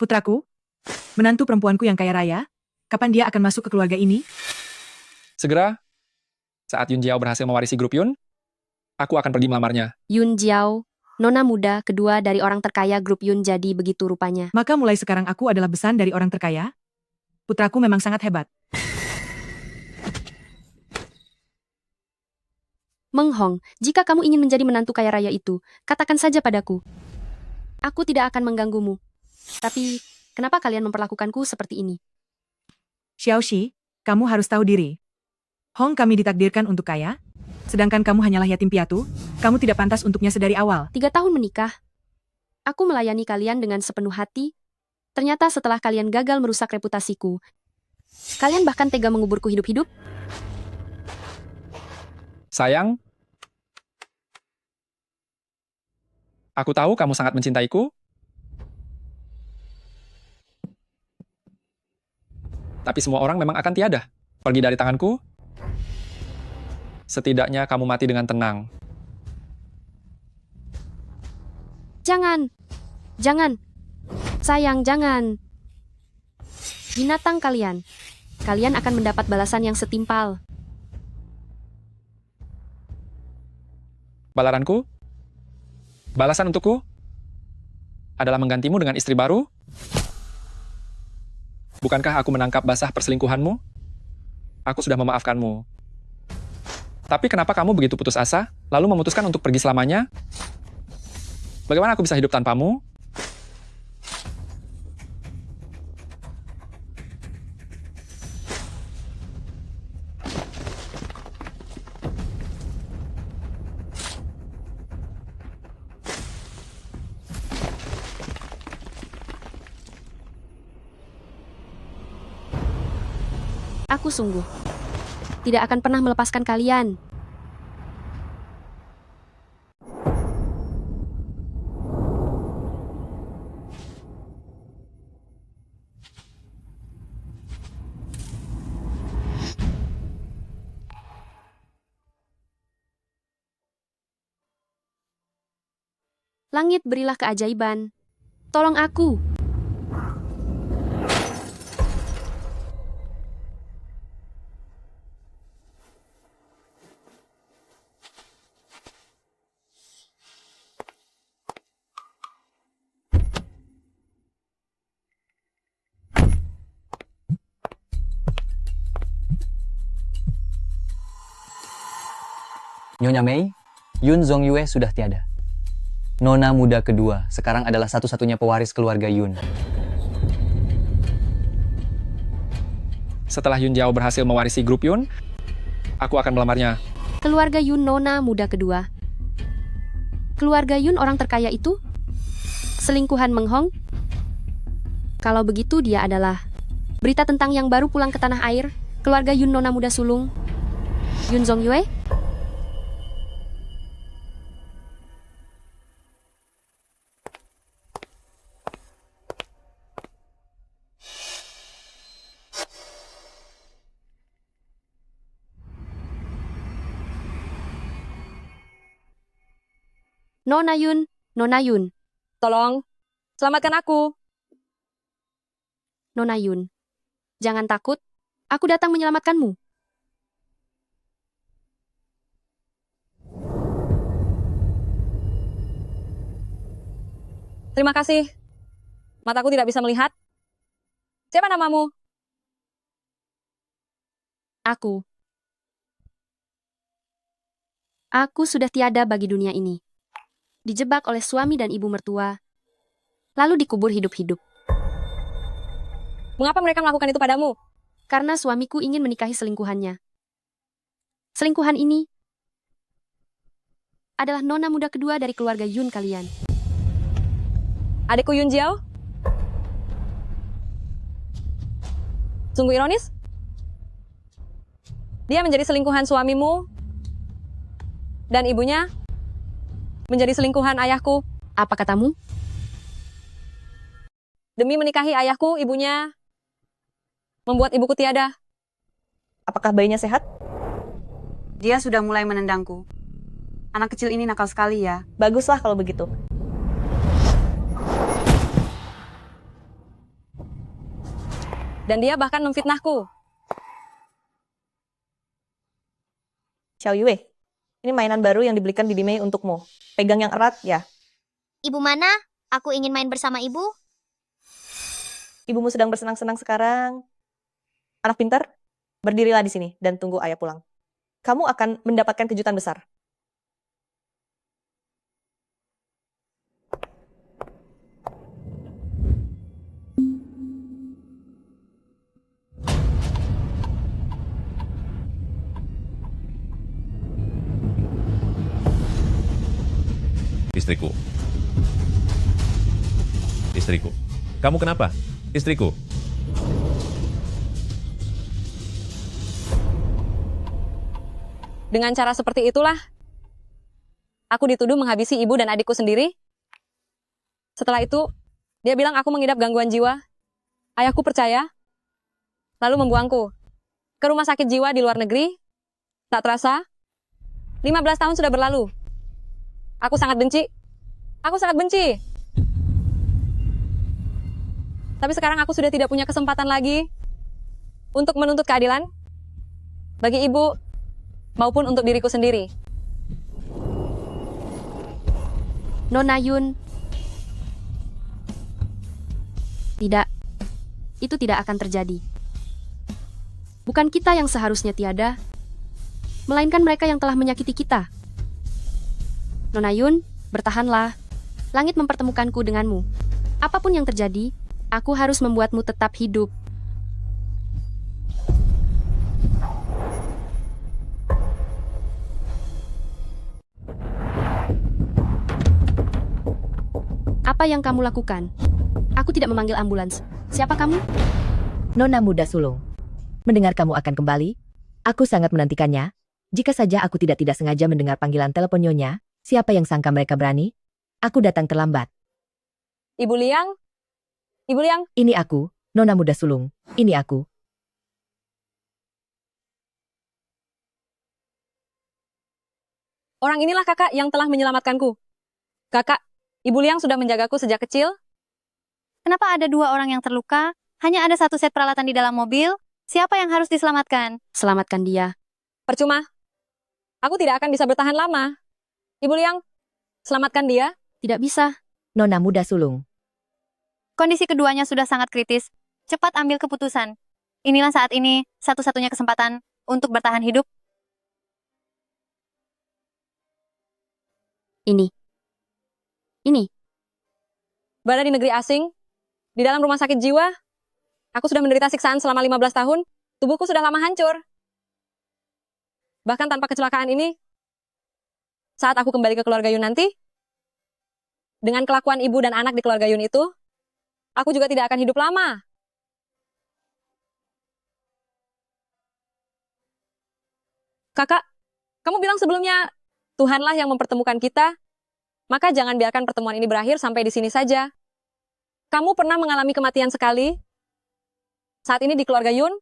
Putraku, menantu perempuanku yang kaya raya, kapan dia akan masuk ke keluarga ini? Segera, saat Yun Jiao berhasil mewarisi grup Yun, aku akan pergi melamarnya. Yun Jiao, nona muda kedua dari orang terkaya grup Yun jadi begitu rupanya. Maka mulai sekarang aku adalah besan dari orang terkaya? Putraku memang sangat hebat. Meng Hong, jika kamu ingin menjadi menantu kaya raya itu, katakan saja padaku. Aku tidak akan mengganggumu. Tapi, kenapa kalian memperlakukanku seperti ini? Xiaoxi, kamu harus tahu diri. Hong kami ditakdirkan untuk kaya, sedangkan kamu hanyalah yatim piatu, kamu tidak pantas untuknya sedari awal. 3 tahun menikah. Aku melayani kalian dengan sepenuh hati. Ternyata setelah kalian gagal merusak reputasiku, kalian bahkan tega menguburku hidup-hidup. Sayang, aku tahu kamu sangat mencintaiku, tapi semua orang memang akan tiada. Pergi dari tanganku, setidaknya kamu mati dengan tenang. Jangan. Jangan. Sayang, jangan. Binatang kalian. Kalian akan mendapat balasan yang setimpal. Balaranku, balasan untukku, adalah menggantimu dengan istri baru? Bukankah aku menangkap basah perselingkuhanmu? Aku sudah memaafkanmu. Tapi kenapa kamu begitu putus asa, lalu memutuskan untuk pergi selamanya? Bagaimana aku bisa hidup tanpamu? Aku sungguh tidak akan pernah melepaskan kalian. Langit, berilah keajaiban. Tolong aku. Nyonya Mei, Yun Zongyue sudah tiada. Nona muda kedua sekarang adalah satu-satunya pewaris keluarga Yun. Setelah Yun Jiao berhasil mewarisi grup Yun, aku akan melamarnya. Keluarga Yun nona muda kedua. Keluarga Yun orang terkaya itu? Selingkuhan Meng Hong? Kalau begitu dia adalah berita tentang yang baru pulang ke tanah air, keluarga Yun nona muda sulung. Yun Zongyue? Nona Yun, Nona Yun, Tolong, selamatkan aku. Nona Yun. Jangan takut, aku datang menyelamatkanmu. Terima kasih. Mataku tidak bisa melihat. Siapa namamu? Aku. Aku sudah tiada bagi dunia ini. Dijebak oleh suami dan ibu mertua, lalu dikubur hidup-hidup. Mengapa mereka melakukan itu padamu? Karena suamiku ingin menikahi selingkuhannya. Selingkuhan ini adalah nona muda kedua dari keluarga Yun kalian. Adikku Yun Jiao? Sungguh ironis. Dia menjadi selingkuhan suamimu, dan ibunya menjadi selingkuhan ayahku. Apa katamu? Demi menikahi ayahku, ibunya membuat ibuku tiada. Apakah bayinya sehat? Dia sudah mulai menendangku. Anak kecil ini nakal sekali ya. Baguslah kalau begitu. Dan dia bahkan memfitnahku. Xiao Yue, ini mainan baru yang dibelikan Bibi Mei untukmu. Pegang yang erat ya. Ibu mana? Aku ingin main bersama ibu. Ibumu sedang bersenang-senang sekarang. Anak pintar, berdirilah di sini dan tunggu ayah pulang. Kamu akan mendapatkan kejutan besar. Istriku. Istriku. Kamu kenapa? Istriku. Dengan cara seperti itulah, aku dituduh menghabisi ibu dan adikku sendiri. Setelah itu, dia bilang aku mengidap gangguan jiwa. Ayahku percaya, lalu membuangku ke rumah sakit jiwa di luar negeri. Tak terasa, 15 tahun sudah berlalu. Aku sangat benci. Aku sangat benci. Tapi sekarang aku sudah tidak punya kesempatan lagi untuk menuntut keadilan bagi ibu maupun untuk diriku sendiri. Nona Yun. Tidak. Itu tidak akan terjadi. Bukan kita yang seharusnya tiada, melainkan mereka yang telah menyakiti kita. Nona Yun, bertahanlah. Langit mempertemukanku denganmu. Apapun yang terjadi, aku harus membuatmu tetap hidup. Apa yang kamu lakukan? Aku tidak memanggil ambulans. Siapa kamu? Nona muda sulung. Mendengar kamu akan kembali, aku sangat menantikannya. Jika saja aku tidak sengaja mendengar panggilan telepon Nyonya, siapa yang sangka mereka berani? Aku datang terlambat. Ibu Liang? Ibu Liang? Ini aku, Nona muda sulung. Ini aku. Orang inilah kakak yang telah menyelamatkanku. Kakak, Ibu Liang sudah menjagaku sejak kecil. Kenapa ada 2 orang yang terluka? Hanya ada 1 set peralatan di dalam mobil. Siapa yang harus diselamatkan? Selamatkan dia. Percuma. Aku tidak akan bisa bertahan lama. Ibu Liang, selamatkan dia. Tidak bisa. Nona muda sulung. Kondisi keduanya sudah sangat kritis. Cepat ambil keputusan. Inilah saat ini satu-satunya kesempatan untuk bertahan hidup. Ini. Berada di negeri asing, di dalam rumah sakit jiwa, aku sudah menderita siksaan selama 15 tahun, tubuhku sudah lama hancur. Bahkan tanpa kecelakaan ini, saat aku kembali ke keluarga Yun nanti, dengan kelakuan ibu dan anak di keluarga Yun itu, aku juga tidak akan hidup lama. Kakak, kamu bilang sebelumnya, Tuhanlah yang mempertemukan kita, maka jangan biarkan pertemuan ini berakhir sampai di sini saja. Kamu pernah mengalami kematian sekali. Saat ini di keluarga Yun,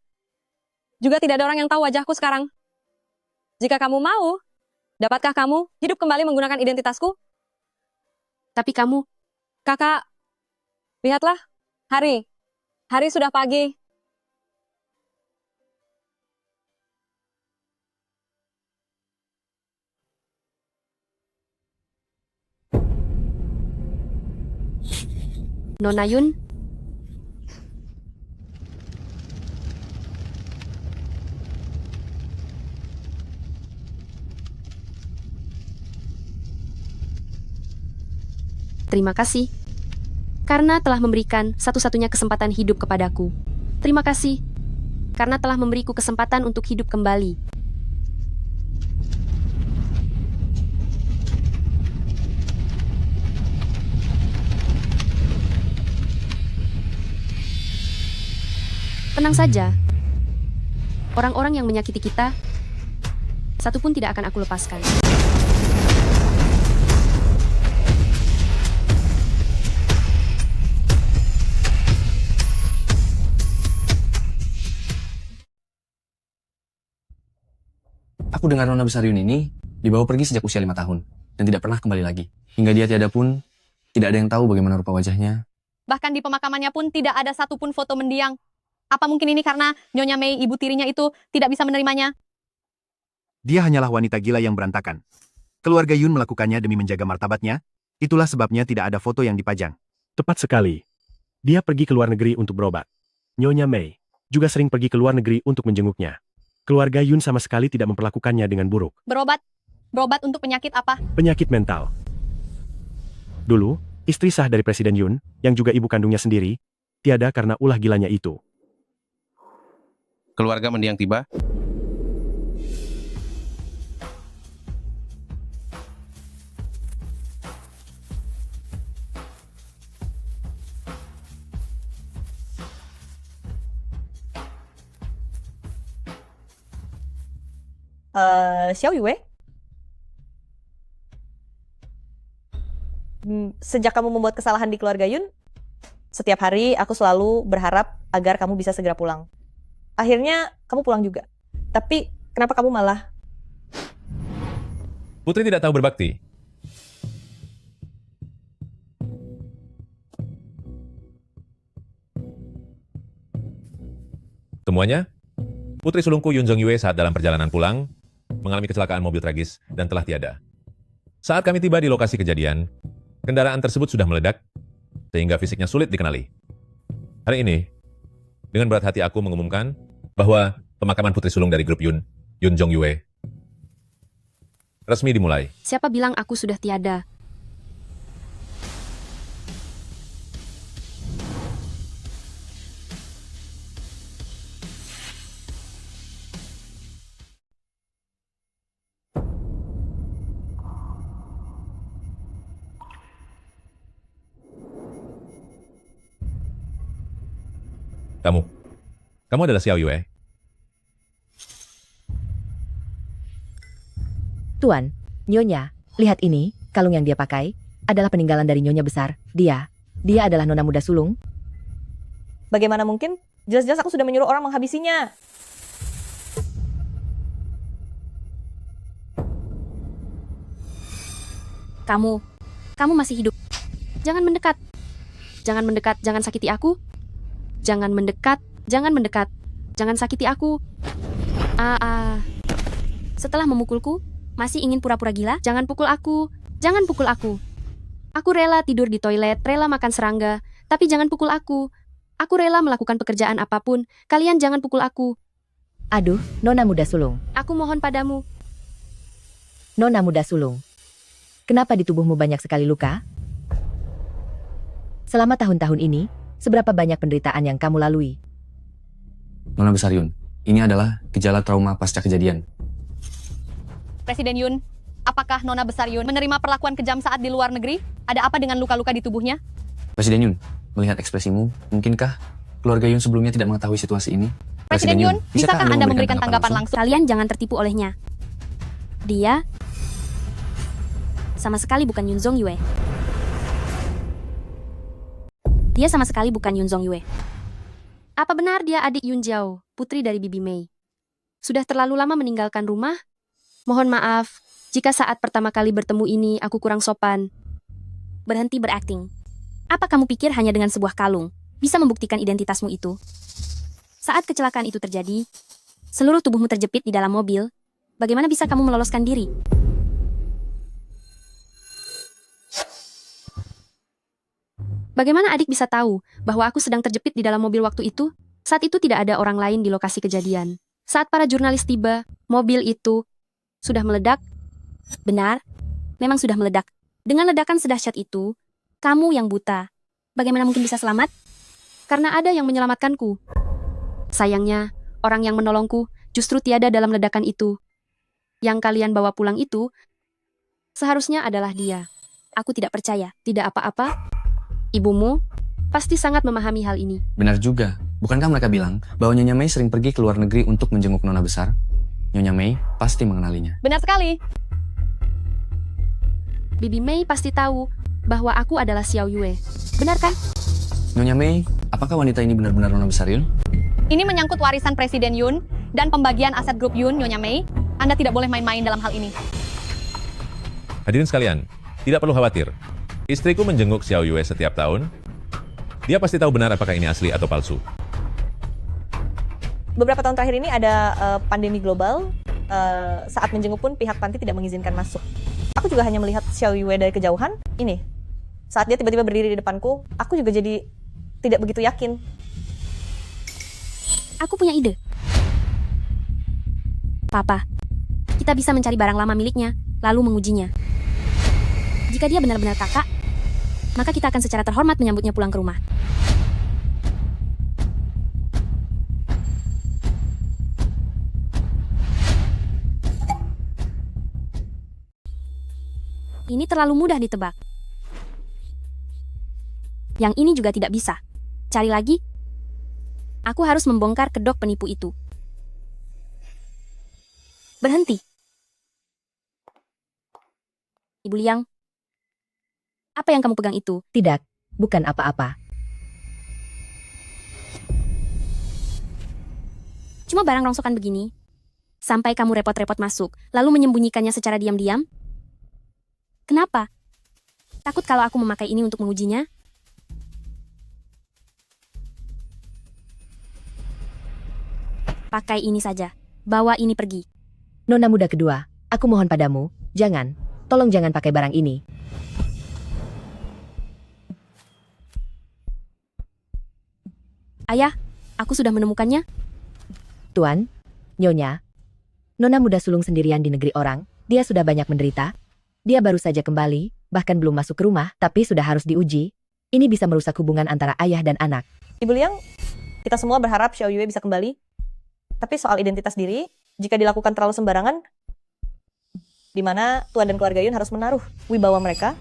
juga tidak ada orang yang tahu wajahku sekarang. Jika kamu mau, dapatkah kamu hidup kembali menggunakan identitasku? Tapi kamu, Kakak, lihatlah, hari sudah pagi. Nona Yun. Terima kasih. Karena telah memberikan satu-satunya kesempatan hidup kepadaku. Terima kasih. Karena telah memberiku kesempatan untuk hidup kembali. Tenang saja. Orang-orang yang menyakiti kita, satu pun tidak akan aku lepaskan. Aku dengar Nona besar Yun ini dibawa pergi sejak usia 5 tahun dan tidak pernah kembali lagi. Hingga dia tiada pun, tidak ada yang tahu bagaimana rupa wajahnya. Bahkan di pemakamannya pun tidak ada satupun foto mendiang. Apa mungkin ini karena Nyonya Mei, ibu tirinya itu, tidak bisa menerimanya? Dia hanyalah wanita gila yang berantakan. Keluarga Yun melakukannya demi menjaga martabatnya, itulah sebabnya tidak ada foto yang dipajang. Tepat sekali. Dia pergi ke luar negeri untuk berobat. Nyonya Mei juga sering pergi ke luar negeri untuk menjenguknya. Keluarga Yun sama sekali tidak memperlakukannya dengan buruk. Berobat? Berobat untuk penyakit apa? Penyakit mental. Dulu, istri sah dari Presiden Yun, yang juga ibu kandungnya sendiri, tiada karena ulah gilanya itu. Keluarga mendiang tiba. Xiao Yue? Sejak kamu membuat kesalahan di keluarga Yun, setiap hari aku selalu berharap agar kamu bisa segera pulang. Akhirnya kamu pulang juga. Tapi kenapa kamu malah... Putri tidak tahu berbakti. Semuanya, putri sulungku Yun Zhong Yue saat dalam perjalanan pulang, mengalami kecelakaan mobil tragis dan telah tiada. Saat kami tiba di lokasi kejadian, kendaraan tersebut sudah meledak, sehingga fisiknya sulit dikenali. Hari ini, dengan berat hati aku mengumumkan bahwa pemakaman putri sulung dari grup Yun Zhong Yue, resmi dimulai. Siapa bilang aku sudah tiada? Kamu adalah Xiao Yue. Tuan, Nyonya, lihat ini, kalung yang dia pakai, adalah peninggalan dari Nyonya besar. Dia adalah nona muda sulung. Bagaimana mungkin? Jelas-jelas aku sudah menyuruh orang menghabisinya. Kamu masih hidup. Jangan mendekat. Jangan mendekat, jangan sakiti aku. Jangan mendekat, jangan mendekat. Jangan sakiti aku. Setelah memukulku, masih ingin pura-pura gila? Jangan pukul aku. Jangan pukul aku. Aku rela tidur di toilet, rela makan serangga, tapi jangan pukul aku. Aku rela melakukan pekerjaan apapun. Kalian jangan pukul aku. Aduh, nona muda sulung. Aku mohon padamu. Nona muda sulung. Kenapa di tubuhmu banyak sekali luka? Selama tahun-tahun ini, seberapa banyak penderitaan yang kamu lalui? Nona besar Yun, ini adalah gejala trauma pasca kejadian. Presiden Yun, apakah Nona besar Yun menerima perlakuan kejam saat di luar negeri? Ada apa dengan luka-luka di tubuhnya? Presiden Yun, melihat ekspresimu, mungkinkah keluarga Yun sebelumnya tidak mengetahui situasi ini? Presiden Yun, bisakah Anda memberikan tanggapan langsung? Kalian jangan tertipu olehnya. Dia sama sekali bukan Yun Zhong Yue. Dia sama sekali bukan Yun Zhong Yue. Apa benar dia adik Yun Jiao, putri dari Bibi Mei? Sudah terlalu lama meninggalkan rumah? Mohon maaf, jika saat pertama kali bertemu ini aku kurang sopan. Berhenti berakting. Apa kamu pikir hanya dengan sebuah kalung bisa membuktikan identitasmu itu? Saat kecelakaan itu terjadi, seluruh tubuhmu terjepit di dalam mobil. Bagaimana bisa kamu meloloskan diri? Bagaimana adik bisa tahu bahwa aku sedang terjepit di dalam mobil waktu itu? Saat itu tidak ada orang lain di lokasi kejadian. Saat para jurnalis tiba, mobil itu sudah meledak. Benar, memang sudah meledak. Dengan ledakan sedahsyat itu, kamu yang buta. Bagaimana mungkin bisa selamat? Karena ada yang menyelamatkanku. Sayangnya, orang yang menolongku justru tiada dalam ledakan itu. Yang kalian bawa pulang itu seharusnya adalah dia. Aku tidak percaya, tidak apa-apa. Ibumu pasti sangat memahami hal ini. Benar juga. Bukankah mereka bilang bahwa Nyonya Mei sering pergi ke luar negeri untuk menjenguk nona besar? Nyonya Mei pasti mengenalinya. Benar sekali. Bibi Mei pasti tahu bahwa aku adalah Xiao Yue. Benar kan? Nyonya Mei, apakah wanita ini benar-benar nona besar Yun? Ini menyangkut warisan Presiden Yun dan pembagian aset grup Yun, Nyonya Mei. Anda tidak boleh main-main dalam hal ini. Hadirin sekalian, tidak perlu khawatir. Istriku menjenguk Xiao Yue setiap tahun. Dia pasti tahu benar apakah ini asli atau palsu. beberapa tahun terakhir ini ada pandemi global. Saat menjenguk pun pihak panti tidak mengizinkan masuk. Aku juga hanya melihat Xiao Yue dari kejauhan. Ini, saat dia tiba-tiba berdiri di depanku, aku juga jadi tidak begitu yakin. Aku punya ide. Papa, kita bisa mencari barang lama miliknya, lalu mengujinya. Jika dia benar-benar kakak, maka kita akan secara terhormat menyambutnya pulang ke rumah. Ini terlalu mudah ditebak. Yang ini juga tidak bisa. Cari lagi. Aku harus membongkar kedok penipu itu. Berhenti. Ibu Liang, apa yang kamu pegang itu? Tidak, bukan apa-apa. Cuma barang rongsokan begini. Sampai kamu repot-repot masuk, lalu menyembunyikannya secara diam-diam? Kenapa? Takut kalau aku memakai ini untuk mengujinya? Pakai ini saja. Bawa ini pergi. Nona muda kedua, aku mohon padamu, jangan. Tolong jangan pakai barang ini. Ayah, aku sudah menemukannya. Tuan, Nyonya, Nona muda sulung sendirian di negeri orang, dia sudah banyak menderita. Dia baru saja kembali, bahkan belum masuk ke rumah, tapi sudah harus diuji. Ini bisa merusak hubungan antara ayah dan anak. Ibu Liang, kita semua berharap Xiao Yue bisa kembali. Tapi soal identitas diri, jika dilakukan terlalu sembarangan, di mana Tuan dan keluarga Yun harus menaruh wibawa mereka.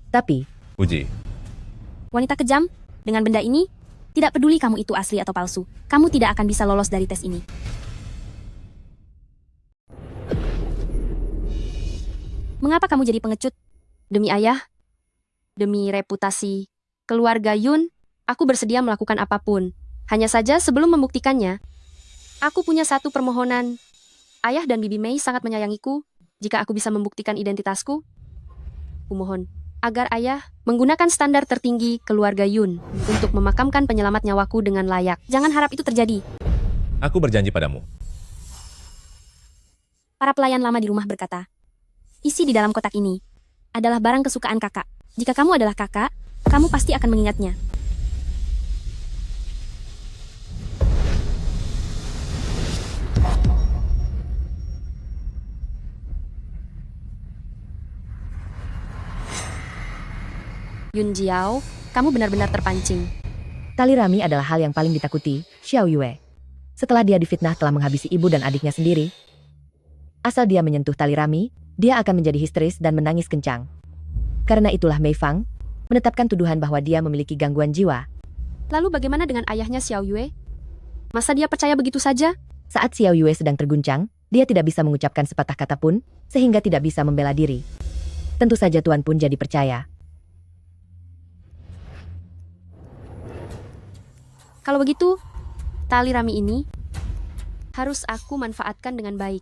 Tapi... Uji. Wanita kejam, dengan benda ini, tidak peduli kamu itu asli atau palsu, kamu tidak akan bisa lolos dari tes ini. Mengapa kamu jadi pengecut? Demi ayah? Demi reputasi keluarga Yun, aku bersedia melakukan apapun. Hanya saja sebelum membuktikannya, aku punya satu permohonan. Ayah dan Bibi Mei sangat menyayangiku. Jika aku bisa membuktikan identitasku, kumohon agar ayah menggunakan standar tertinggi keluarga Yun untuk memakamkan penyelamat nyawaku dengan layak. Jangan harap itu terjadi. Aku berjanji padamu. Para pelayan lama di rumah berkata, isi di dalam kotak ini adalah barang kesukaan kakak. Jika kamu adalah kakak, kamu pasti akan mengingatnya. Yun Jiao, kamu benar-benar terpancing. Tali rami adalah hal yang paling ditakuti, Xiao Yue. Setelah dia difitnah telah menghabisi ibu dan adiknya sendiri, asal dia menyentuh tali rami, dia akan menjadi histeris dan menangis kencang. Karena itulah Mei Fang menetapkan tuduhan bahwa dia memiliki gangguan jiwa. Lalu bagaimana dengan ayahnya Xiao Yue? Masa dia percaya begitu saja? Saat Xiao Yue sedang terguncang, dia tidak bisa mengucapkan sepatah kata pun, sehingga tidak bisa membela diri. Tentu saja Tuan pun jadi percaya. Kalau begitu, tali rami ini harus aku manfaatkan dengan baik.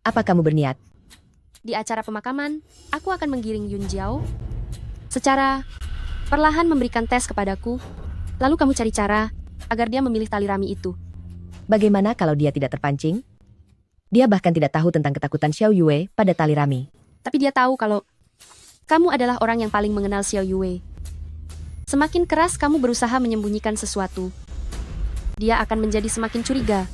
Apa kamu berniat? Di acara pemakaman, aku akan menggiring Yun Jiao secara perlahan memberikan tes kepadaku, lalu kamu cari cara agar dia memilih tali rami itu. Bagaimana kalau dia tidak terpancing? Dia bahkan tidak tahu tentang ketakutan Xiao Yue pada tali rami. Tapi dia tahu kalau kamu adalah orang yang paling mengenal Xiao Yue. Semakin keras kamu berusaha menyembunyikan sesuatu, dia akan menjadi semakin curiga.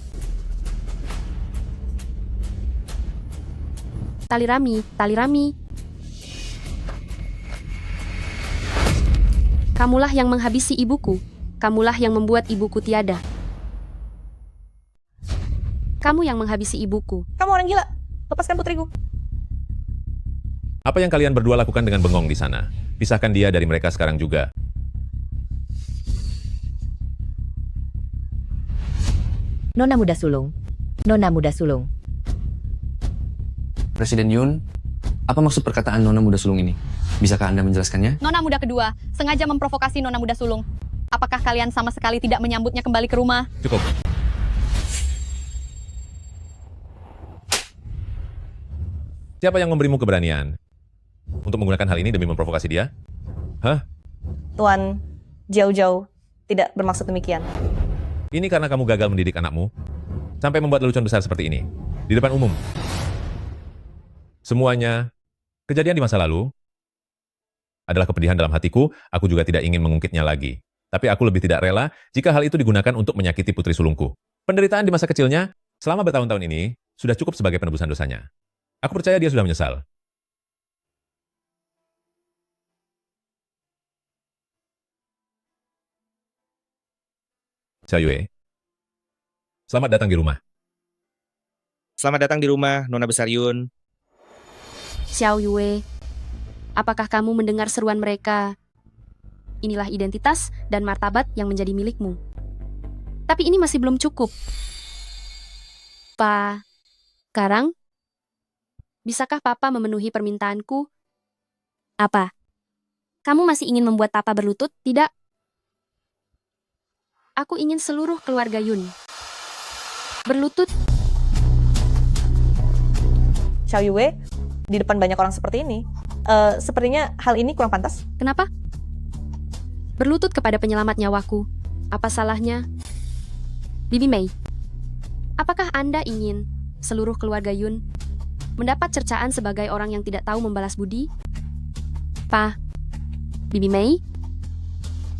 Tali rami, tali rami. Kamulah yang menghabisi ibuku. Kamulah yang membuat ibuku tiada. Kamu yang menghabisi ibuku. Kamu orang gila. Lepaskan putriku. Apa yang kalian berdua lakukan dengan bengong di sana? Pisahkan dia dari mereka sekarang juga. Nona muda sulung. Nona muda sulung. Presiden Yun, apa maksud perkataan Nona muda sulung ini? Bisakah Anda menjelaskannya? Nona muda kedua sengaja memprovokasi Nona muda sulung. Apakah kalian sama sekali tidak menyambutnya kembali ke rumah? Cukup. Siapa yang memberimu keberanian untuk menggunakan hal ini demi memprovokasi dia? Hah? Tuan, jauh-jauh tidak bermaksud demikian. Ini karena kamu gagal mendidik anakmu, sampai membuat lelucon besar seperti ini, di depan umum. Semuanya, kejadian di masa lalu, adalah kepedihan dalam hatiku, aku juga tidak ingin mengungkitnya lagi. Tapi aku lebih tidak rela jika hal itu digunakan untuk menyakiti putri sulungku. Penderitaan di masa kecilnya, selama bertahun-tahun ini, sudah cukup sebagai penebusan dosanya. Aku percaya dia sudah menyesal. Xiao Yue, selamat datang di rumah. Selamat datang di rumah, Nona Besar Yun. Xiao Yue, apakah kamu mendengar seruan mereka? Inilah identitas dan martabat yang menjadi milikmu. Tapi ini masih belum cukup. Sekarang, bisakah Papa memenuhi permintaanku? Apa? Kamu masih ingin membuat Papa berlutut? Tidak. Aku ingin seluruh keluarga Yun berlutut. Xiao Yue, di depan banyak orang seperti ini, sepertinya hal ini kurang pantas. Kenapa? Berlutut kepada penyelamat nyawaku. Apa salahnya? Bibi Mei, apakah Anda ingin seluruh keluarga Yun mendapat cercaan sebagai orang yang tidak tahu membalas budi? Bibi Mei,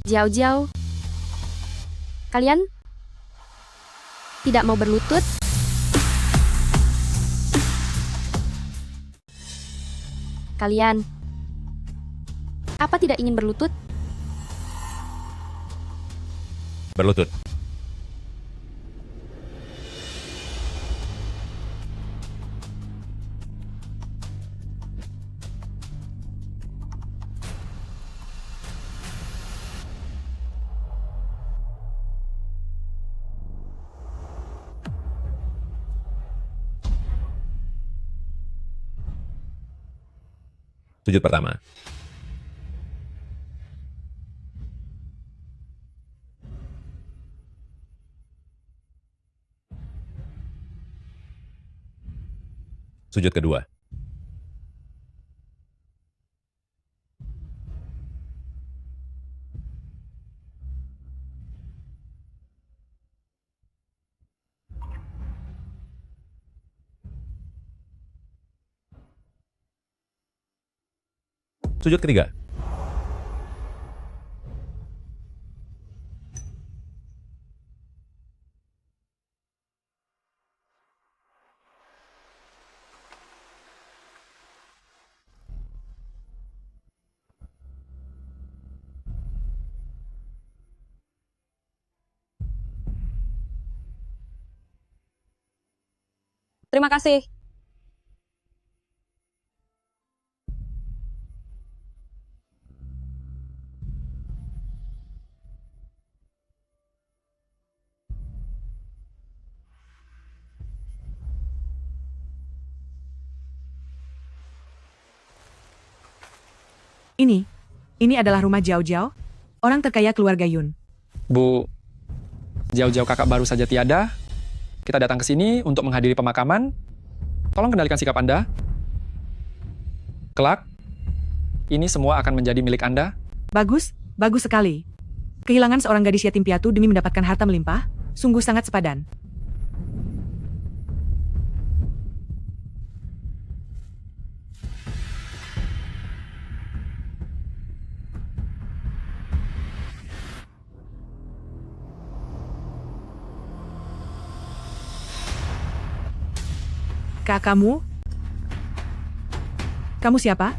Jiao Jiao, kalian tidak mau berlutut? Kalian, apa tidak ingin berlutut? Berlutut. Sujud pertama. Sujud kedua. Sujud ketiga. Terima kasih. Ini adalah rumah Jiao Jiao, orang terkaya keluarga Yun. Bu, jauh-jauh kakak baru saja tiada. Kita datang ke sini untuk menghadiri pemakaman. Tolong kendalikan sikap Anda. Kelak, ini semua akan menjadi milik Anda. Bagus sekali. Kehilangan seorang gadis yatim piatu demi mendapatkan harta melimpah, sungguh sangat sepadan. Kamu siapa?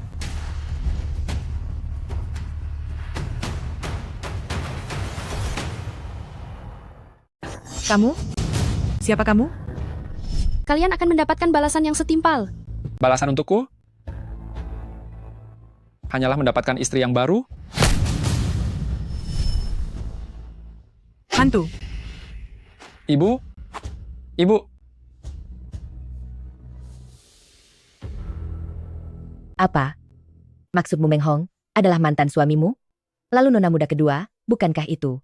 Siapa kamu? Kalian akan mendapatkan balasan yang setimpal. Balasan untukku? Hanyalah mendapatkan istri yang baru? Hantu. Ibu? Apa? Maksudmu Meng Hong adalah mantan suamimu? Lalu nona muda kedua, bukankah itu?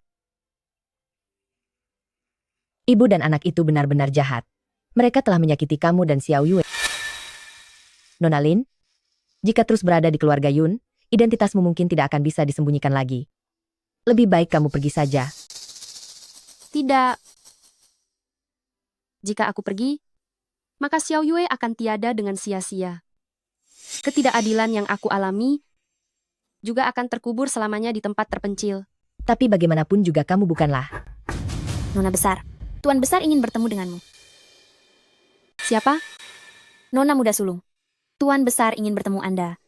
Ibu dan anak itu benar-benar jahat. Mereka telah menyakiti kamu dan Xiao Yue. Nona Lin, jika terus berada di keluarga Yun, identitasmu mungkin tidak akan bisa disembunyikan lagi. Lebih baik kamu pergi saja. Tidak. Jika aku pergi, maka Xiao Yue akan tiada dengan sia-sia. Ketidakadilan yang aku alami juga akan terkubur selamanya di tempat terpencil. Tapi bagaimanapun juga kamu bukanlah. Nona besar, Tuan besar ingin bertemu denganmu. Siapa? Nona muda sulung. Tuan besar ingin bertemu Anda.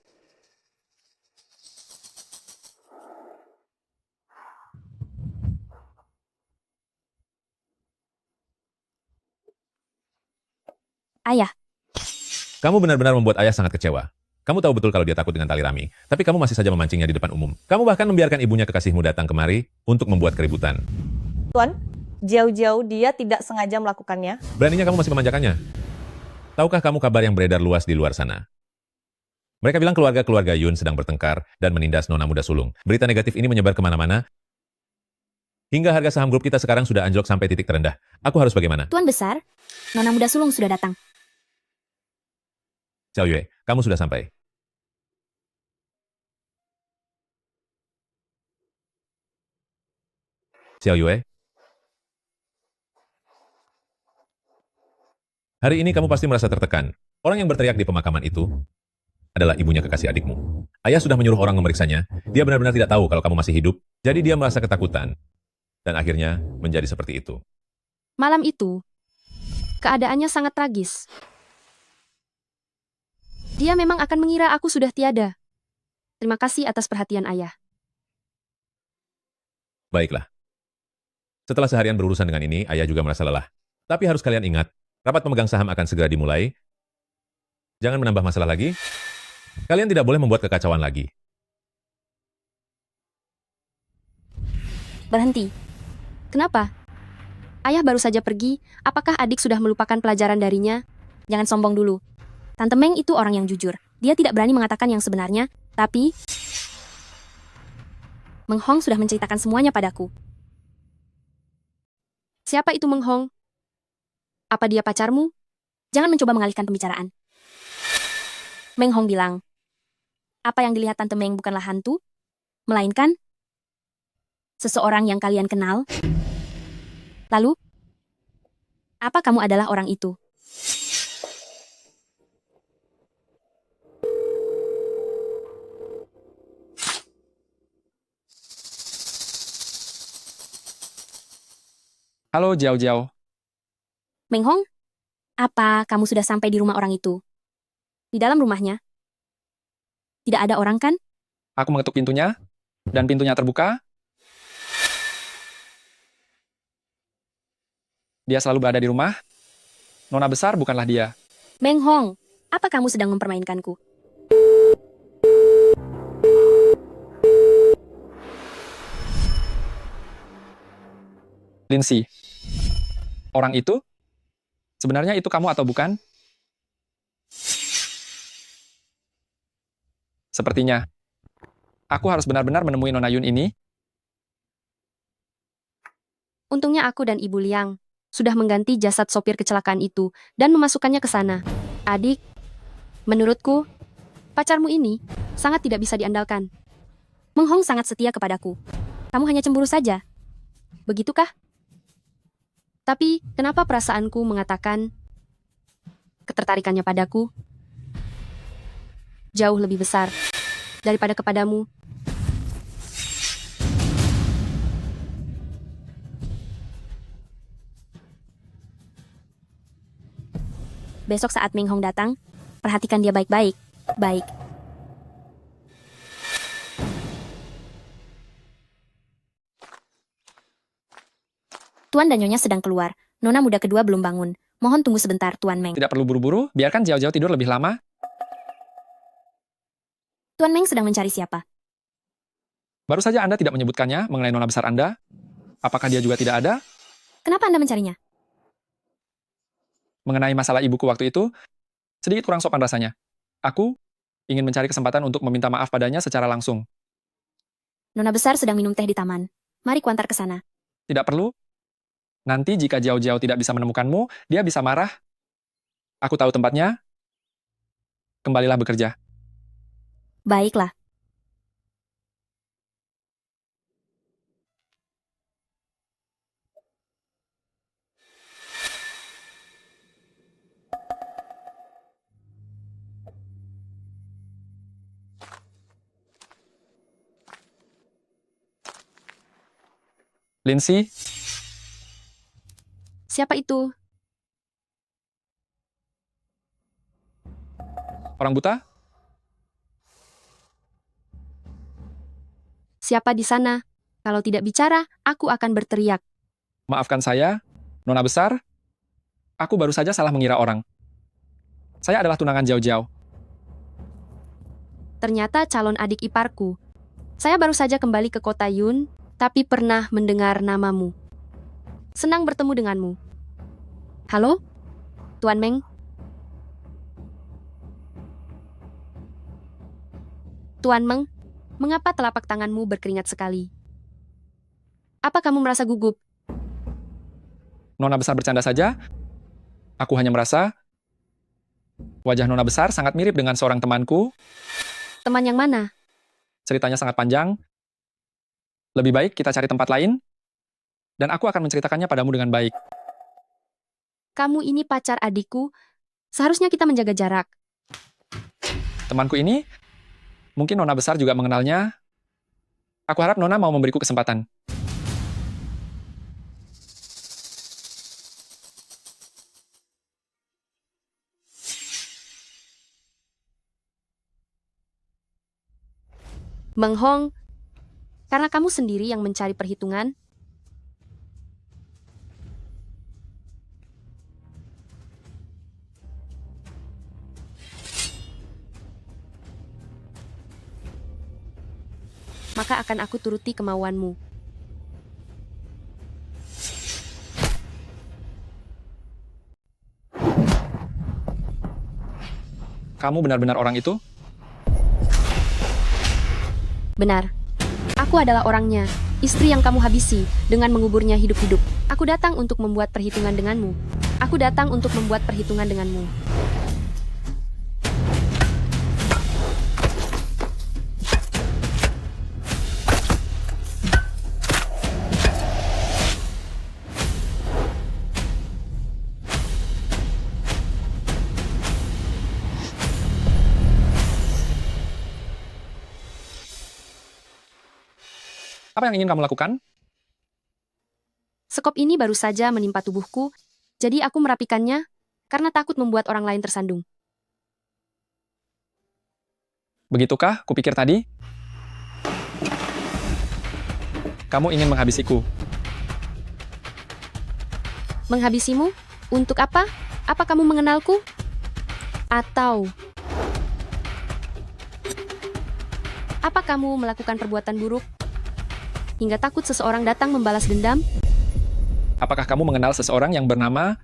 Ayah, Kamu benar-benar membuat ayah sangat kecewa. Kamu tahu betul kalau dia takut dengan tali rami, tapi kamu masih saja memancingnya di depan umum. Kamu bahkan membiarkan ibunya kekasihmu datang kemari untuk membuat keributan. Tuan, jauh-jauh dia tidak sengaja melakukannya. Beraninya kamu masih memanjakannya. Tahukah kamu kabar yang beredar luas di luar sana? Mereka bilang keluarga-keluarga Yun sedang bertengkar dan menindas nona muda sulung. Berita negatif ini menyebar kemana-mana, hingga harga saham grup kita sekarang sudah anjlok sampai titik terendah. Aku harus bagaimana? Tuan besar, Nona muda sulung sudah datang. Xiao Yue, kamu sudah sampai. Xiao Yue? Hari ini kamu pasti merasa tertekan. Orang yang berteriak di pemakaman itu adalah ibunya kekasih adikmu. Ayah sudah menyuruh orang memeriksanya. Dia benar-benar tidak tahu kalau kamu masih hidup. Jadi dia merasa ketakutan. Dan akhirnya menjadi seperti itu. Malam itu, keadaannya sangat tragis. Dia memang akan mengira aku sudah tiada. Terima kasih atas perhatian ayah. Baiklah. Setelah seharian berurusan dengan ini, ayah juga merasa lelah. Tapi harus kalian ingat, rapat pemegang saham akan segera dimulai. Jangan menambah masalah lagi. Kalian tidak boleh membuat kekacauan lagi. Berhenti. Kenapa? Ayah baru saja pergi, apakah adik sudah melupakan pelajaran darinya? Jangan sombong dulu. Tante Meng itu orang yang jujur. Dia tidak berani mengatakan yang sebenarnya, tapi Meng Hong sudah menceritakan semuanya padaku. Siapa itu Meng Hong? Apa dia pacarmu? Jangan mencoba mengalihkan pembicaraan. Meng Hong bilang, apa yang dilihat Tante Meng bukanlah hantu, melainkan seseorang yang kalian kenal. Lalu, apa kamu adalah orang itu? Halo, Jiao Jiao. Meng Hong, apa kamu sudah sampai di rumah orang itu? Di dalam rumahnya? Tidak ada orang kan? Aku mengetuk pintunya, dan pintunya terbuka. Dia selalu berada di rumah. Nona besar bukanlah dia. Meng Hong, apa kamu sedang mempermainkanku? Lindsay. Orang itu? Sebenarnya itu kamu atau bukan? Sepertinya. Aku harus benar-benar menemui Nona Yun ini. Untungnya aku dan Ibu Liang sudah mengganti jasad sopir kecelakaan itu dan memasukkannya ke sana. Adik, menurutku, pacarmu ini sangat tidak bisa diandalkan. Meng Hong sangat setia kepadaku. Kamu hanya cemburu saja. Begitukah? Tapi, kenapa perasaanku mengatakan ketertarikannya padaku jauh lebih besar daripada kepadamu? Besok saat Meng Hong datang, perhatikan dia baik-baik. Baik. Tuan dan Nyonya sedang keluar. Nona muda kedua belum bangun. Mohon tunggu sebentar, Tuan Meng. Tidak perlu buru-buru, biarkan Jiao Jiao tidur lebih lama. Tuan Meng sedang mencari siapa? Baru saja Anda tidak menyebutkannya mengenai Nona besar Anda. Apakah dia juga tidak ada? Kenapa Anda mencarinya? Mengenai masalah ibuku waktu itu, sedikit kurang sopan rasanya. Aku ingin mencari kesempatan untuk meminta maaf padanya secara langsung. Nona besar sedang minum teh di taman. Mari kuantar ke sana. Tidak perlu. Nanti jika Jiao Jiao tidak bisa menemukanmu, dia bisa marah. Aku tahu tempatnya. Kembalilah bekerja. Baiklah. Lindsay, Siapa itu? orang buta? Siapa di sana? Kalau tidak bicara, aku akan berteriak. Maafkan saya, Nona besar. Aku baru saja salah mengira orang. Saya adalah tunangan Jiao. Ternyata calon adik iparku. Saya baru saja kembali ke kota Yun, tapi pernah mendengar namamu. Senang bertemu denganmu. Halo? Tuan Meng? Tuan Meng, mengapa telapak tanganmu berkeringat sekali? Apa kamu merasa gugup? Nona besar bercanda saja. Aku hanya merasa wajah Nona besar sangat mirip dengan seorang temanku. Teman yang mana? Ceritanya sangat panjang. Lebih baik kita cari tempat lain, dan aku akan menceritakannya padamu dengan baik. Kamu ini pacar adikku. Seharusnya kita menjaga jarak. Temanku ini, mungkin Nona besar juga mengenalnya. Aku harap Nona mau memberiku kesempatan. Meng Hong, karena kamu sendiri yang mencari perhitungan, maka akan aku turuti kemauanmu. Kamu benar-benar orang itu? Benar. Aku adalah orangnya, istri yang kamu habisi dengan menguburnya hidup-hidup. Aku datang untuk membuat perhitungan denganmu. Aku datang untuk membuat perhitungan denganmu. Apa yang ingin kamu lakukan? Sekop ini baru saja menimpa tubuhku, jadi aku merapikannya karena takut membuat orang lain tersandung. Begitukah kupikir tadi? Kamu ingin menghabisiku. Menghabisimu? Untuk apa? Apa kamu mengenalku? Atau apa kamu melakukan perbuatan buruk hingga takut seseorang datang membalas dendam? Apakah kamu mengenal seseorang yang bernama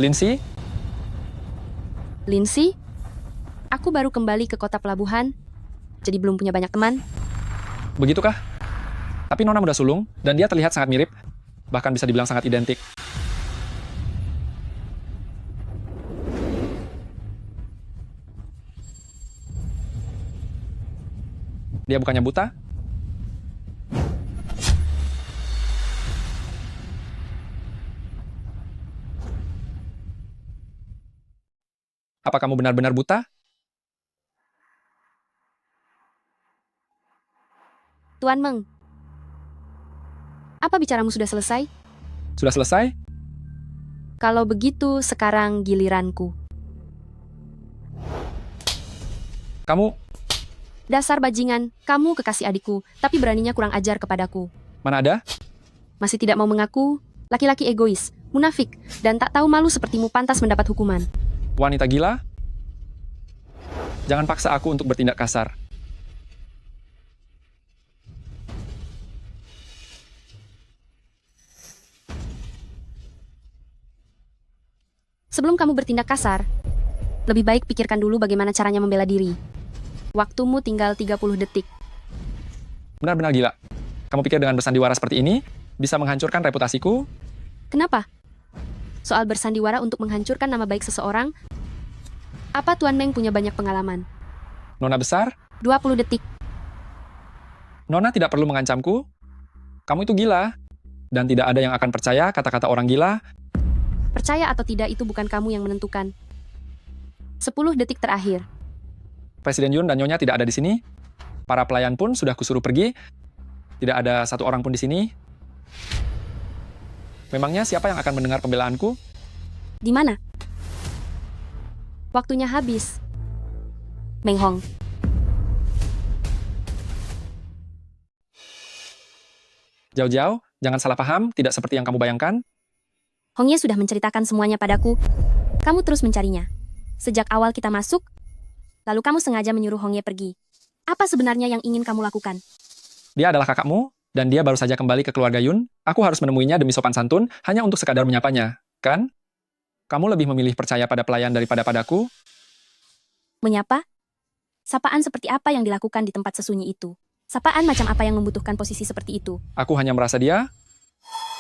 Lindsay? Lindsay? Aku baru kembali ke kota pelabuhan, jadi belum punya banyak teman. Begitukah? Tapi Nona muda sulung, dan dia terlihat sangat mirip, bahkan bisa dibilang sangat identik. Dia bukannya buta? Apa kamu benar-benar buta? Tuan Meng, apa bicaramu sudah selesai? Sudah selesai? Kalau begitu, sekarang giliranku. Kamu, Dasar bajingan, kamu kekasih adikku, tapi beraninya kurang ajar kepadaku. mana ada? Masih tidak mau mengaku? Laki-laki egois, munafik, dan tak tahu malu sepertimu pantas mendapat hukuman. Wanita gila? Jangan paksa aku untuk bertindak kasar. Sebelum kamu bertindak kasar, lebih baik pikirkan dulu bagaimana caranya membela diri. Waktumu tinggal 30 detik. Benar-benar gila. Kamu pikir dengan bersandiwara seperti ini bisa menghancurkan reputasiku? Kenapa? Soal bersandiwara untuk menghancurkan nama baik seseorang? Apa Tuan Meng punya banyak pengalaman? Nona besar? 20 detik. Nona tidak perlu mengancamku. Kamu itu gila. Dan tidak ada yang akan percaya kata-kata orang gila. Percaya atau tidak itu bukan kamu yang menentukan. 10 detik terakhir. Presiden Yun dan Nyonya tidak ada di sini. Para pelayan pun sudah kusuruh pergi. Tidak ada satu orang pun di sini. Memangnya siapa yang akan mendengar pembelaanku? Di mana? Waktunya habis. Meng Hong. Jauh Jauh, jangan salah paham, tidak seperti yang kamu bayangkan. Hongye sudah menceritakan semuanya padaku. Kamu terus mencarinya. Sejak awal kita masuk, lalu kamu sengaja menyuruh Hongye pergi. Apa sebenarnya yang ingin kamu lakukan? Dia adalah kakakmu, dan dia baru saja kembali ke keluarga Yun. Aku harus menemuinya demi sopan santun, hanya untuk sekadar menyapanya, kan? Kamu lebih memilih percaya pada pelayan daripada padaku? Menyapa? Sapaan seperti apa yang dilakukan di tempat sesunyi itu? Sapaan macam apa yang membutuhkan posisi seperti itu? Aku hanya merasa dia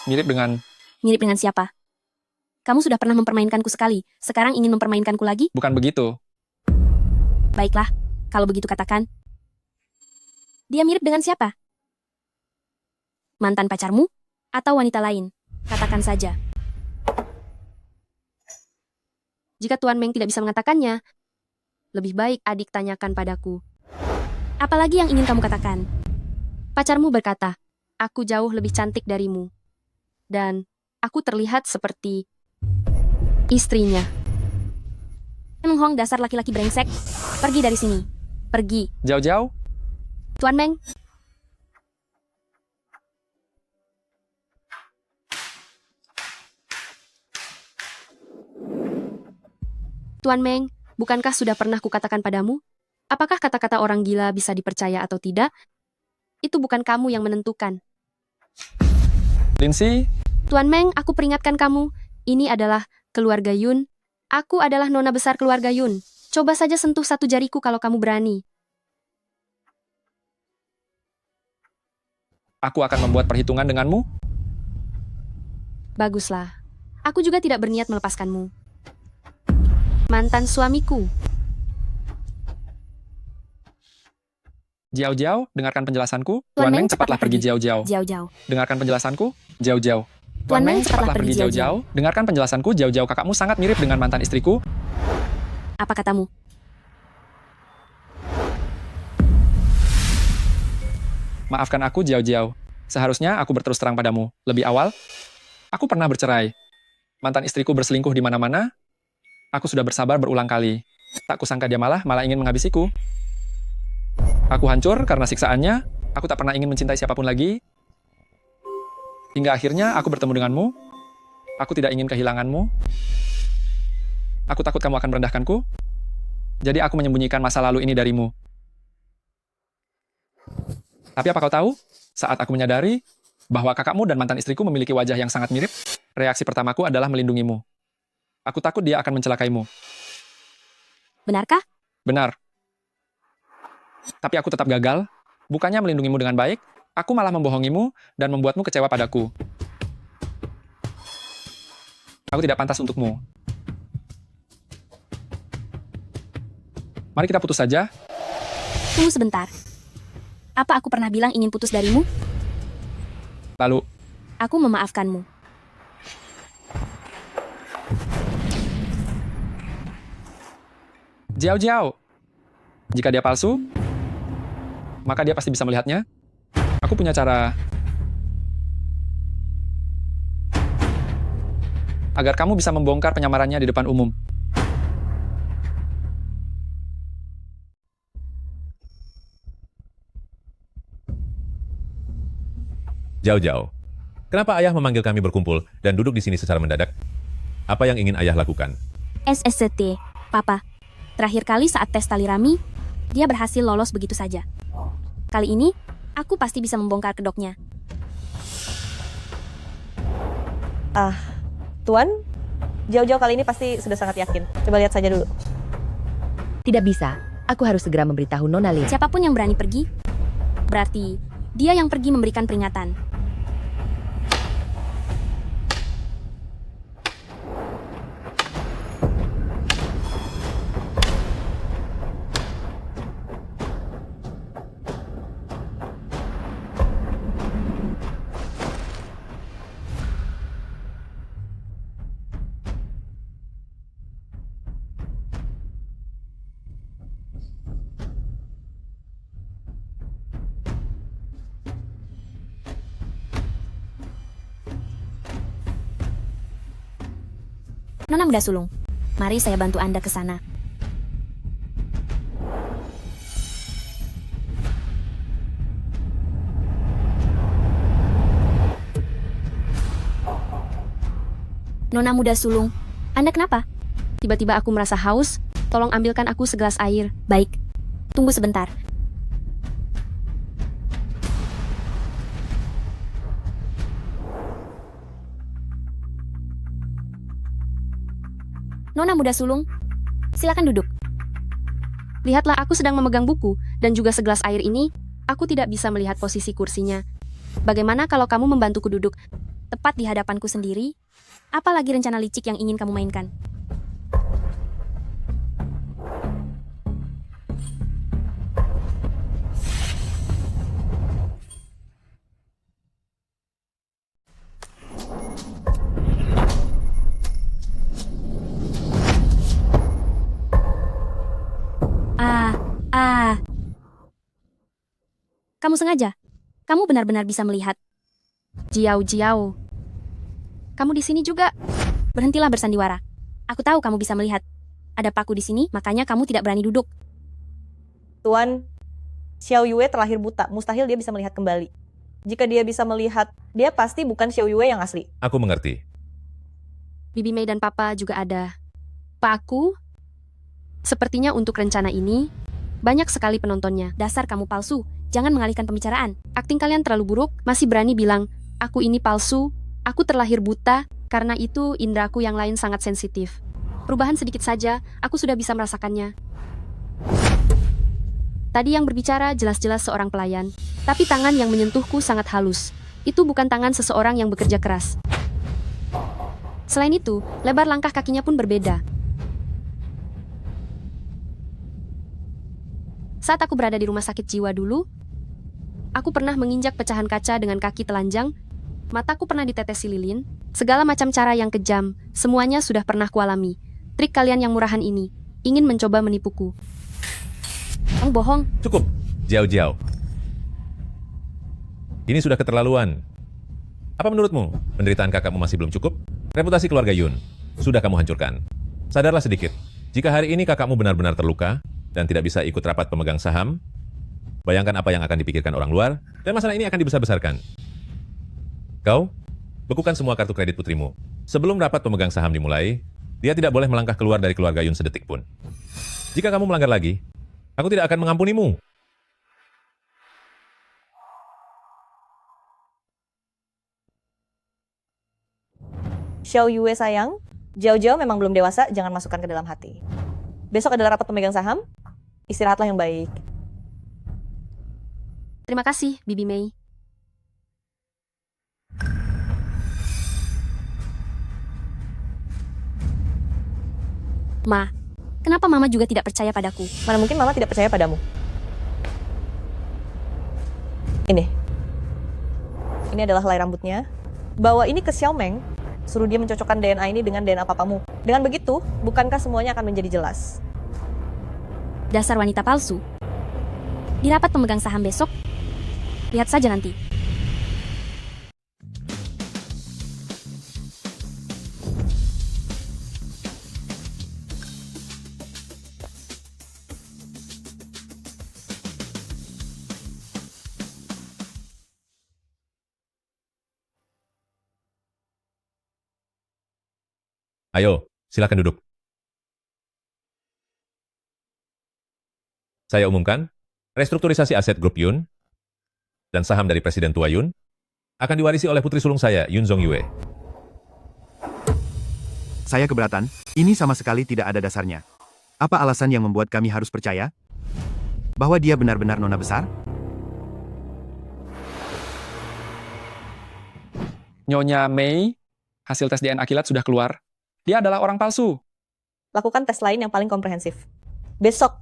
mirip dengan... Mirip dengan siapa? Kamu sudah pernah mempermainkanku sekali, sekarang ingin mempermainkanku lagi? Bukan begitu. Baiklah, kalau begitu katakan. Dia mirip dengan siapa? Mantan pacarmu? Atau wanita lain? Katakan saja. Jika Tuan Meng tidak bisa mengatakannya, lebih baik adik tanyakan padaku. Apalagi yang ingin kamu katakan? Pacarmu berkata, aku jauh lebih cantik darimu. Dan aku terlihat seperti istrinya. Meng Hong, dasar laki-laki brengsek. Pergi dari sini. Pergi. Jauh Jauh. Tuan Meng. Tuan Meng, bukankah sudah pernah kukatakan padamu? Apakah kata-kata orang gila bisa dipercaya atau tidak? Itu bukan kamu yang menentukan. Lindsay. Tuan Meng, aku peringatkan kamu. Ini adalah keluarga Yun. Aku adalah nona besar keluarga Yun. Coba saja sentuh satu jariku kalau kamu berani. Aku akan membuat perhitungan denganmu. Baguslah. Aku juga tidak berniat melepaskanmu. Mantan suamiku. Jiao Jiao, dengarkan penjelasanku. Tuan Meng, cepatlah pergi Jiao Jiao. Jiao Jiao. Dengarkan penjelasanku. Jiao Jiao. Tuan Meng, cepatlah pergi Jiao Jiao. Dengarkan penjelasanku. Jiao Jiao, kakakmu sangat mirip dengan mantan istriku. Apa katamu? Maafkan aku, Jiao Jiao. Seharusnya aku berterus terang padamu. Lebih awal, aku pernah bercerai. Mantan istriku berselingkuh di mana-mana. Aku sudah bersabar berulang kali. Tak kusangka dia malah ingin menghabisiku. Aku hancur karena siksaannya. Aku tak pernah ingin mencintai siapapun lagi. Hingga akhirnya aku bertemu denganmu. Aku tidak ingin kehilanganmu. Aku takut kamu akan merendahkanku. Jadi aku menyembunyikan masa lalu ini darimu. Tapi apa kau tahu? Saat aku menyadari bahwa kakakmu dan mantan istriku memiliki wajah yang sangat mirip, reaksi pertamaku adalah melindungimu. Aku takut dia akan mencelakaimu. Benarkah? Benar. Tapi aku tetap gagal. Bukannya melindungimu dengan baik, aku malah membohongimu dan membuatmu kecewa padaku. Aku tidak pantas untukmu. Mari kita putus saja. Tunggu sebentar. Apa aku pernah bilang ingin putus darimu? Lalu, aku memaafkanmu. Jiao Jiao. Jika dia palsu, maka dia pasti bisa melihatnya. Aku punya cara agar kamu bisa membongkar penyamarannya di depan umum. Jauh Jauh. Kenapa ayah memanggil kami berkumpul dan duduk di sini secara mendadak? Apa yang ingin ayah lakukan? SSCT, Papa. Terakhir kali saat tes tali rami, dia berhasil lolos begitu saja. Kali ini, aku pasti bisa membongkar kedoknya. Tuan, jauh-jauh kali ini pasti sudah sangat yakin. Coba lihat saja dulu. Tidak bisa. Aku harus segera memberitahu Nona Lin. Siapapun yang berani pergi, berarti dia yang pergi memberikan peringatan. Nona Muda Sulung, mari saya bantu Anda ke sana. Nona Muda Sulung, Anda kenapa? Tiba-tiba aku merasa haus, tolong ambilkan aku segelas air. Baik, tunggu sebentar. Nona Muda Sulung, silakan duduk. Lihatlah, aku sedang memegang buku, dan juga segelas air ini, aku tidak bisa melihat posisi kursinya. Bagaimana kalau kamu membantuku duduk Tepat di hadapanku sendiri. Apalagi rencana licik yang ingin kamu mainkan? Kamu sengaja? Kamu benar-benar bisa melihat. Jiao. Kamu di sini juga. Berhentilah bersandiwara. Aku tahu kamu bisa melihat. Ada paku di sini, makanya kamu tidak berani duduk. Tuan, Xiao Yue terlahir buta. Mustahil dia bisa melihat kembali. Jika dia bisa melihat, dia pasti bukan Xiao Yue yang asli. Aku mengerti. Bibi Mei dan Papa juga ada. Paku? Sepertinya untuk rencana ini, banyak sekali penontonnya. Dasar kamu palsu. Jangan mengalihkan pembicaraan. Akting kalian terlalu buruk, masih berani bilang, aku ini palsu, aku terlahir buta, karena itu indraku yang lain sangat sensitif. Perubahan sedikit saja, aku sudah bisa merasakannya. Tadi yang berbicara jelas-jelas seorang pelayan, tapi tangan yang menyentuhku sangat halus. Itu bukan tangan seseorang yang bekerja keras. Selain itu, lebar langkah kakinya pun berbeda. Saat aku berada di rumah sakit jiwa dulu, aku pernah menginjak pecahan kaca dengan kaki telanjang, mataku pernah ditetesi lilin, segala macam cara yang kejam, semuanya sudah pernah kualami. Trik kalian yang murahan ini, ingin mencoba menipuku. Kamu bohong. Cukup, Jiao. Ini sudah keterlaluan. Apa menurutmu, penderitaan kakakmu masih belum cukup? Reputasi keluarga Yun sudah kamu hancurkan. Sadarlah sedikit, jika hari ini kakakmu benar-benar terluka dan tidak bisa ikut rapat pemegang saham, bayangkan apa yang akan dipikirkan orang luar, dan masalah ini akan dibesar-besarkan. Kau, bekukan semua kartu kredit putrimu. Sebelum rapat pemegang saham dimulai, dia tidak boleh melangkah keluar dari keluarga Yun sedetik pun. Jika kamu melanggar lagi, aku tidak akan mengampunimu. Xiao Yue sayang, Jiao memang belum dewasa, jangan masukkan ke dalam hati. Besok adalah rapat pemegang saham, istirahatlah yang baik. Terima kasih, Bibi Mei. Ma, kenapa Mama juga tidak percaya padaku? Mana mungkin Mama tidak percaya padamu? Ini adalah helai rambutnya. Bawa ini ke Xiao Meng, suruh dia mencocokkan DNA ini dengan DNA papamu. Dengan begitu, bukankah semuanya akan menjadi jelas? Dasar wanita palsu. Di rapat pemegang saham besok, lihat saja nanti. Ayo, silakan duduk. Saya umumkan, restrukturisasi aset grup Yun dan saham dari Presiden tua Yun akan diwarisi oleh putri sulung saya, Yun Zongyue. Saya keberatan, ini sama sekali tidak ada dasarnya. Apa alasan yang membuat kami harus percaya? Bahwa dia benar-benar nona besar? Nyonya Mei, hasil tes DNA kilat sudah keluar. Dia adalah orang palsu. Lakukan tes lain yang paling komprehensif. Besok,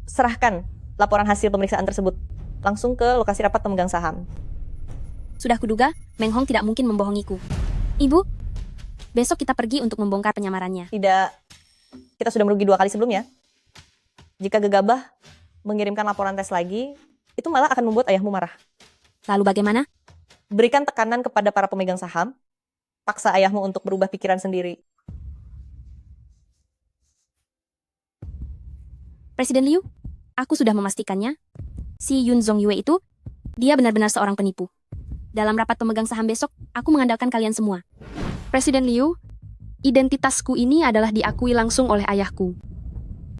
serahkan laporan hasil pemeriksaan tersebut langsung ke lokasi rapat pemegang saham. Sudah kuduga, Meng Hong tidak mungkin membohongiku. Ibu, besok kita pergi untuk membongkar penyamarannya. Tidak, kita sudah merugi 2 kali sebelumnya. Jika gegabah mengirimkan laporan tes lagi, itu malah akan membuat ayahmu marah. Lalu bagaimana? Berikan tekanan kepada para pemegang saham, paksa ayahmu untuk berubah pikiran sendiri. Presiden Liu, aku sudah memastikannya. Si Yun Zongyue itu, dia benar-benar seorang penipu. Dalam rapat pemegang saham besok, aku mengandalkan kalian semua. Presiden Liu, identitasku ini adalah diakui langsung oleh ayahku.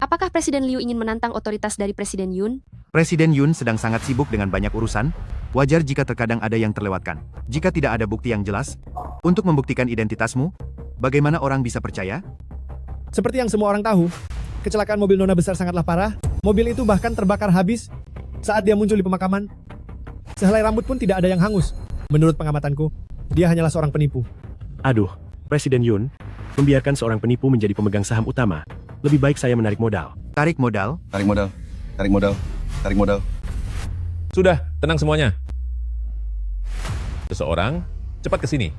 Apakah Presiden Liu ingin menantang otoritas dari Presiden Yun? Presiden Yun sedang sangat sibuk dengan banyak urusan, wajar jika terkadang ada yang terlewatkan. Jika tidak ada bukti yang jelas, untuk membuktikan identitasmu, bagaimana orang bisa percaya? Seperti yang semua orang tahu, kecelakaan mobil Nona besar sangatlah parah. Mobil itu bahkan terbakar habis saat dia muncul di pemakaman. Sehelai rambut pun tidak ada yang hangus. Menurut pengamatanku, dia hanyalah seorang penipu. Aduh, Presiden Yun, membiarkan seorang penipu menjadi pemegang saham utama. Lebih baik saya menarik modal. Tarik modal? Tarik modal. Tarik modal. Tarik modal. Sudah, tenang semuanya. Seseorang, cepat ke sini.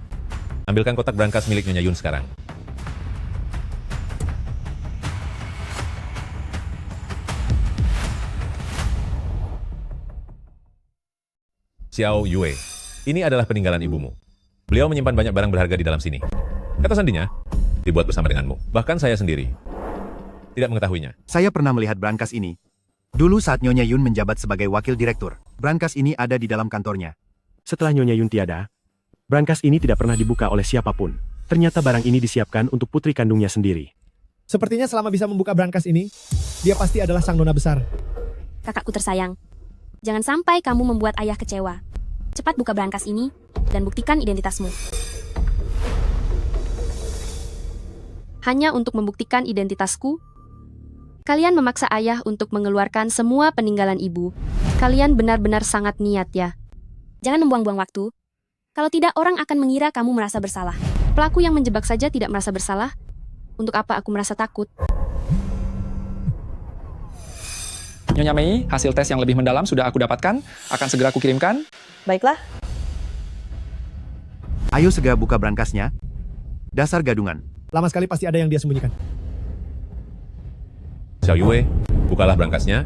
Ambilkan kotak brankas milik Nyonya Yun sekarang. Xiao Yue, ini adalah peninggalan ibumu. Beliau menyimpan banyak barang berharga di dalam sini. Kata sandinya, dibuat bersama denganmu. Bahkan saya sendiri tidak mengetahuinya. Saya pernah melihat brankas ini. Dulu saat Nyonya Yun menjabat sebagai wakil direktur, brankas ini ada di dalam kantornya. Setelah Nyonya Yun tiada, brankas ini tidak pernah dibuka oleh siapapun. Ternyata barang ini disiapkan untuk putri kandungnya sendiri. Sepertinya selama bisa membuka brankas ini, dia pasti adalah sang nona besar. Kakakku tersayang, jangan sampai kamu membuat ayah kecewa. Cepat buka brankas ini dan buktikan identitasmu. Hanya untuk membuktikan identitasku, kalian memaksa ayah untuk mengeluarkan semua peninggalan ibu. Kalian benar-benar sangat niat ya. Jangan membuang-buang waktu. Kalau tidak, orang akan mengira kamu merasa bersalah. Pelaku yang menjebak saja tidak merasa bersalah. Untuk apa aku merasa takut? Nyonya Mei, hasil tes yang lebih mendalam sudah aku dapatkan. Akan segera aku kirimkan. Baiklah. Ayo segera buka brankasnya. Dasar gadungan. Lama sekali pasti ada yang dia sembunyikan. Xiao Yue, bukalah brankasnya,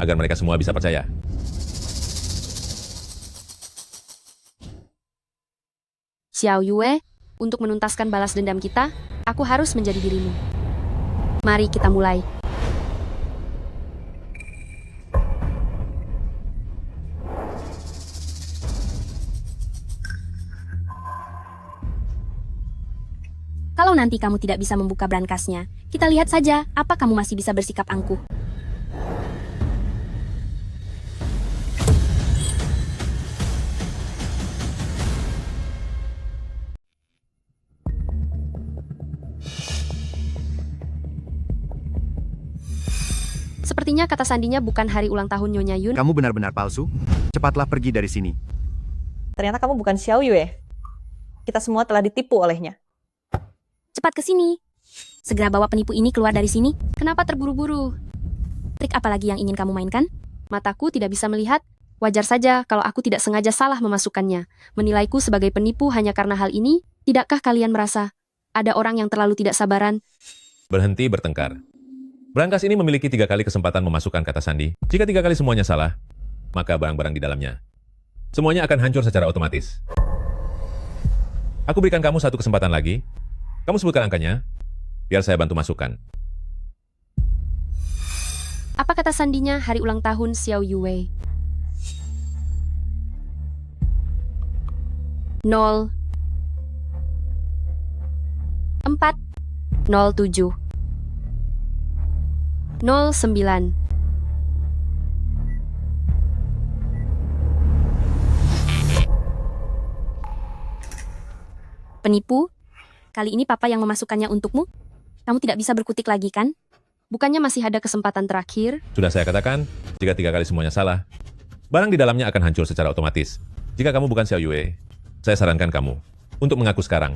agar mereka semua bisa percaya. Xiao Yue, untuk menuntaskan balas dendam kita, aku harus menjadi dirimu. Mari kita mulai. Kalau nanti kamu tidak bisa membuka brankasnya, kita lihat saja apa kamu masih bisa bersikap angkuh. Sepertinya kata sandinya bukan hari ulang tahun Nyonya Yun. Kamu benar-benar palsu. Cepatlah pergi dari sini. Ternyata kamu bukan Xiao Yue. Kita semua telah ditipu olehnya. Cepat ke sini. Segera bawa penipu ini keluar dari sini. Kenapa terburu-buru? Trik apa lagi yang ingin kamu mainkan? Mataku tidak bisa melihat. Wajar saja kalau aku tidak sengaja salah memasukkannya. Menilaiku sebagai penipu hanya karena hal ini. Tidakkah kalian merasa ada orang yang terlalu tidak sabaran? Berhenti bertengkar. Brankas ini memiliki 3 kali kesempatan memasukkan kata sandi. Jika 3 kali semuanya salah, maka barang-barang di dalamnya semuanya akan hancur secara otomatis. Aku berikan kamu 1 kesempatan lagi. Kamu sebutkan angkanya, biar saya bantu masukkan. Apa kata sandinya hari ulang tahun Xiao Yue? 0 4 07 09 Penipu? Kali ini papa yang memasukkannya untukmu? Kamu tidak bisa berkutik lagi, kan? Bukannya masih ada kesempatan terakhir? Sudah saya katakan, jika 3 kali semuanya salah, barang di dalamnya akan hancur secara otomatis. Jika kamu bukan Xiao Yue, saya sarankan kamu untuk mengaku sekarang.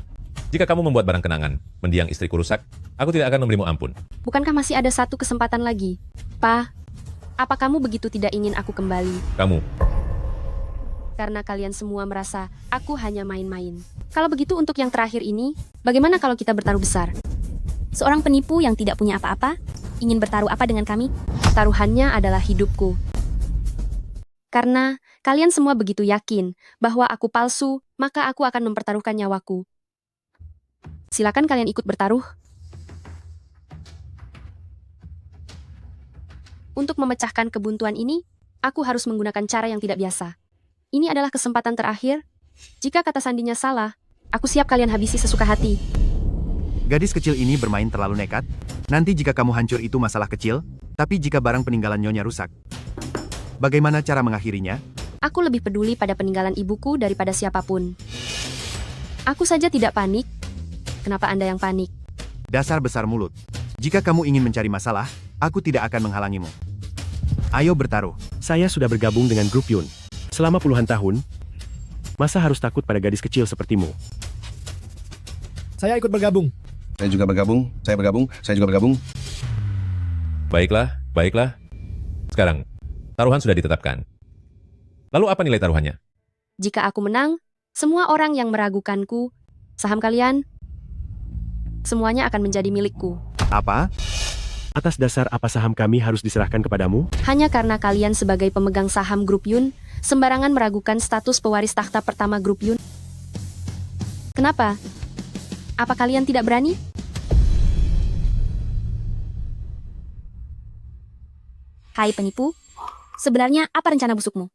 Jika kamu membuat barang kenangan, mendiang istriku rusak, aku tidak akan memberimu ampun. Bukankah masih ada 1 kesempatan lagi? Pa, apa kamu begitu tidak ingin aku kembali? Kamu. Karena kalian semua merasa aku hanya main-main. Kalau begitu untuk yang terakhir ini, bagaimana kalau kita bertaruh besar? Seorang penipu yang tidak punya apa-apa, ingin bertaruh apa dengan kami? Taruhannya adalah hidupku. Karena kalian semua begitu yakin bahwa aku palsu, maka aku akan mempertaruhkan nyawaku. Silakan kalian ikut bertaruh. Untuk memecahkan kebuntuan ini, aku harus menggunakan cara yang tidak biasa. Ini adalah kesempatan terakhir. Jika kata sandinya salah, aku siap kalian habisi sesuka hati. Gadis kecil ini bermain terlalu nekat. Nanti jika kamu hancur itu masalah kecil, tapi jika barang peninggalan nyonya rusak, bagaimana cara mengakhirinya? Aku lebih peduli pada peninggalan ibuku daripada siapapun. Aku saja tidak panik. Kenapa Anda yang panik? Dasar besar mulut. Jika kamu ingin mencari masalah, aku tidak akan menghalangimu. Ayo bertaruh. Saya sudah bergabung dengan grup Yun. Selama puluhan tahun, masa harus takut pada gadis kecil sepertimu? Saya ikut bergabung. Saya juga bergabung, saya juga bergabung. Baiklah, baiklah. Sekarang, taruhan sudah ditetapkan. Lalu apa nilai taruhannya? Jika aku menang, semua orang yang meragukanku, saham kalian, semuanya akan menjadi milikku. Apa? Atas dasar apa saham kami harus diserahkan kepadamu? Hanya karena kalian sebagai pemegang saham grup Yun, sembarangan meragukan status pewaris takhta pertama grup Yun. Kenapa? Apa kalian tidak berani? Hai penipu, sebenarnya apa rencana busukmu?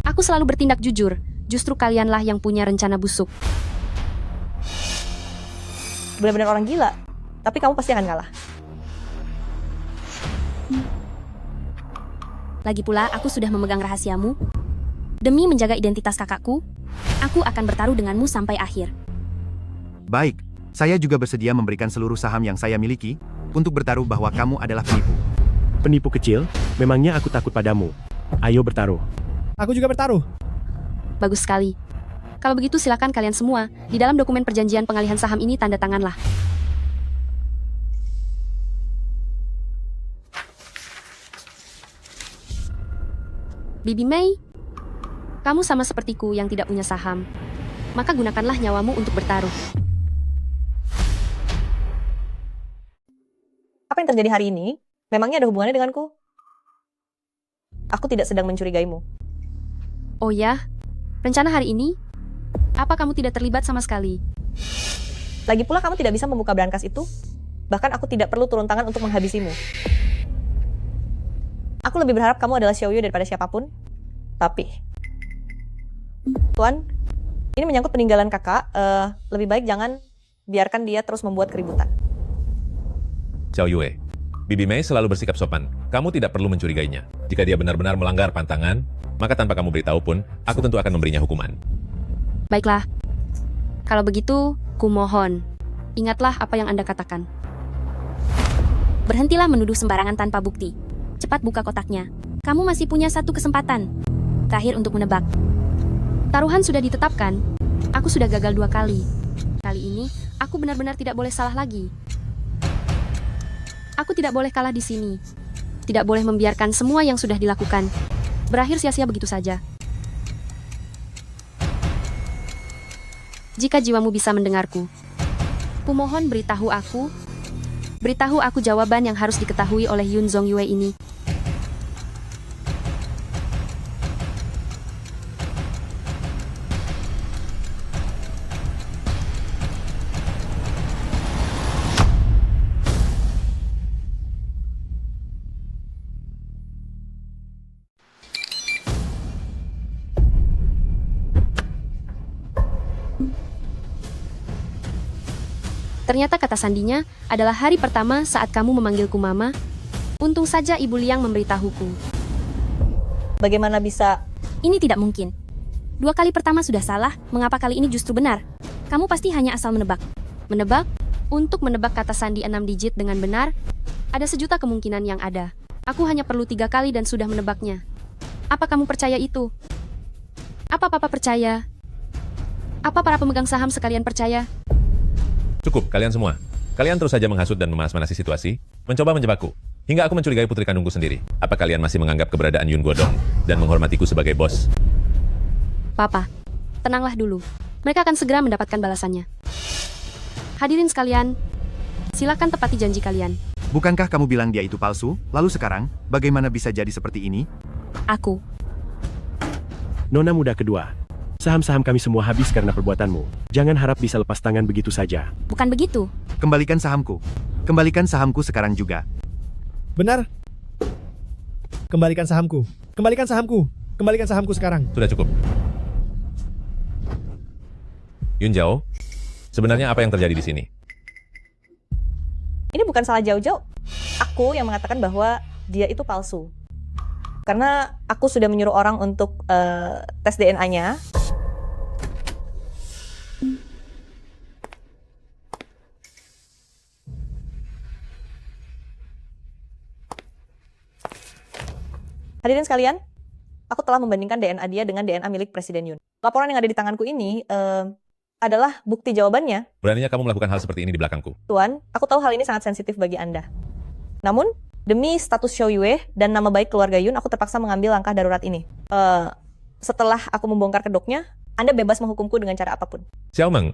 Aku selalu bertindak jujur, justru kalianlah yang punya rencana busuk. Benar-benar orang gila, tapi kamu pasti akan kalah. Lagi pula, aku sudah memegang rahasiamu. Demi menjaga identitas kakakku, aku akan bertaruh denganmu sampai akhir. Baik, saya juga bersedia memberikan seluruh saham yang saya miliki untuk bertaruh bahwa kamu adalah penipu. Penipu kecil, memangnya aku takut padamu. Ayo bertaruh. Aku juga bertaruh. Bagus sekali. Kalau begitu silakan kalian semua, di dalam dokumen perjanjian pengalihan saham ini tanda tanganlah. Bibi Mei, kamu sama sepertiku yang tidak punya saham. Maka gunakanlah nyawamu untuk bertaruh. Apa yang terjadi hari ini, memangnya ada hubungannya denganku? Aku tidak sedang mencurigaimu. Oh ya, rencana hari ini? Apa kamu tidak terlibat sama sekali? Lagi pula kamu tidak bisa membuka brankas itu. Bahkan aku tidak perlu turun tangan untuk menghabisimu. Aku lebih berharap kamu adalah Xiaoyu daripada siapapun. Tapi, Tuan, ini menyangkut peninggalan kakak. Lebih baik jangan biarkan dia terus membuat keributan. Xiao Yue, Bibi Mei selalu bersikap sopan. Kamu tidak perlu mencurigainya. Jika dia benar-benar melanggar pantangan, maka tanpa kamu beritahu pun, aku tentu akan memberinya hukuman. Baiklah. Kalau begitu, kumohon. Ingatlah apa yang Anda katakan. Berhentilah menuduh sembarangan tanpa bukti. Cepat buka kotaknya. Kamu masih punya satu kesempatan. Terakhir untuk menebak. Taruhan sudah ditetapkan. Aku sudah gagal 2 kali. Kali ini, aku benar-benar tidak boleh salah lagi. Aku tidak boleh kalah di sini. Tidak boleh membiarkan semua yang sudah dilakukan berakhir sia-sia begitu saja. Jika jiwamu bisa mendengarku, kumohon beritahu aku jawaban yang harus diketahui oleh Yun Zongyue ini. Ternyata kata sandinya adalah hari pertama saat kamu memanggilku mama. Untung saja Ibu Liang memberitahuku. Bagaimana bisa? Ini tidak mungkin. 2 kali pertama sudah salah, mengapa kali ini justru benar? Kamu pasti hanya asal menebak. Menebak? Untuk menebak kata sandi 6 digit dengan benar, ada 1.000.000 kemungkinan yang ada. Aku hanya perlu 3 kali dan sudah menebaknya. Apa kamu percaya itu? Apa Papa percaya? Apa para pemegang saham sekalian percaya? Cukup, kalian semua. Kalian terus saja menghasut dan memanas-manasi situasi, mencoba menjebakku, hingga aku mencurigai putri kandungku sendiri. Apa kalian masih menganggap keberadaan Yun Guodong dan menghormatiku sebagai bos? Papa, tenanglah dulu. Mereka akan segera mendapatkan balasannya. Hadirin sekalian, silakan tepati janji kalian. Bukankah kamu bilang dia itu palsu? Lalu sekarang, bagaimana bisa jadi seperti ini? Aku. Nona muda kedua. Saham-saham kami semua habis karena perbuatanmu. Jangan harap bisa lepas tangan begitu saja. Bukan begitu. Kembalikan sahamku. Kembalikan sahamku sekarang juga. Benar. Kembalikan sahamku. Kembalikan sahamku. Kembalikan sahamku sekarang. Sudah cukup. Yun Zhao, sebenarnya apa yang terjadi di sini? Ini bukan salah Zhao. Aku yang mengatakan bahwa dia itu palsu. Karena aku sudah menyuruh orang untuk tes DNA-nya. Hadirin sekalian, aku telah membandingkan DNA dia dengan DNA milik Presiden Yoon. Laporan yang ada di tanganku ini adalah bukti jawabannya. Beraninya kamu melakukan hal seperti ini di belakangku. Tuan, aku tahu hal ini sangat sensitif bagi Anda. Namun, demi status Xiao Yue dan nama baik keluarga Yoon, aku terpaksa mengambil langkah darurat ini. Setelah aku membongkar kedoknya, Anda bebas menghukumku dengan cara apapun. Xiao Meng,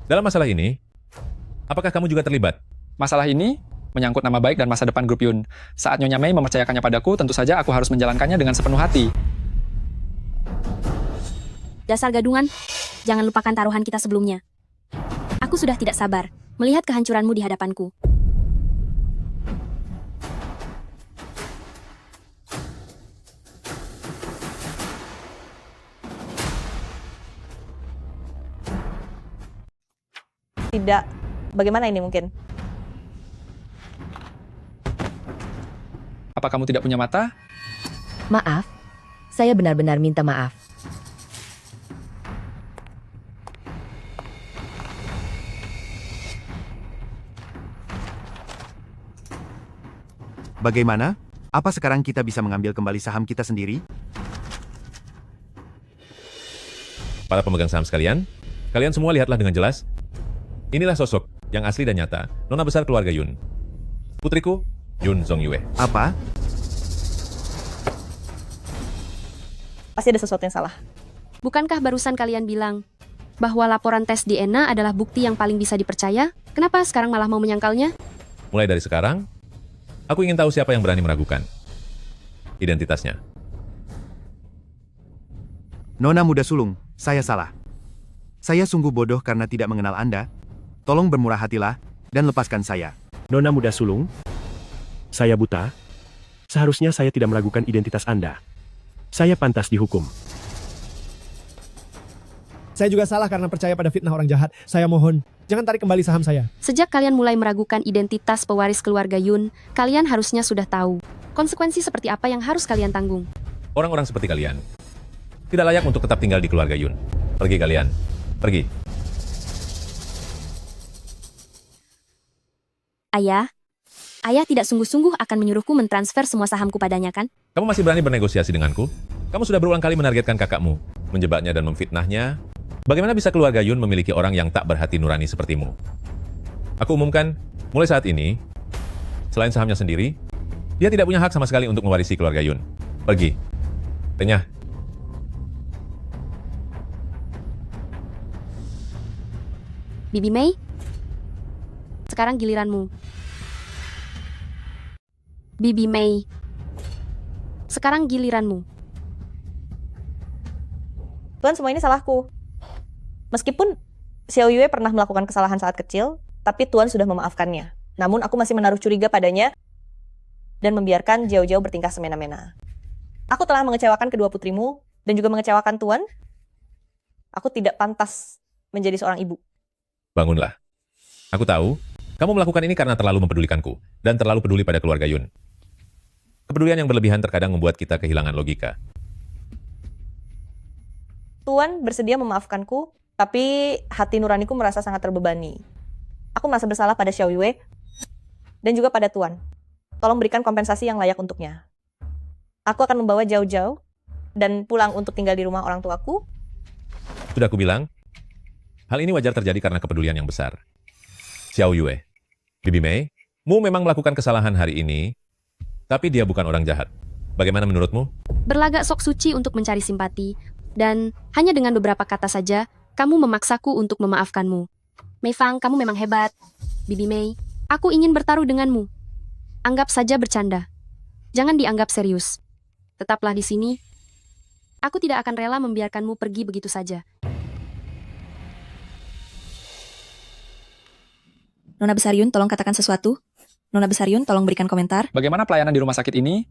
dalam masalah ini, apakah kamu juga terlibat? Masalah ini menyangkut nama baik dan masa depan grup Yun. Saat Nyonya Mei mempercayakannya padaku, tentu saja aku harus menjalankannya dengan sepenuh hati. Dasar gadungan, jangan lupakan taruhan kita sebelumnya. Aku sudah tidak sabar melihat kehancuranmu di hadapanku. Tidak, bagaimana ini mungkin? Apa kamu tidak punya mata? Maaf, saya benar-benar minta maaf. Bagaimana? Apa sekarang kita bisa mengambil kembali saham kita sendiri? Para pemegang saham sekalian, kalian semua lihatlah dengan jelas. Inilah sosok yang asli dan nyata, nona besar keluarga Yun. Putriku, Yun Zongyue. Apa? Pasti ada sesuatu yang salah. Bukankah barusan kalian bilang bahwa laporan tes DNA adalah bukti yang paling bisa dipercaya? Kenapa sekarang malah mau menyangkalnya? Mulai dari sekarang, aku ingin tahu siapa yang berani meragukan identitasnya. Nona muda sulung, saya salah. Saya sungguh bodoh karena tidak mengenal Anda. Tolong bermurah hatilah dan lepaskan saya. Nona muda sulung, saya buta. Seharusnya saya tidak meragukan identitas Anda. Saya pantas dihukum. Saya juga salah karena percaya pada fitnah orang jahat. Saya mohon, jangan tarik kembali saham saya. Sejak kalian mulai meragukan identitas pewaris keluarga Yun, kalian harusnya sudah tahu konsekuensi seperti apa yang harus kalian tanggung. Orang-orang seperti kalian tidak layak untuk tetap tinggal di keluarga Yun. Pergi kalian. Pergi. Ayah tidak sungguh-sungguh akan menyuruhku mentransfer semua sahamku padanya, kan? Kamu masih berani bernegosiasi denganku? Kamu sudah berulang kali menargetkan kakakmu, menjebaknya dan memfitnahnya. Bagaimana bisa keluarga Yun memiliki orang yang tak berhati nurani sepertimu? Aku umumkan, mulai saat ini, selain sahamnya sendiri, dia tidak punya hak sama sekali untuk mewarisi keluarga Yun. Pergi. Renyah. Bibi Mei, sekarang giliranmu. Bibi Mei, sekarang giliranmu. Tuan, semua ini salahku. Meskipun Xiao Yue pernah melakukan kesalahan saat kecil, tapi Tuan sudah memaafkannya. Namun aku masih menaruh curiga padanya dan membiarkan Zhao Zhao bertingkah semena-mena. Aku telah mengecewakan kedua putrimu dan juga mengecewakan Tuan. Aku tidak pantas menjadi seorang ibu. Bangunlah. Aku tahu, kamu melakukan ini karena terlalu mempedulikanku dan terlalu peduli pada keluarga Yun. Kepedulian yang berlebihan terkadang membuat kita kehilangan logika. Tuan bersedia memaafkanku, tapi hati nuraniku merasa sangat terbebani. Aku merasa bersalah pada Xiao Yue dan juga pada Tuan. Tolong berikan kompensasi yang layak untuknya. Aku akan membawa Zhao Zhao dan pulang untuk tinggal di rumah orang tuaku. Sudah aku bilang, hal ini wajar terjadi karena kepedulian yang besar. Xiao Yue, Bibi Mei, Mu memang melakukan kesalahan hari ini, tapi dia bukan orang jahat. Bagaimana menurutmu? Berlagak sok suci untuk mencari simpati, dan hanya dengan beberapa kata saja, kamu memaksaku untuk memaafkanmu. Mei Fang, kamu memang hebat. Bibi Mei, aku ingin bertaruh denganmu. Anggap saja bercanda. Jangan dianggap serius. Tetaplah di sini. Aku tidak akan rela membiarkanmu pergi begitu saja. Nona Besar Yun, tolong katakan sesuatu. Nona Besar Yun, tolong berikan komentar. Bagaimana pelayanan di rumah sakit ini?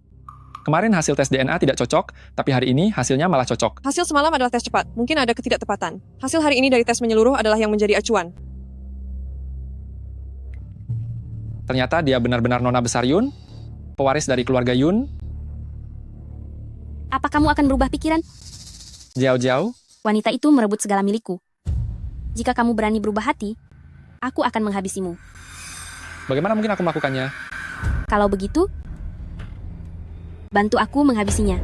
Kemarin hasil tes DNA tidak cocok, tapi hari ini hasilnya malah cocok. Hasil semalam adalah tes cepat. Mungkin ada ketidaktepatan. Hasil hari ini dari tes menyeluruh adalah yang menjadi acuan. Ternyata dia benar-benar nona besar Yun, pewaris dari keluarga Yun. Apa kamu akan berubah pikiran? Jiao, Wanita itu merebut segala milikku. Jika kamu berani berubah hati, aku akan menghabisimu. bagaimana mungkin aku melakukannya? Kalau begitu, bantu aku menghabisinya.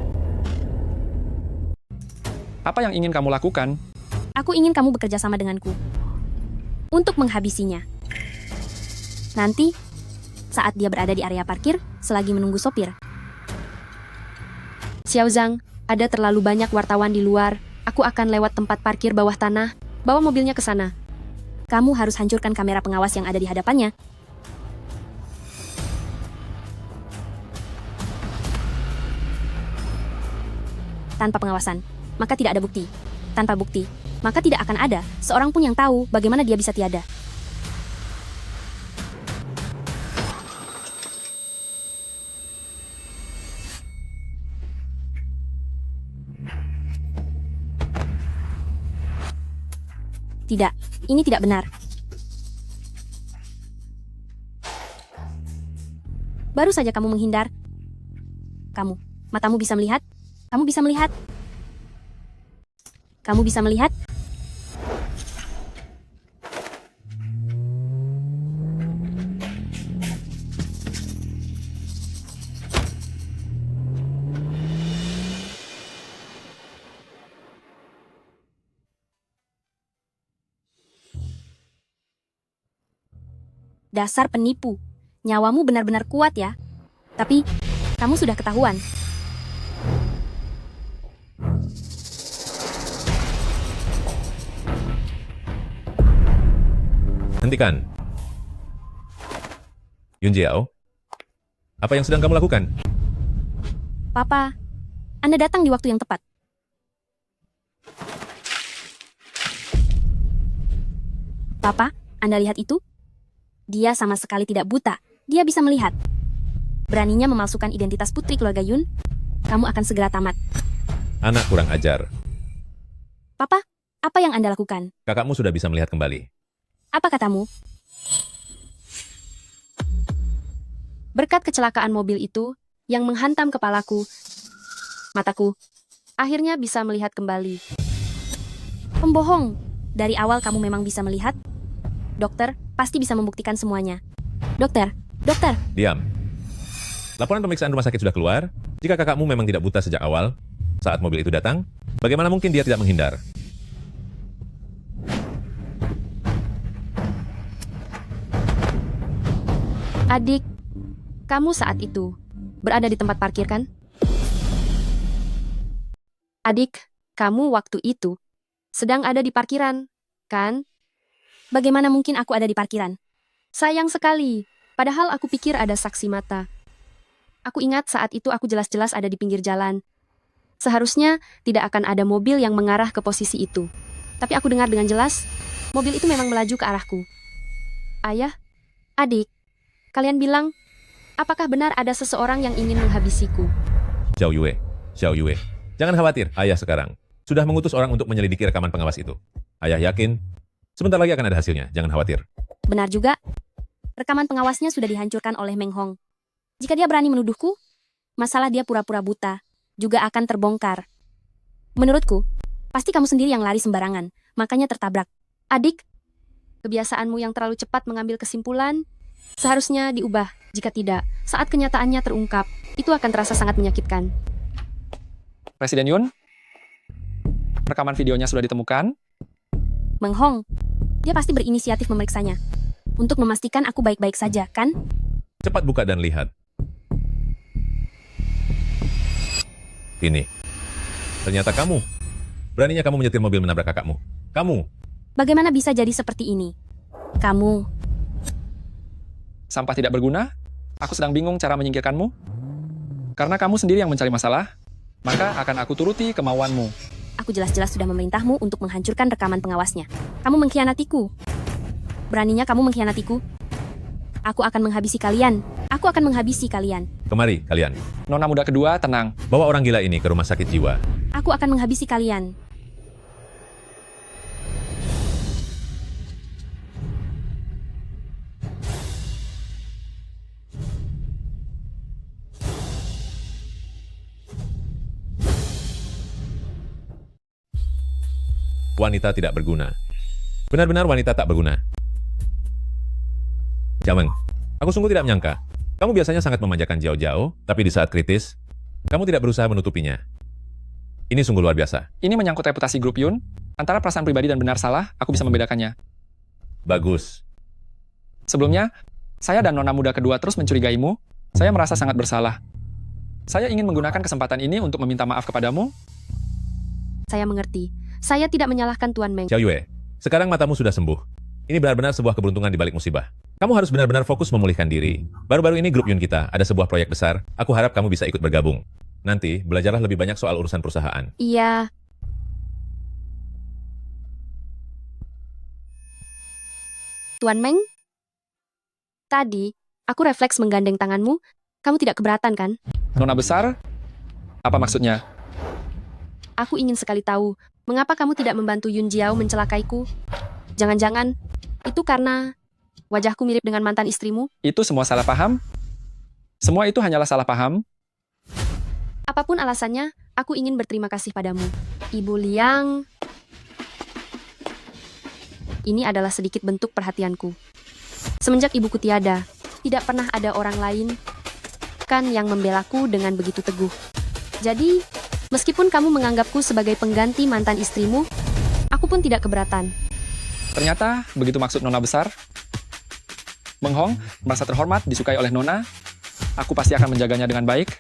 Apa yang ingin kamu lakukan? Aku ingin kamu bekerja sama denganku untuk menghabisinya. Nanti, saat dia berada di area parkir, selagi menunggu sopir. Xiao Zhang, ada terlalu banyak wartawan di luar. Aku akan lewat tempat parkir bawah tanah, bawa mobilnya ke sana. Kamu harus hancurkan kamera pengawas yang ada di hadapannya. Tanpa pengawasan, maka tidak ada bukti. Tanpa bukti, maka tidak akan ada seorang pun yang tahu bagaimana dia bisa tiada. Tidak, ini tidak benar. Baru saja kamu menghindar. Matamu bisa melihat? Kamu bisa melihat? Kamu bisa melihat? Dasar penipu. Nyawamu benar-benar kuat ya. Tapi, kamu sudah ketahuan. Hentikan. Yun Jiao, apa yang sedang kamu lakukan? Papa, Anda datang di waktu yang tepat. Papa, Anda lihat itu? Dia sama sekali tidak buta. Dia bisa melihat. Beraninya memalsukan identitas putri keluarga Yun, kamu akan segera tamat. Anak kurang ajar. Papa, apa yang Anda lakukan? Kakakmu sudah bisa melihat kembali. Apa katamu? Berkat kecelakaan mobil itu yang menghantam kepalaku, mataku akhirnya bisa melihat kembali. Pembohong, dari awal kamu memang bisa melihat? Dokter pasti bisa membuktikan semuanya. Dokter. Diam. Laporan pemeriksaan rumah sakit sudah keluar. Jika kakakmu memang tidak buta sejak awal, saat mobil itu datang, bagaimana mungkin dia tidak menghindar? Adik, kamu saat itu berada di tempat parkir kan? Adik, kamu waktu itu sedang ada di parkiran, kan? Bagaimana mungkin aku ada di parkiran? Sayang sekali, padahal aku pikir ada saksi mata. Aku ingat saat itu aku jelas-jelas ada di pinggir jalan. Seharusnya tidak akan ada mobil yang mengarah ke posisi itu. Tapi aku dengar dengan jelas, mobil itu memang melaju ke arahku. Ayah, adik, kalian bilang, apakah benar ada seseorang yang ingin menghabisiku? Xiao Yue, jangan khawatir, ayah sekarang sudah mengutus orang untuk menyelidiki rekaman pengawas itu. Ayah yakin, sebentar lagi akan ada hasilnya, jangan khawatir. Benar juga, rekaman pengawasnya sudah dihancurkan oleh Meng Hong. Jika dia berani menuduhku, masalah dia pura-pura buta juga akan terbongkar. Menurutku, pasti kamu sendiri yang lari sembarangan, makanya tertabrak. Adik, kebiasaanmu yang terlalu cepat mengambil kesimpulan seharusnya diubah. Jika tidak, saat kenyataannya terungkap, itu akan terasa sangat menyakitkan. Presiden Yun, rekaman videonya sudah ditemukan. Meng Hong, dia pasti berinisiatif memeriksanya. Untuk memastikan aku baik-baik saja, kan? Cepat buka dan lihat. Ini. Ternyata kamu. Beraninya kamu menyetir mobil menabrak kakakmu. Kamu. Bagaimana bisa jadi seperti ini? Kamu. Sampah tidak berguna? Aku sedang bingung cara menyingkirkanmu. Karena kamu sendiri yang mencari masalah, maka akan aku turuti kemauanmu. Aku jelas-jelas sudah memerintahmu untuk menghancurkan rekaman pengawasnya. Kamu mengkhianatiku. Beraninya kamu mengkhianatiku. Aku akan menghabisi kalian. Aku akan menghabisi kalian. Kemari, kalian. Nona muda kedua, tenang. Bawa orang gila ini ke rumah sakit jiwa. Aku akan menghabisi kalian. Wanita tidak berguna. Benar-benar wanita tak berguna. Jameng, aku sungguh tidak menyangka. Kamu biasanya sangat memanjakan Jiao, tapi di saat kritis, kamu tidak berusaha menutupinya. Ini sungguh luar biasa. Ini menyangkut reputasi grup Yun. Antara perasaan pribadi dan benar salah, aku bisa membedakannya. Bagus. Sebelumnya, saya dan Nona muda kedua terus mencurigaimu. Saya merasa sangat bersalah. Saya ingin menggunakan kesempatan ini untuk meminta maaf kepadamu. Saya mengerti. Saya tidak menyalahkan Tuan Meng. Xiao Yue, sekarang matamu sudah sembuh. Ini benar-benar sebuah keberuntungan di balik musibah. Kamu harus benar-benar fokus memulihkan diri. Baru-baru ini grup Yun kita ada sebuah proyek besar. Aku harap kamu bisa ikut bergabung. Nanti, belajarlah lebih banyak soal urusan perusahaan. Iya. Tuan Meng? Tadi, aku refleks menggandeng tanganmu. Kamu tidak keberatan, kan? Nona besar? Apa maksudnya? Aku ingin sekali tahu, mengapa kamu tidak membantu Yun Jiao mencelakaiku? Jangan-jangan, itu karena wajahku mirip dengan mantan istrimu? Itu semua salah paham? Semua itu hanyalah salah paham? Apapun alasannya, aku ingin berterima kasih padamu. Ibu Liang, ini adalah sedikit bentuk perhatianku. Semenjak ibuku tiada, tidak pernah ada orang lain kan yang membelaku dengan begitu teguh. Jadi, meskipun kamu menganggapku sebagai pengganti mantan istrimu, aku pun tidak keberatan. Ternyata, begitu maksud Nona besar. Meng Hong merasa terhormat, disukai oleh Nona. Aku pasti akan menjaganya dengan baik.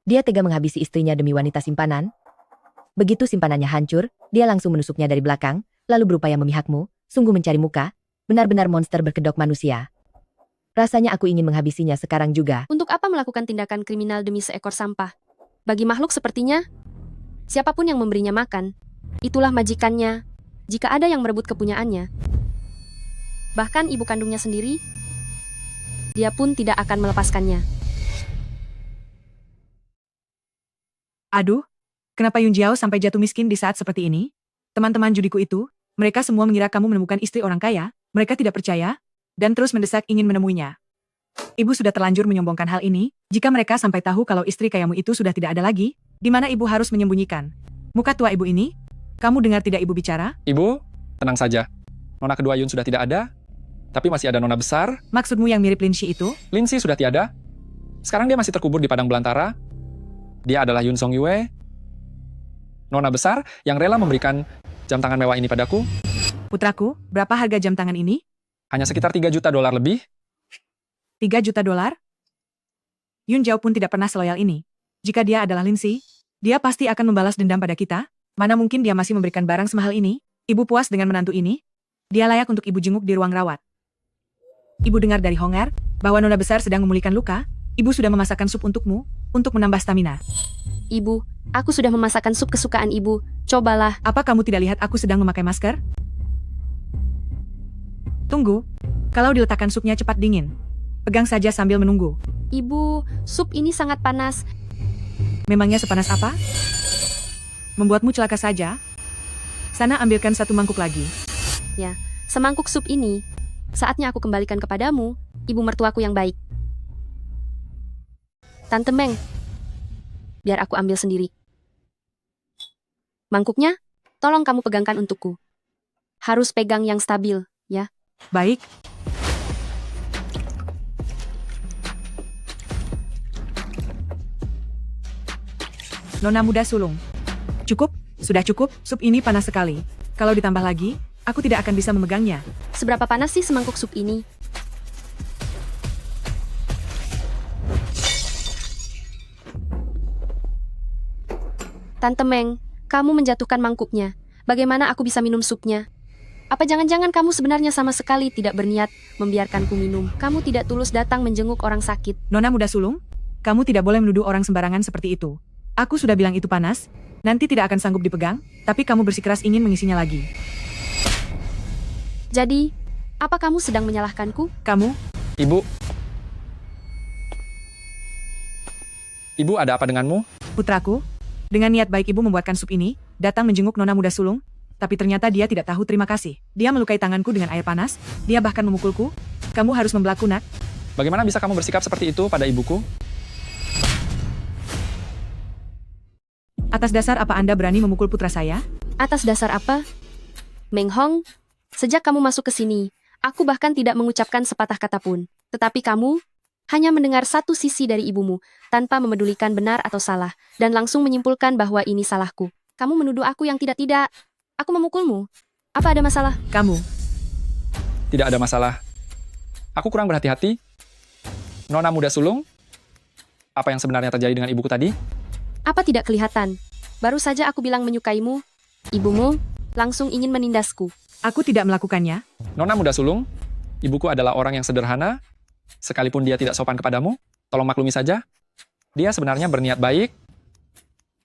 Dia tega menghabisi istrinya demi wanita simpanan. Begitu simpanannya hancur, dia langsung menusuknya dari belakang, lalu berupaya memihakmu, sungguh mencari muka, benar-benar monster berkedok manusia. Rasanya aku ingin menghabisinya sekarang juga. Untuk apa melakukan tindakan kriminal demi seekor sampah? Bagi makhluk sepertinya, siapapun yang memberinya makan, itulah majikannya, jika ada yang merebut kepunyaannya. Bahkan ibu kandungnya sendiri, dia pun tidak akan melepaskannya. Aduh, kenapa Yun Jiao sampai jatuh miskin di saat seperti ini? Teman-teman judiku itu, mereka semua mengira kamu menemukan istri orang kaya, mereka tidak percaya, dan terus mendesak ingin menemuinya. Ibu sudah terlanjur menyombongkan hal ini, jika mereka sampai tahu kalau istri kayamu itu sudah tidak ada lagi, di mana ibu harus menyembunyikan. Muka tua ibu ini, kamu dengar tidak ibu bicara? Ibu, tenang saja. Nona kedua Yun sudah tidak ada, tapi masih ada Nona besar. Maksudmu yang mirip Lin Shi itu? Lin Shi sudah tiada. Sekarang dia masih terkubur di padang belantara. Dia adalah Yun Song Yue, Nona besar yang rela memberikan jam tangan mewah ini padaku. Putraku, berapa harga jam tangan ini? Hanya sekitar 3 juta dolar lebih. 3 juta dolar? Yun Jiao pun tidak pernah seloyal ini. Jika dia adalah Lin Shi, dia pasti akan membalas dendam pada kita. Mana mungkin dia masih memberikan barang semahal ini? Ibu puas dengan menantu ini? Dia layak untuk ibu jenguk di ruang rawat. Ibu dengar dari Honger bahwa Nona besar sedang memulihkan luka. Ibu sudah memasakkan sup untukmu, untuk menambah stamina. Ibu, aku sudah memasakkan sup kesukaan ibu. Cobalah. Apa kamu tidak lihat aku sedang memakai masker? Tunggu. Kalau diletakkan supnya cepat dingin. Pegang saja sambil menunggu. Ibu, sup ini sangat panas. Memangnya sepanas apa? Membuatmu celaka saja? Sana ambilkan 1 mangkuk lagi. Ya, semangkuk sup ini. Saatnya aku kembalikan kepadamu, ibu mertuaku yang baik. Tante Meng, biar aku ambil sendiri. Mangkuknya, tolong kamu pegangkan untukku. Harus pegang yang stabil, ya. Baik. Nona muda sulung. Cukup, sudah cukup, sup ini panas sekali. Kalau ditambah lagi, aku tidak akan bisa memegangnya. Seberapa panas sih semangkuk sup ini? Tante Meng, kamu menjatuhkan mangkuknya. Bagaimana aku bisa minum supnya? Apa jangan-jangan kamu sebenarnya sama sekali tidak berniat membiarkanku minum? Kamu tidak tulus datang menjenguk orang sakit. Nona muda sulung, kamu tidak boleh menuduh orang sembarangan seperti itu. Aku sudah bilang itu panas, Nanti tidak akan sanggup dipegang, tapi kamu bersikeras ingin mengisinya lagi. Jadi, apa kamu sedang menyalahkanku? Kamu? Ibu. Ibu, ada apa denganmu? Putraku, dengan niat baik ibu membuatkan sup ini, datang menjenguk nona muda sulung, tapi ternyata dia tidak tahu terima kasih. Dia melukai tanganku dengan air panas, dia bahkan memukulku. Kamu harus membelaku, nak. Bagaimana bisa kamu bersikap seperti itu pada ibuku? Atas dasar apa Anda berani memukul putra saya? Atas dasar apa? Meng Hong, sejak kamu masuk ke sini, aku bahkan tidak mengucapkan sepatah kata pun. Tetapi kamu hanya mendengar satu sisi dari ibumu, tanpa memedulikan benar atau salah, dan langsung menyimpulkan bahwa ini salahku. Kamu menuduh aku yang tidak-tidak. Aku memukulmu. Apa ada masalah? Kamu. Tidak ada masalah. Aku kurang berhati-hati. Nona muda sulung, apa yang sebenarnya terjadi dengan ibuku tadi? Apa tidak kelihatan? Baru saja aku bilang menyukaimu. Ibumu langsung ingin menindasku. Aku tidak melakukannya. Nona muda sulung, ibuku adalah orang yang sederhana. Sekalipun dia tidak sopan kepadamu, tolong maklumi saja. Dia sebenarnya berniat baik.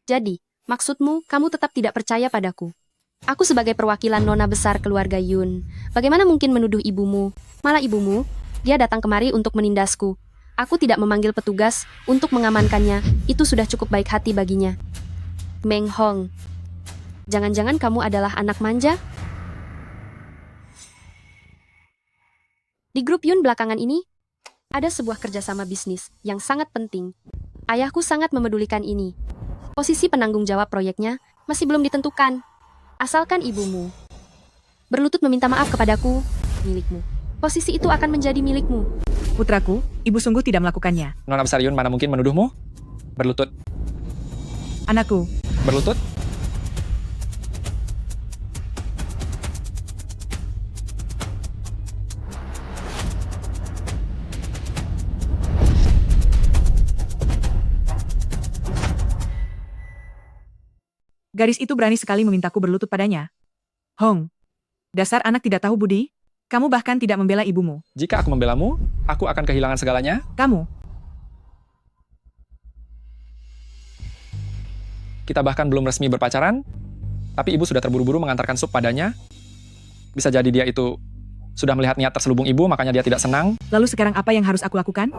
Jadi, maksudmu kamu tetap tidak percaya padaku? Aku sebagai perwakilan nona besar keluarga Yun, bagaimana mungkin menuduh ibumu? Malah ibumu, dia datang kemari untuk menindasku. Aku tidak memanggil petugas untuk mengamankannya, itu sudah cukup baik hati baginya. Meng Hong, jangan-jangan kamu adalah anak manja? Di grup Yun belakangan ini, ada sebuah kerjasama bisnis yang sangat penting. Ayahku sangat memedulikan ini. Posisi penanggung jawab proyeknya masih belum ditentukan. Asalkan ibumu berlutut meminta maaf kepadaku, milikmu. Posisi itu akan menjadi milikmu. Putraku, ibu sungguh tidak melakukannya. Nona besar Yun mana mungkin menuduhmu? Berlutut. Anakku. Berlutut? Gadis itu berani sekali memintaku berlutut padanya. Hong, dasar anak tidak tahu budi. Kamu bahkan tidak membela ibumu. Jika aku membelamu, aku akan kehilangan segalanya. Kamu. Kita bahkan belum resmi berpacaran, tapi ibu sudah terburu-buru mengantarkan sup padanya. Bisa jadi dia itu sudah melihat niat terselubung ibu, makanya dia tidak senang. Lalu sekarang apa yang harus aku lakukan?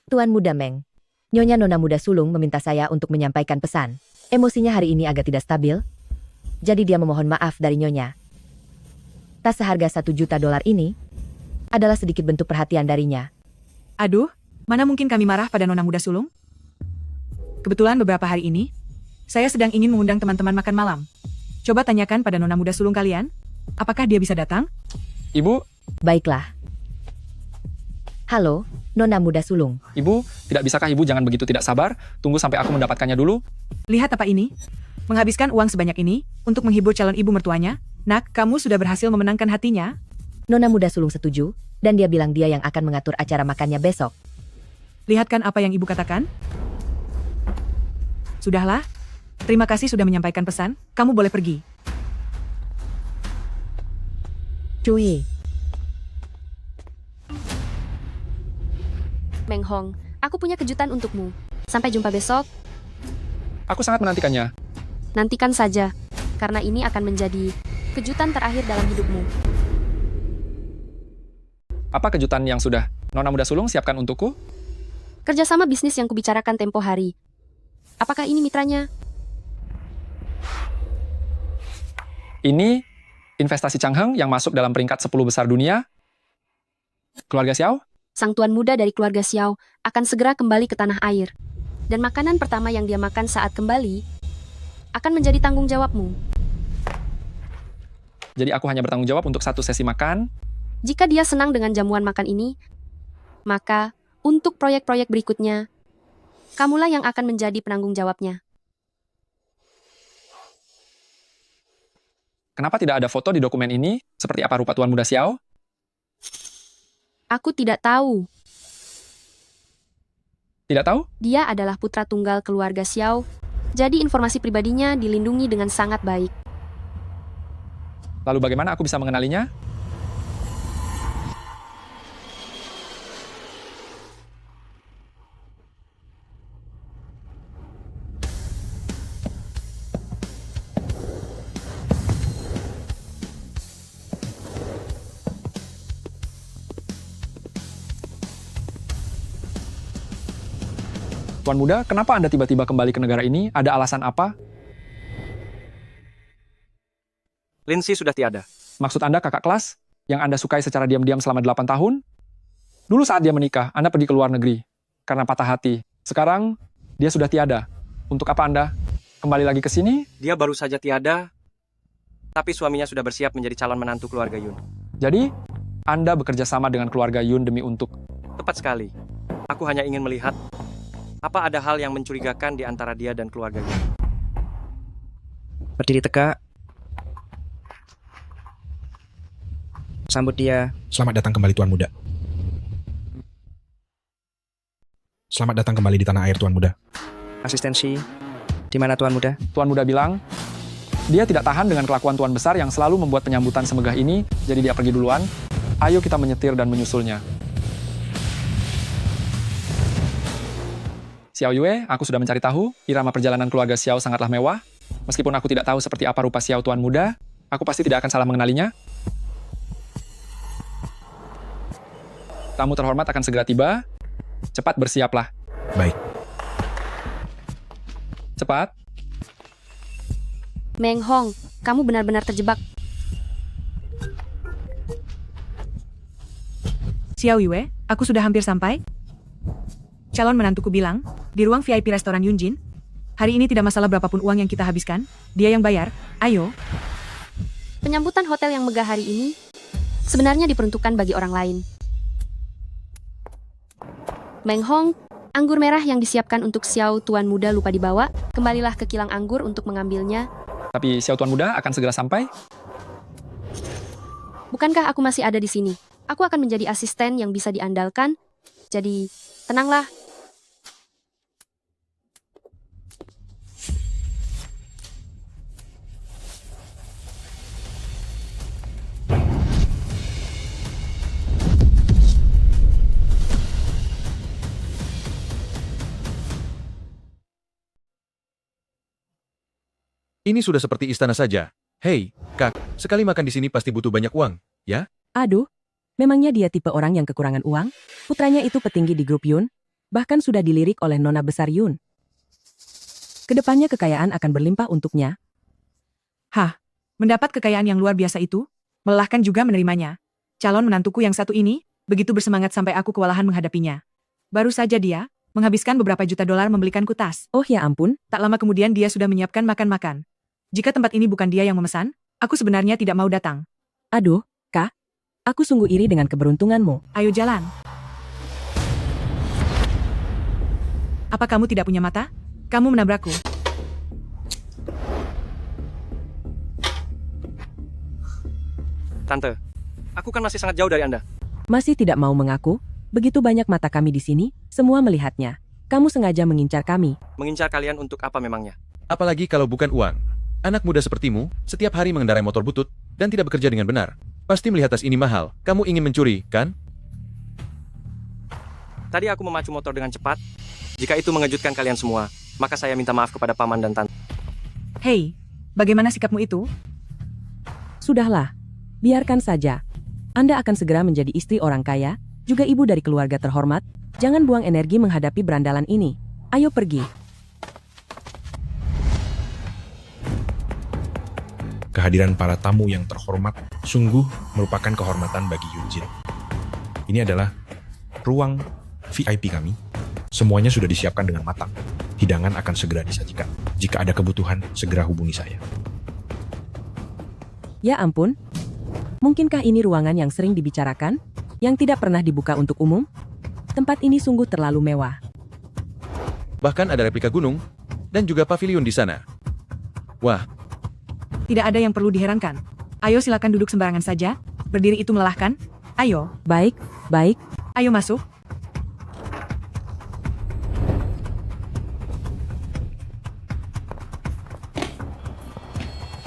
Tuan Muda Meng, Nyonya Nona Muda Sulung meminta saya untuk menyampaikan pesan. Emosinya hari ini agak tidak stabil, jadi dia memohon maaf dari Nyonya. Tas seharga $1 juta ini adalah sedikit bentuk perhatian darinya. Aduh, mana mungkin kami marah pada Nona Muda Sulung? Kebetulan beberapa hari ini, saya sedang ingin mengundang teman-teman makan malam. Coba tanyakan pada Nona Muda Sulung kalian, apakah dia bisa datang? Ibu? Baiklah. Halo, Nona Muda Sulung. Ibu, tidak bisakah ibu jangan begitu tidak sabar? Tunggu sampai aku mendapatkannya dulu. Lihat apa ini? Menghabiskan uang sebanyak ini untuk menghibur calon ibu mertuanya? Nak, kamu sudah berhasil memenangkan hatinya? Nona Muda Sulung setuju, dan dia bilang dia yang akan mengatur acara makannya besok. Lihatkan apa yang ibu katakan? Sudahlah. Terima kasih sudah menyampaikan pesan. Kamu boleh pergi. Cui. Meng Hong, aku punya kejutan untukmu. Sampai jumpa besok. Aku sangat menantikannya. Nantikan saja, karena ini akan menjadi kejutan terakhir dalam hidupmu. Apa kejutan yang sudah Nona Muda Sulung siapkan untukku? Kerjasama bisnis yang kubicarakan tempo hari. Apakah ini mitranya? Ini investasi Changheng yang masuk dalam peringkat 10 besar dunia. Keluarga Xiao? Sang tuan muda dari keluarga Xiao akan segera kembali ke tanah air. Dan makanan pertama yang dia makan saat kembali akan menjadi tanggung jawabmu. Jadi aku hanya bertanggung jawab untuk satu sesi makan. Jika dia senang dengan jamuan makan ini, maka untuk proyek-proyek berikutnya, kamulah yang akan menjadi penanggung jawabnya. Kenapa tidak ada foto di dokumen ini? Seperti apa rupa Tuan Muda Xiao? Aku tidak tahu. Tidak tahu? Dia adalah putra tunggal keluarga Xiao, jadi informasi pribadinya dilindungi dengan sangat baik. Lalu bagaimana aku bisa mengenalinya? Tuan Muda, kenapa Anda tiba-tiba kembali ke negara ini? Ada alasan apa? Lindsay sudah tiada. Maksud Anda kakak kelas? Yang Anda sukai secara diam-diam selama 8 tahun? Dulu saat dia menikah, Anda pergi ke luar negeri. Karena patah hati. Sekarang, dia sudah tiada. Untuk apa Anda kembali lagi ke sini? Dia baru saja tiada, tapi suaminya sudah bersiap menjadi calon menantu keluarga Yun. Jadi, Anda bekerja sama dengan keluarga Yun demi untuk... Tepat sekali. Aku hanya ingin melihat apa ada hal yang mencurigakan di antara dia dan keluarga Yun. Berdiri tegak. Sambut dia. Selamat datang kembali Tuan Muda. Selamat datang kembali di tanah air Tuan Muda. Asistensi, di mana Tuan Muda? Tuan Muda bilang, dia tidak tahan dengan kelakuan Tuan Besar yang selalu membuat penyambutan semegah ini, jadi dia pergi duluan. Ayo kita menyetir dan menyusulnya. Xiao Yue, aku sudah mencari tahu, irama perjalanan keluarga Xiao sangatlah mewah. Meskipun aku tidak tahu seperti apa rupa Xiao Tuan Muda, aku pasti tidak akan salah mengenalinya. Tamu terhormat akan segera tiba. Cepat bersiaplah. Baik. Cepat. Meng Hong, kamu benar-benar terjebak. Xiao Yue, aku sudah hampir sampai. Calon menantuku bilang, di ruang VIP restoran Yunjin, hari ini tidak masalah berapapun uang yang kita habiskan, dia yang bayar, ayo. Penyambutan hotel yang megah hari ini sebenarnya diperuntukkan bagi orang lain. Meng Hong, anggur merah yang disiapkan untuk Xiao Tuan Muda lupa dibawa, kembalilah ke kilang anggur untuk mengambilnya. Tapi Xiao Tuan Muda akan segera sampai. Bukankah aku masih ada di sini? Aku akan menjadi asisten yang bisa diandalkan. Jadi, tenanglah. Ini sudah seperti istana saja. Hei, Kak, sekali makan di sini pasti butuh banyak uang, ya? Aduh, memangnya dia tipe orang yang kekurangan uang? Putranya itu petinggi di grup Yun, bahkan sudah dilirik oleh Nona Besar Yun. Kedepannya kekayaan akan berlimpah untuknya. Hah, mendapat kekayaan yang luar biasa itu, melelahkan juga menerimanya. Calon menantuku yang satu ini, begitu bersemangat sampai aku kewalahan menghadapinya. Baru saja dia, menghabiskan beberapa juta dolar membelikanku tas. Oh ya ampun. Tak lama kemudian dia sudah menyiapkan makan-makan. Jika tempat ini bukan dia yang memesan, aku sebenarnya tidak mau datang. Aduh, Kak, aku sungguh iri dengan keberuntunganmu. Ayo jalan. Apa kamu tidak punya mata? Kamu menabrakku. Tante, aku kan masih sangat jauh dari Anda. Masih tidak mau mengaku? Begitu banyak mata kami di sini, semua melihatnya. Kamu sengaja mengincar kami. Mengincar kalian untuk apa memangnya? Apalagi kalau bukan uang. Anak muda sepertimu, setiap hari mengendarai motor butut, dan tidak bekerja dengan benar. Pasti melihat tas ini mahal. Kamu ingin mencuri, kan? Tadi aku memacu motor dengan cepat. Jika itu mengejutkan kalian semua, maka saya minta maaf kepada paman dan tante. Hei, bagaimana sikapmu itu? Sudahlah, biarkan saja. Anda akan segera menjadi istri orang kaya, juga ibu dari keluarga terhormat. Jangan buang energi menghadapi berandalan ini. Ayo pergi. Kehadiran para tamu yang terhormat sungguh merupakan kehormatan bagi Yunjin. Ini adalah ruang VIP kami. Semuanya sudah disiapkan dengan matang. Hidangan akan segera disajikan. Jika ada kebutuhan, segera hubungi saya. Ya ampun. Mungkinkah ini ruangan yang sering dibicarakan? Yang tidak pernah dibuka untuk umum? Tempat ini sungguh terlalu mewah. Bahkan ada replika gunung, dan juga pavilion di sana. Wah. Tidak ada yang perlu diherankan. Ayo silakan duduk sembarangan saja. Berdiri itu melelahkan. Ayo. Baik, baik. Ayo masuk.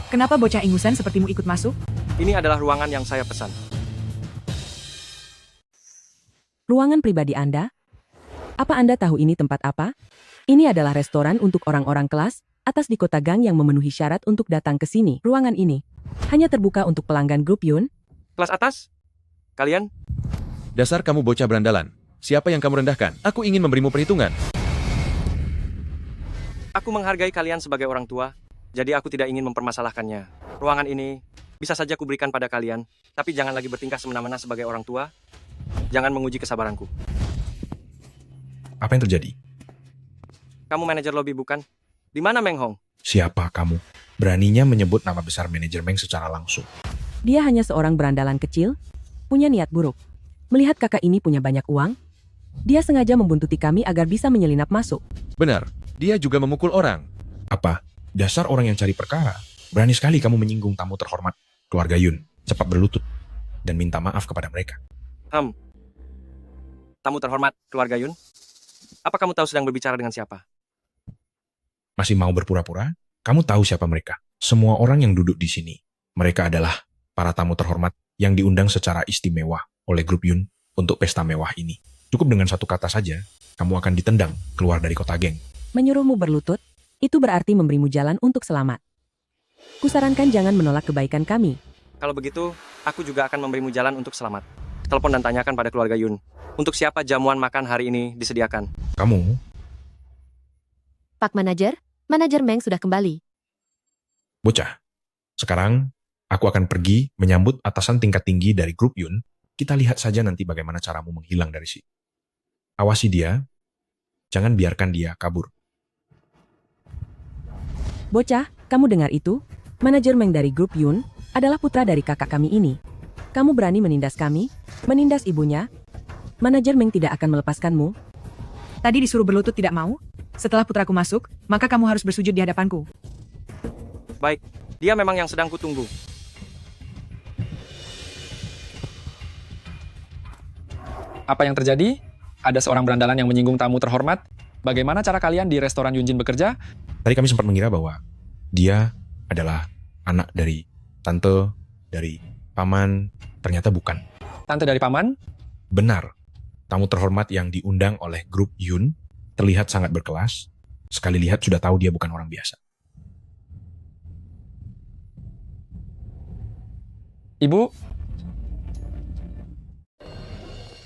Kenapa bocah ingusan sepertimu ikut masuk? Ini adalah ruangan yang saya pesan. Ruangan pribadi Anda? Apa Anda tahu ini tempat apa? Ini adalah restoran untuk orang-orang kelas atas di kota Gang yang memenuhi syarat untuk datang ke sini. Ruangan ini hanya terbuka untuk pelanggan grup Yun. Kelas atas? Kalian? Dasar kamu bocah berandalan. Siapa yang kamu rendahkan? Aku ingin memberimu perhitungan. Aku menghargai kalian sebagai orang tua, jadi aku tidak ingin mempermasalahkannya. Ruangan ini bisa saja kuberikan pada kalian, tapi jangan lagi bertingkah semena-mena sebagai orang tua. Jangan menguji kesabaranku. Apa yang terjadi? Kamu manajer lobi bukan? Di mana Meng Hong? Siapa kamu? Beraninya menyebut nama besar manajer Meng secara langsung. Dia hanya seorang berandalan kecil, punya niat buruk. Melihat kakak ini punya banyak uang, dia sengaja membuntuti kami agar bisa menyelinap masuk. Benar, dia juga memukul orang. Apa? Dasar orang yang cari perkara. Berani sekali kamu menyinggung tamu terhormat keluarga Yun. Cepat berlutut dan minta maaf kepada mereka. Tamu terhormat keluarga Yun? Apa kamu tahu sedang berbicara dengan siapa? Masih mau berpura-pura? Kamu tahu siapa mereka? Semua orang yang duduk di sini. Mereka adalah para tamu terhormat yang diundang secara istimewa oleh grup Yun untuk pesta mewah ini. Cukup dengan satu kata saja, kamu akan ditendang keluar dari kota geng. Menyuruhmu berlutut, itu berarti memberimu jalan untuk selamat. Kusarankan jangan menolak kebaikan kami. Kalau begitu, aku juga akan memberimu jalan untuk selamat. Telepon dan tanyakan pada keluarga Yun. Untuk siapa jamuan makan hari ini disediakan? Kamu? Pak Manajer, Manajer Meng sudah kembali. Bocah, sekarang aku akan pergi menyambut atasan tingkat tinggi dari grup Yun. Kita lihat saja nanti bagaimana caramu menghilang dari sini. Awasi dia, jangan biarkan dia kabur. Bocah, kamu dengar itu? Manajer Meng dari grup Yun adalah putra dari kakak kami ini. Kamu berani menindas kami, menindas ibunya? Manajer Meng tidak akan melepaskanmu. Tadi disuruh berlutut tidak mau? Setelah putraku masuk, maka kamu harus bersujud di hadapanku. Baik, dia memang yang sedang kutunggu. Apa yang terjadi? Ada seorang berandalan yang menyinggung tamu terhormat. Bagaimana cara kalian di restoran Yunjin bekerja? Tadi kami sempat mengira bahwa dia adalah anak dari tante, dari paman. Ternyata bukan. Tante dari paman? Benar. Tamu terhormat yang diundang oleh grup Yun terlihat sangat berkelas. Sekali lihat sudah tahu dia bukan orang biasa. Ibu?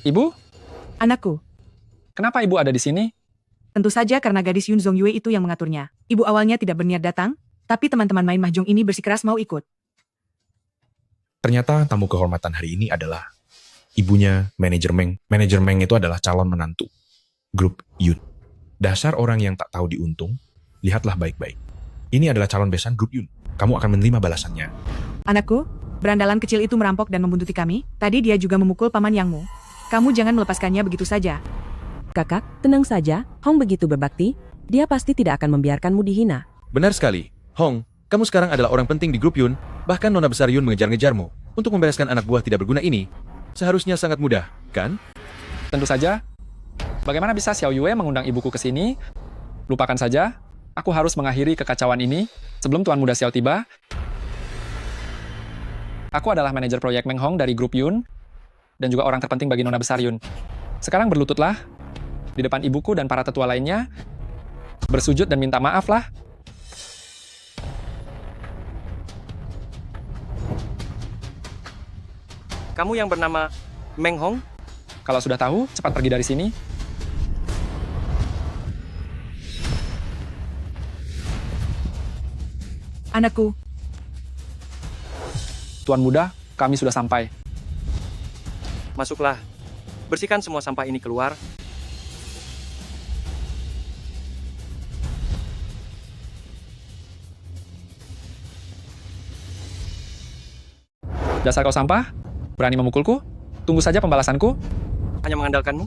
Ibu? Anakku. Kenapa ibu ada di sini? Tentu saja karena gadis Yun Zongyue itu yang mengaturnya. Ibu awalnya tidak berniat datang, tapi teman-teman main mahjong ini bersikeras mau ikut. Ternyata tamu kehormatan hari ini adalah ibunya manajer Meng. Manajer Meng itu adalah calon menantu grup Yun. Dasar orang yang tak tahu diuntung, lihatlah baik-baik. Ini adalah calon besan grup Yun. Kamu akan menerima balasannya. Anakku, berandalan kecil itu merampok dan membuntuti kami. Tadi dia juga memukul paman yangmu. Kamu jangan melepaskannya begitu saja. Kakak, tenang saja. Hong begitu berbakti, dia pasti tidak akan membiarkanmu dihina. Benar sekali. Hong, kamu sekarang adalah orang penting di grup Yun. Bahkan Nona Besar Yun mengejar-ngejarmu. Untuk membereskan anak buah tidak berguna ini, seharusnya sangat mudah, kan? Tentu saja. Bagaimana bisa Xiao Yue mengundang ibuku ke sini? Lupakan saja. Aku harus mengakhiri kekacauan ini sebelum Tuan Muda Xiao tiba. Aku adalah manajer proyek Meng Hong dari grup Yun dan juga orang terpenting bagi Nona Besar Yun. Sekarang berlututlah di depan ibuku dan para tetua lainnya. Bersujud dan minta maaf lah. Kamu yang bernama Meng Hong? Kalau sudah tahu, cepat pergi dari sini. Anakku. Tuan Muda, kami sudah sampai. Masuklah. Bersihkan semua sampah ini keluar. Dasar kau sampah? Berani memukulku? Tunggu saja pembalasanku. Hanya mengandalkanmu?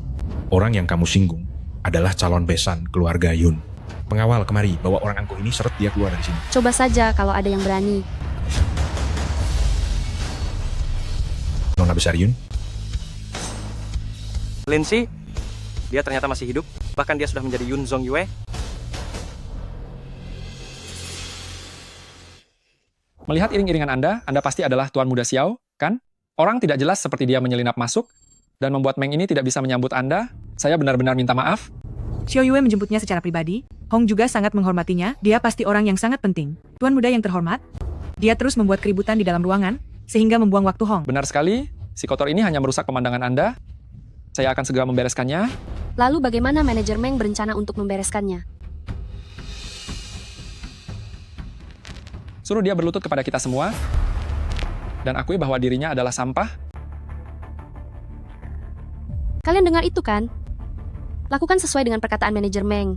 Orang yang kamu singgung adalah calon besan keluarga Yun. Pengawal, kemari, bawa orang angkuh ini, seret dia keluar dari sini. Coba saja kalau ada yang berani. Nona Besar Yun? Lindsay, dia ternyata masih hidup. Bahkan dia sudah menjadi Yun Zongyue. Melihat iring-iringan Anda pasti adalah Tuan Muda Xiao, kan? Orang tidak jelas seperti dia menyelinap masuk, dan membuat Meng ini tidak bisa menyambut Anda. Saya benar-benar minta maaf. Xiao Yue menjemputnya secara pribadi. Hong juga sangat menghormatinya. Dia pasti orang yang sangat penting. Tuan Muda yang terhormat. Dia terus membuat keributan di dalam ruangan, sehingga membuang waktu Hong. Benar sekali, si kotor ini hanya merusak pemandangan Anda. Saya akan segera membereskannya. Lalu bagaimana manajer Meng berencana untuk membereskannya? Suruh dia berlutut kepada kita semua, dan akui bahwa dirinya adalah sampah. Kalian dengar itu kan? Lakukan sesuai dengan perkataan manajer Meng.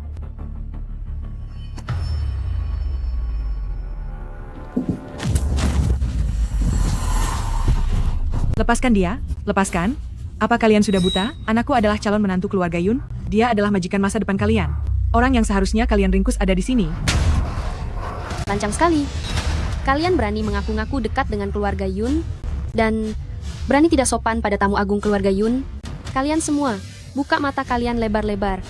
Lepaskan dia, lepaskan. Apa kalian sudah buta? Anakku adalah calon menantu keluarga Yun. Dia adalah majikan masa depan kalian. Orang yang seharusnya kalian ringkus ada di sini. Lancang sekali. Kalian berani mengaku-ngaku dekat dengan keluarga Yun, dan berani tidak sopan pada tamu agung keluarga Yun. Kalian semua, buka mata kalian lebar-lebar.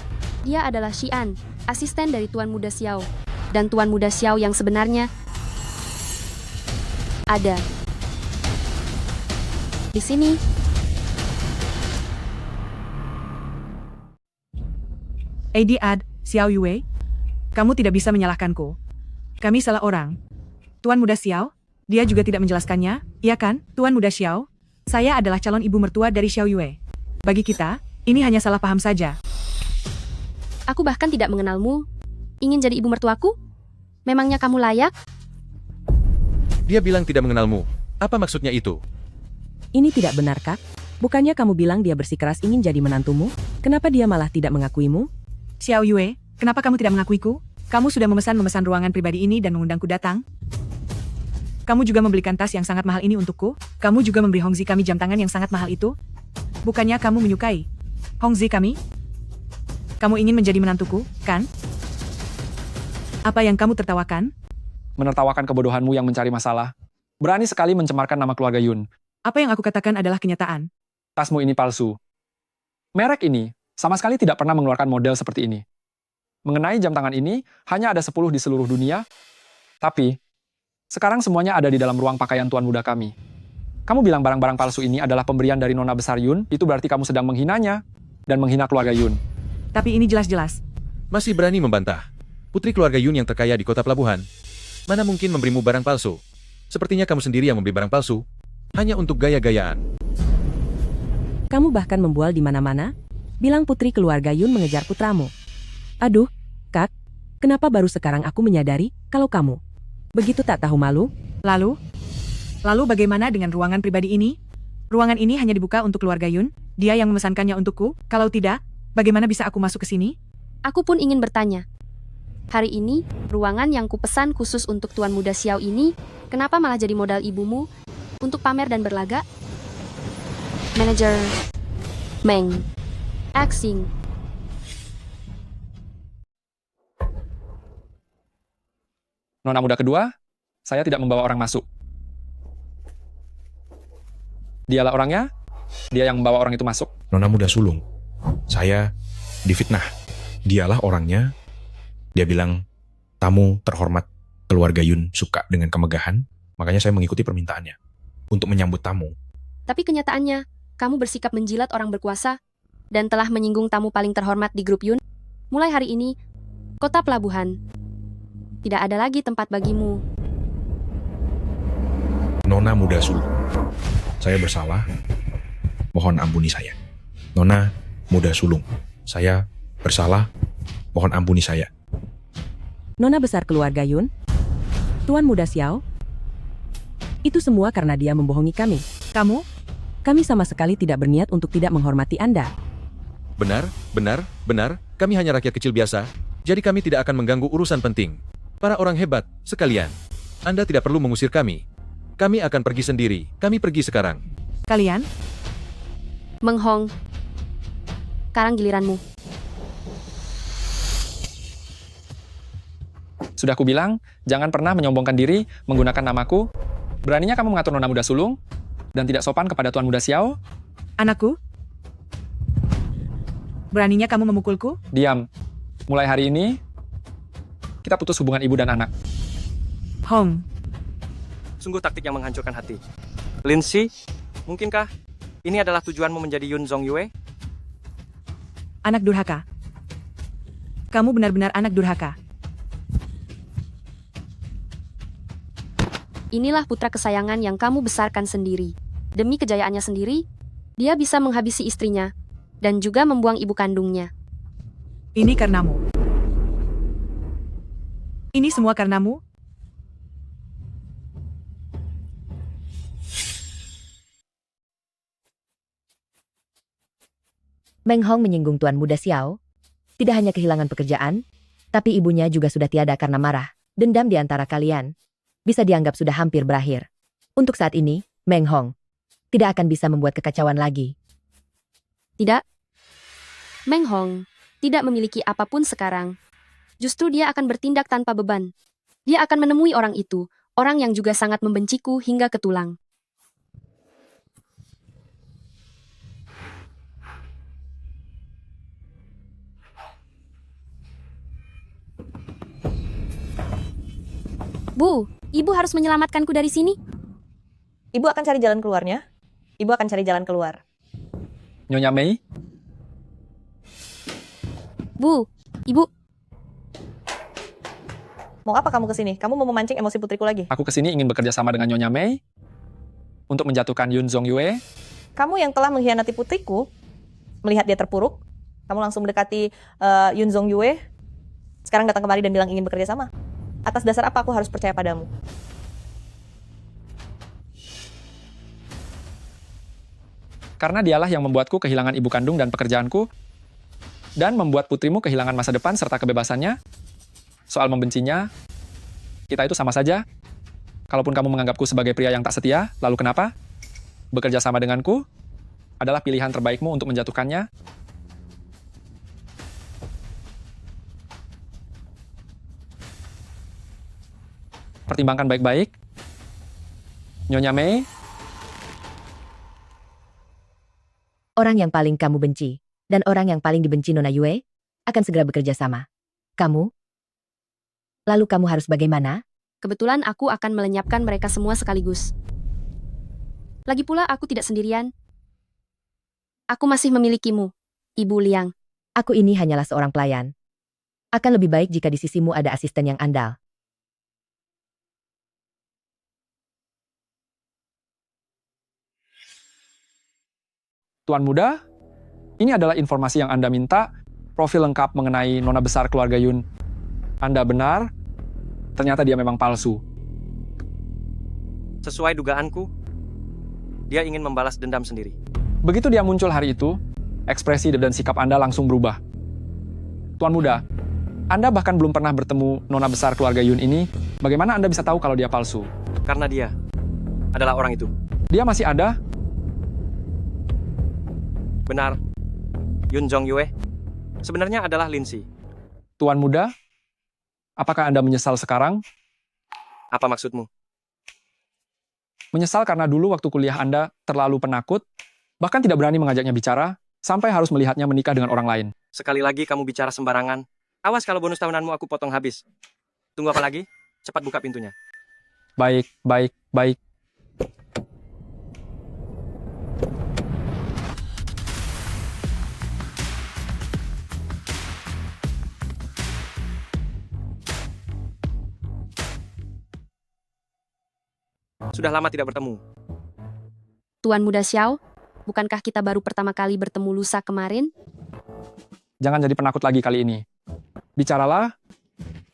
Dia adalah Xian, asisten dari Tuan Muda Xiao. Dan Tuan Muda Xiao yang sebenarnya ada di sini. Ad, Xiao Yue, kamu tidak bisa menyalahkanku. Kami salah orang. Tuan Muda Xiao, dia juga tidak menjelaskannya, iya kan, Tuan Muda Xiao? Saya adalah calon ibu mertua dari Xiao Yue. Bagi kita, ini hanya salah paham saja. Aku bahkan tidak mengenalmu. Ingin jadi ibu mertuaku? Memangnya kamu layak? Dia bilang tidak mengenalmu. Apa maksudnya itu? Ini tidak benar, Kak. Bukannya kamu bilang dia bersikeras ingin jadi menantumu? Kenapa dia malah tidak mengakuimu? Xiao Yue, kenapa kamu tidak mengakuiku? Kamu sudah memesan ruangan pribadi ini dan mengundangku datang? Kamu juga membelikan tas yang sangat mahal ini untukku? Kamu juga memberi Hongzi kami jam tangan yang sangat mahal itu? Bukannya kamu menyukai Hongzi kami? Kamu ingin menjadi menantuku, kan? Apa yang kamu tertawakan? Menertawakan kebodohanmu yang mencari masalah. Berani sekali mencemarkan nama keluarga Yun. Apa yang aku katakan adalah kenyataan. Tasmu ini palsu. Merek ini sama sekali tidak pernah mengeluarkan model seperti ini. Mengenai jam tangan ini, hanya ada 10 di seluruh dunia. Tapi, sekarang semuanya ada di dalam ruang pakaian Tuan Muda kami. Kamu bilang barang-barang palsu ini adalah pemberian dari Nona Besar Yun, itu berarti kamu sedang menghinanya dan menghina keluarga Yun. Tapi ini jelas-jelas. Masih berani membantah. Putri keluarga Yun yang terkaya di kota pelabuhan. Mana mungkin memberimu barang palsu? Sepertinya kamu sendiri yang membeli barang palsu. Hanya untuk gaya-gayaan. Kamu bahkan membual di mana-mana? Bilang putri keluarga Yun mengejar putramu. Aduh, Kak. Kenapa baru sekarang aku menyadari kalau kamu begitu tak tahu malu? Lalu bagaimana dengan ruangan pribadi ini? Ruangan ini hanya dibuka untuk keluarga Yun? Dia yang memesankannya untukku? Kalau tidak, bagaimana bisa aku masuk ke sini? Aku pun ingin bertanya. Hari ini, ruangan yang kupesan khusus untuk Tuan Muda Xiao ini, kenapa malah jadi modal ibumu untuk pamer dan berlagak? Manajer Meng. Acting. Nona muda kedua, saya tidak membawa orang masuk. Dialah orangnya, dia yang membawa orang itu masuk. Nona muda sulung. Saya difitnah. Dialah orangnya. Dia bilang, tamu terhormat keluarga Yun suka dengan kemegahan, makanya saya mengikuti permintaannya untuk menyambut tamu. Tapi kenyataannya, kamu bersikap menjilat orang berkuasa dan telah menyinggung tamu paling terhormat di grup Yun. Mulai hari ini, kota pelabuhan tidak ada lagi tempat bagimu. Nona muda sulung. Saya bersalah. Mohon ampuni saya. Nona muda sulung. Saya bersalah. Mohon ampuni saya. Nona besar keluarga Yun? Tuan Muda Xiao? Itu semua karena dia membohongi kami. Kamu? Kami sama sekali tidak berniat untuk tidak menghormati Anda. Benar. Kami hanya rakyat kecil biasa, jadi kami tidak akan mengganggu urusan penting. Para orang hebat, sekalian. Anda tidak perlu mengusir kami. Kami akan pergi sendiri. Kami pergi sekarang. Kalian? Meng Hong. Sekarang giliranmu. Sudah kubilang, jangan pernah menyombongkan diri menggunakan namaku. Beraninya kamu mengatur Nona muda sulung dan tidak sopan kepada Tuan Muda Xiao? Anakku? Beraninya kamu memukulku? Diam. Mulai hari ini, kita putus hubungan ibu dan anak. Hong. Sungguh taktik yang menghancurkan hati. Lindsay, mungkinkah ini adalah tujuanmu menjadi Yun Zongyue? Anak durhaka. Kamu benar-benar anak durhaka. Inilah putra kesayangan yang kamu besarkan sendiri. Demi kejayaannya sendiri, dia bisa menghabisi istrinya dan juga membuang ibu kandungnya. Ini karenamu. Ini semua karenamu? Meng Hong menyinggung Tuan Muda Xiao. Tidak hanya kehilangan pekerjaan, tapi ibunya juga sudah tiada karena marah. Dendam di antara kalian bisa dianggap sudah hampir berakhir. Untuk saat ini, Meng Hong tidak akan bisa membuat kekacauan lagi. Tidak. Meng Hong tidak memiliki apapun sekarang. Justru dia akan bertindak tanpa beban. Dia akan menemui orang itu, orang yang juga sangat membenciku hingga ke tulang. Bu, ibu harus menyelamatkanku dari sini. Ibu akan cari jalan keluarnya. Ibu akan cari jalan keluar. Nyonya Mei, Bu, ibu. Mau apa kamu kesini? Kamu mau memancing emosi putriku lagi? aku kesini ingin bekerja sama dengan Nyonya Mei untuk menjatuhkan Yun Zongyue. Kamu yang telah mengkhianati putriku, melihat dia terpuruk, kamu langsung mendekati Yun Zongyue, sekarang datang kemari dan bilang ingin bekerja sama. Atas dasar apa aku harus percaya padamu? Karena dialah yang membuatku kehilangan ibu kandung dan pekerjaanku, dan membuat putrimu kehilangan masa depan serta kebebasannya. Soal membencinya, kita itu sama saja. Kalaupun kamu menganggapku sebagai pria yang tak setia, lalu kenapa? Bekerja sama denganku adalah pilihan terbaikmu untuk menjatuhkannya. Pertimbangkan baik-baik. Nyonya Mei, Orang yang paling kamu benci, dan orang yang paling dibenci Nona Yue, akan segera bekerja sama. Kamu? Lalu kamu harus bagaimana? Kebetulan aku akan melenyapkan mereka semua sekaligus. Lagi pula aku tidak sendirian. Aku masih memilikimu, Ibu Liang. Aku ini hanyalah seorang pelayan. Akan lebih baik jika di sisimu ada asisten yang andal. Tuan Muda, ini adalah informasi yang Anda minta, profil lengkap mengenai nona besar keluarga Yun. Anda benar, ternyata dia memang palsu. Sesuai dugaanku, dia ingin membalas dendam sendiri. Begitu dia muncul hari itu, ekspresi dan sikap Anda langsung berubah. Tuan Muda, Anda bahkan belum pernah bertemu nona besar keluarga Yun ini. Bagaimana Anda bisa tahu kalau dia palsu? Karena dia adalah orang itu. Dia masih ada? Benar, Yun Zongyue sebenarnya adalah Lindsay. Tuan Muda, apakah Anda menyesal sekarang? Apa maksudmu? Menyesal karena dulu waktu kuliah Anda terlalu penakut, bahkan tidak berani mengajaknya bicara, sampai harus melihatnya menikah dengan orang lain. Sekali lagi kamu bicara sembarangan. Awas kalau bonus tahunanmu aku potong habis. Tunggu apa lagi? Cepat buka pintunya. Baik, baik, baik. Sudah lama tidak bertemu. Tuan Muda Xiao, bukankah kita baru pertama kali bertemu lusa kemarin? Jangan jadi penakut lagi kali ini. Bicaralah,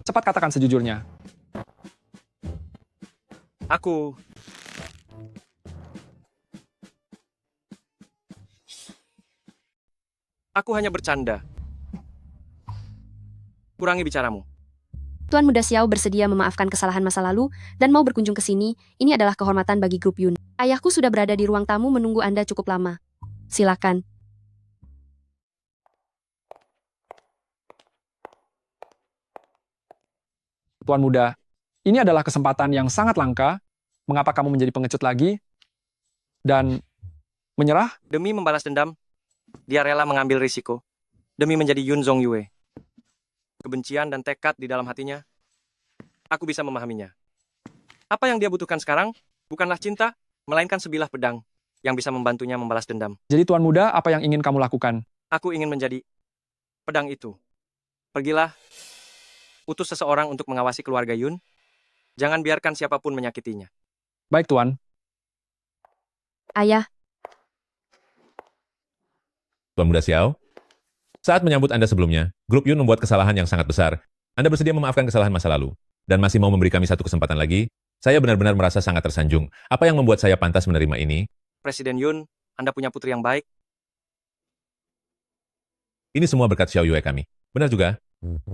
cepat katakan sejujurnya. Aku hanya bercanda. Kurangi bicaramu. Tuan Muda Xiao bersedia memaafkan kesalahan masa lalu dan mau berkunjung ke sini. Ini adalah kehormatan bagi grup Yun. Ayahku sudah berada di ruang tamu menunggu Anda cukup lama. Silakan. Tuan Muda, ini adalah kesempatan yang sangat langka. Mengapa kamu menjadi pengecut lagi? Dan menyerah? Demi membalas dendam, dia rela mengambil risiko. Demi menjadi Yun Zongyue. Kebencian dan tekad di dalam hatinya, aku bisa memahaminya. Apa yang dia butuhkan sekarang bukanlah cinta, melainkan sebilah pedang yang bisa membantunya membalas dendam. Jadi Tuan Muda, apa yang ingin kamu lakukan? Aku ingin menjadi pedang itu. Pergilah, utus seseorang untuk mengawasi keluarga Yun. Jangan biarkan siapapun menyakitinya. Baik, Tuan. Ayah. Tuan Muda Xiao, saat menyambut Anda sebelumnya, grup Yun membuat kesalahan yang sangat besar. Anda bersedia memaafkan kesalahan masa lalu, dan masih mau memberi kami satu kesempatan lagi? Saya benar-benar merasa sangat tersanjung. Apa yang membuat saya pantas menerima ini? Presiden Yun, Anda punya putri yang baik. Ini semua berkat Xiao Yue kami. Benar juga?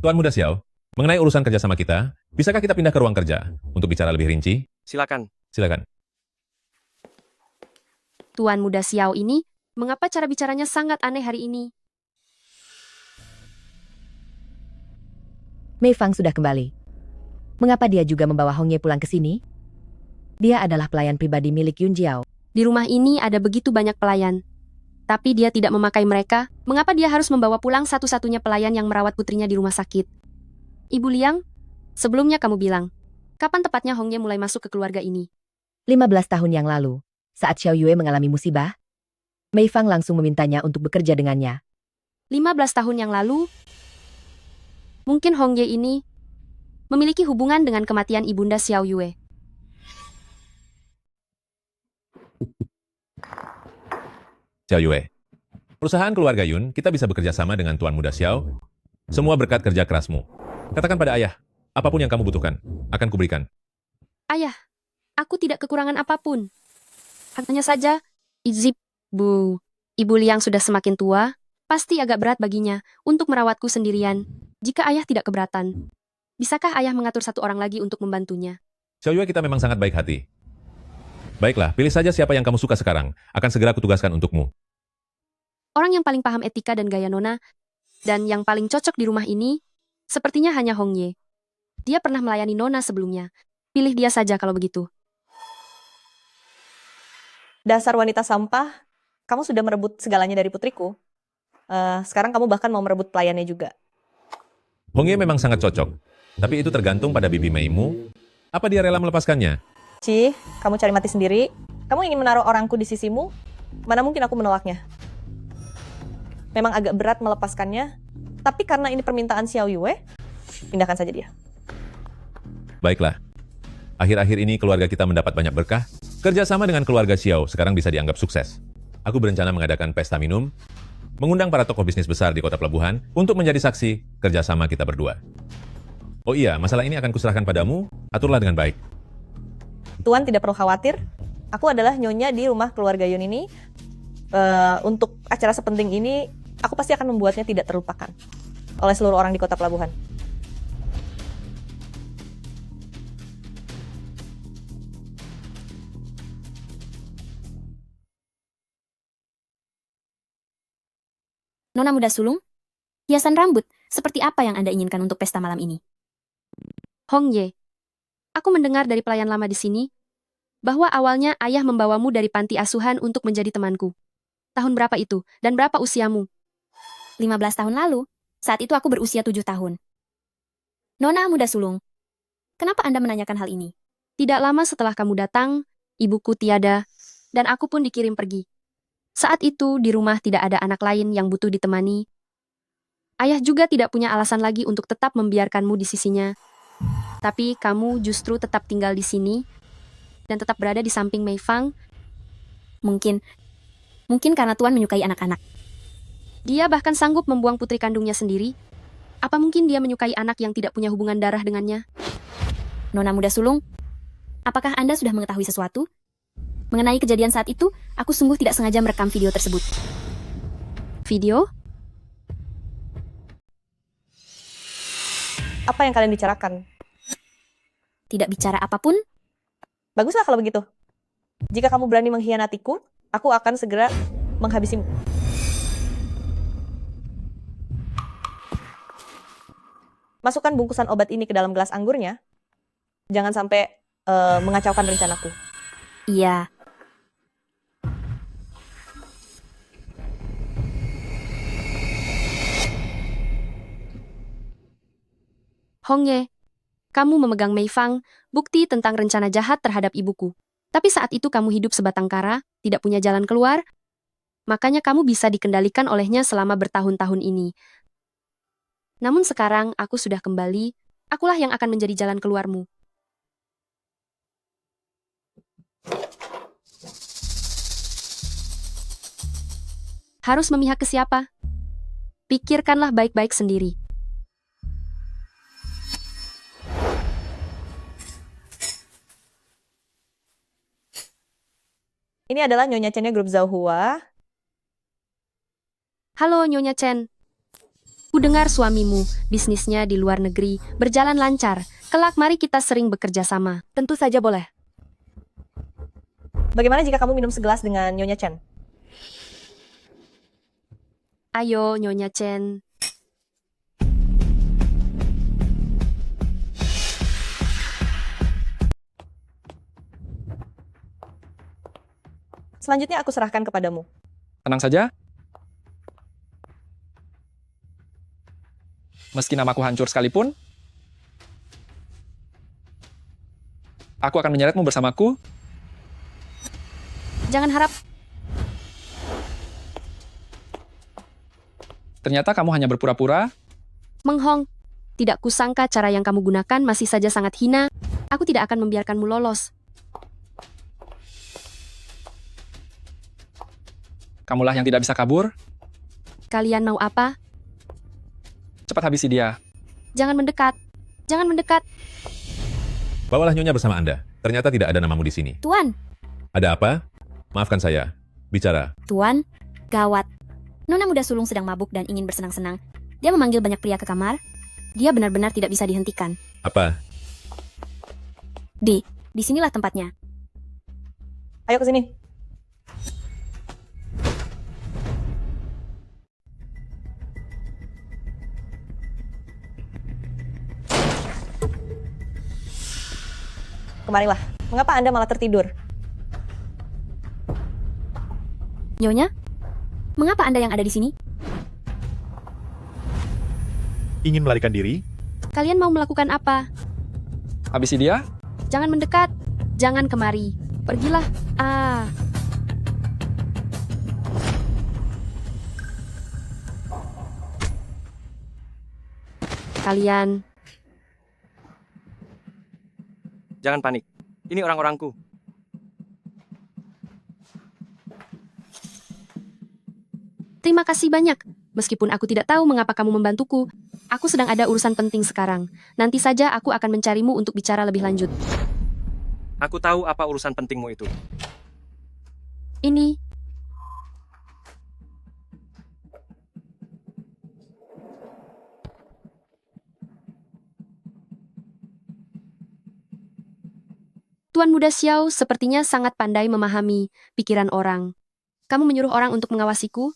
Tuan Muda Xiao, mengenai urusan kerjasama kita, bisakah kita pindah ke ruang kerja untuk bicara lebih rinci? Silakan. Silakan. Tuan Muda Xiao ini, mengapa cara bicaranya sangat aneh hari ini? Mei Fang sudah kembali. Mengapa dia juga membawa Hong Ye pulang ke sini? Dia adalah pelayan pribadi milik Yun Jiao. Di rumah ini ada begitu banyak pelayan. Tapi dia tidak memakai mereka, mengapa dia harus membawa pulang satu-satunya pelayan yang merawat putrinya di rumah sakit? Ibu Liang, sebelumnya kamu bilang, kapan tepatnya Hong Ye mulai masuk ke keluarga ini? 15 tahun yang lalu, saat Xiao Yue mengalami musibah, Mei Fang langsung memintanya untuk bekerja dengannya. 15 tahun yang lalu, mungkin Hong Ye ini memiliki hubungan dengan kematian ibunda Xiao Yue. Xiao Yue. Perusahaan keluarga Yun, kita bisa bekerja sama dengan Tuan Muda Xiao. Semua berkat kerja kerasmu. Katakan pada ayah, apapun yang kamu butuhkan, akan kuberikan. Ayah, aku tidak kekurangan apapun. Hanya saja, Bu, Ibu Liang sudah semakin tua, pasti agak berat baginya untuk merawatku sendirian. Jika ayah tidak keberatan, bisakah ayah mengatur satu orang lagi untuk membantunya? Xiao Yue, kita memang sangat baik hati. Baiklah, pilih saja siapa yang kamu suka sekarang. Akan segera kutugaskan untukmu. Orang yang paling paham etika dan gaya nona, dan yang paling cocok di rumah ini, sepertinya hanya Hong Ye. Dia pernah melayani nona sebelumnya. Pilih dia saja kalau begitu. Dasar wanita sampah, kamu sudah merebut segalanya dari putriku. Sekarang kamu bahkan mau merebut pelayannya juga. Hong Ye memang sangat cocok. Tapi itu tergantung pada bibi Meimu. Apa dia rela melepaskannya? Ci, kamu cari mati sendiri. Kamu ingin menaruh orangku di sisimu? Mana mungkin aku menolaknya. Memang agak berat melepaskannya, tapi karena ini permintaan Xiao Yue, pindahkan saja dia. Baiklah. Akhir-akhir ini keluarga kita mendapat banyak berkah. Kerjasama dengan keluarga Xiao sekarang bisa dianggap sukses. Aku berencana mengadakan pesta minum, mengundang para tokoh bisnis besar di kota pelabuhan untuk menjadi saksi kerjasama kita berdua. Oh iya, masalah ini akan kuserahkan padamu, aturlah dengan baik. Tuan tidak perlu khawatir, aku adalah nyonya di rumah keluarga Yun ini. Untuk acara sepenting ini, aku pasti akan membuatnya tidak terlupakan oleh seluruh orang di kota pelabuhan. Nona Muda Sulung, hiasan rambut, seperti apa yang Anda inginkan untuk pesta malam ini? Hong Ye, aku mendengar dari pelayan lama di sini, bahwa awalnya ayah membawamu dari panti asuhan untuk menjadi temanku. Tahun berapa itu, dan berapa usiamu? 15 tahun lalu, saat itu aku berusia 7 tahun. Nona Muda Sulung, kenapa Anda menanyakan hal ini? Tidak lama setelah kamu datang, ibuku tiada, dan aku pun dikirim pergi. Saat itu di rumah tidak ada anak lain yang butuh ditemani. Ayah juga tidak punya alasan lagi untuk tetap membiarkanmu di sisinya. Tapi kamu justru tetap tinggal di sini, dan tetap berada di samping Mei Fang. Mungkin karena Tuan menyukai anak-anak. Dia bahkan sanggup membuang putri kandungnya sendiri. Apa mungkin dia menyukai anak yang tidak punya hubungan darah dengannya? Nona Muda Sulung, apakah Anda sudah mengetahui sesuatu? Mengenai kejadian saat itu, aku sungguh tidak sengaja merekam video tersebut. Video? Apa yang kalian bicarakan? Tidak bicara apapun? Baguslah kalau begitu. Jika kamu berani mengkhianatiku, aku akan segera menghabisimu. Masukkan bungkusan obat ini ke dalam gelas anggurnya. Jangan sampai mengacaukan rencanaku. Iya. Hong Ye, kamu memegang Mei Fang, bukti tentang rencana jahat terhadap ibuku. Tapi saat itu kamu hidup sebatang kara, tidak punya jalan keluar, makanya kamu bisa dikendalikan olehnya selama bertahun-tahun ini. Namun sekarang aku sudah kembali, akulah yang akan menjadi jalan keluarmu. Harus memihak ke siapa? Pikirkanlah baik-baik sendiri. Ini adalah Nyonya Chen-nya grup Zhao Hua. Halo Nyonya Chen. Ku dengar suamimu, bisnisnya di luar negeri, berjalan lancar. Kelak mari kita sering bekerja sama. Tentu saja boleh. Bagaimana jika kamu minum segelas dengan Nyonya Chen? Ayo, Nyonya Chen. Selanjutnya aku serahkan kepadamu. Tenang saja. Meski namaku hancur sekalipun, aku akan menyeretmu bersamaku. Jangan harap. Ternyata kamu hanya berpura-pura. Meng Hong, tidak kusangka cara yang kamu gunakan masih saja sangat hina. Aku tidak akan membiarkanmu lolos. Kamulah yang tidak bisa kabur. Kalian mau apa? Cepat habisi dia. Jangan mendekat. Jangan mendekat. Bawalah Nyonya bersama Anda. Ternyata tidak ada namamu di sini. Tuan, Ada apa? Maafkan saya. Bicara. Tuan, gawat. Nona muda sulung sedang mabuk dan ingin bersenang-senang. Dia memanggil banyak pria ke kamar. Dia benar-benar tidak bisa dihentikan. Apa? Disinilah tempatnya. Ayo ke sini. Kemarilah. Mengapa Anda malah tertidur? Nyonya, mengapa Anda yang ada di sini? Ingin melarikan diri? Kalian mau melakukan apa? Habisi dia? Jangan mendekat. Jangan kemari. Pergilah. Kalian. Jangan panik. Ini orang-orangku. Terima kasih banyak. Meskipun aku tidak tahu mengapa kamu membantuku, aku sedang ada urusan penting sekarang. Nanti saja aku akan mencarimu untuk bicara lebih lanjut. Aku tahu apa urusan pentingmu itu. Ini. Tuan Muda Xiao sepertinya sangat pandai memahami pikiran orang. Kamu menyuruh orang untuk mengawasiku?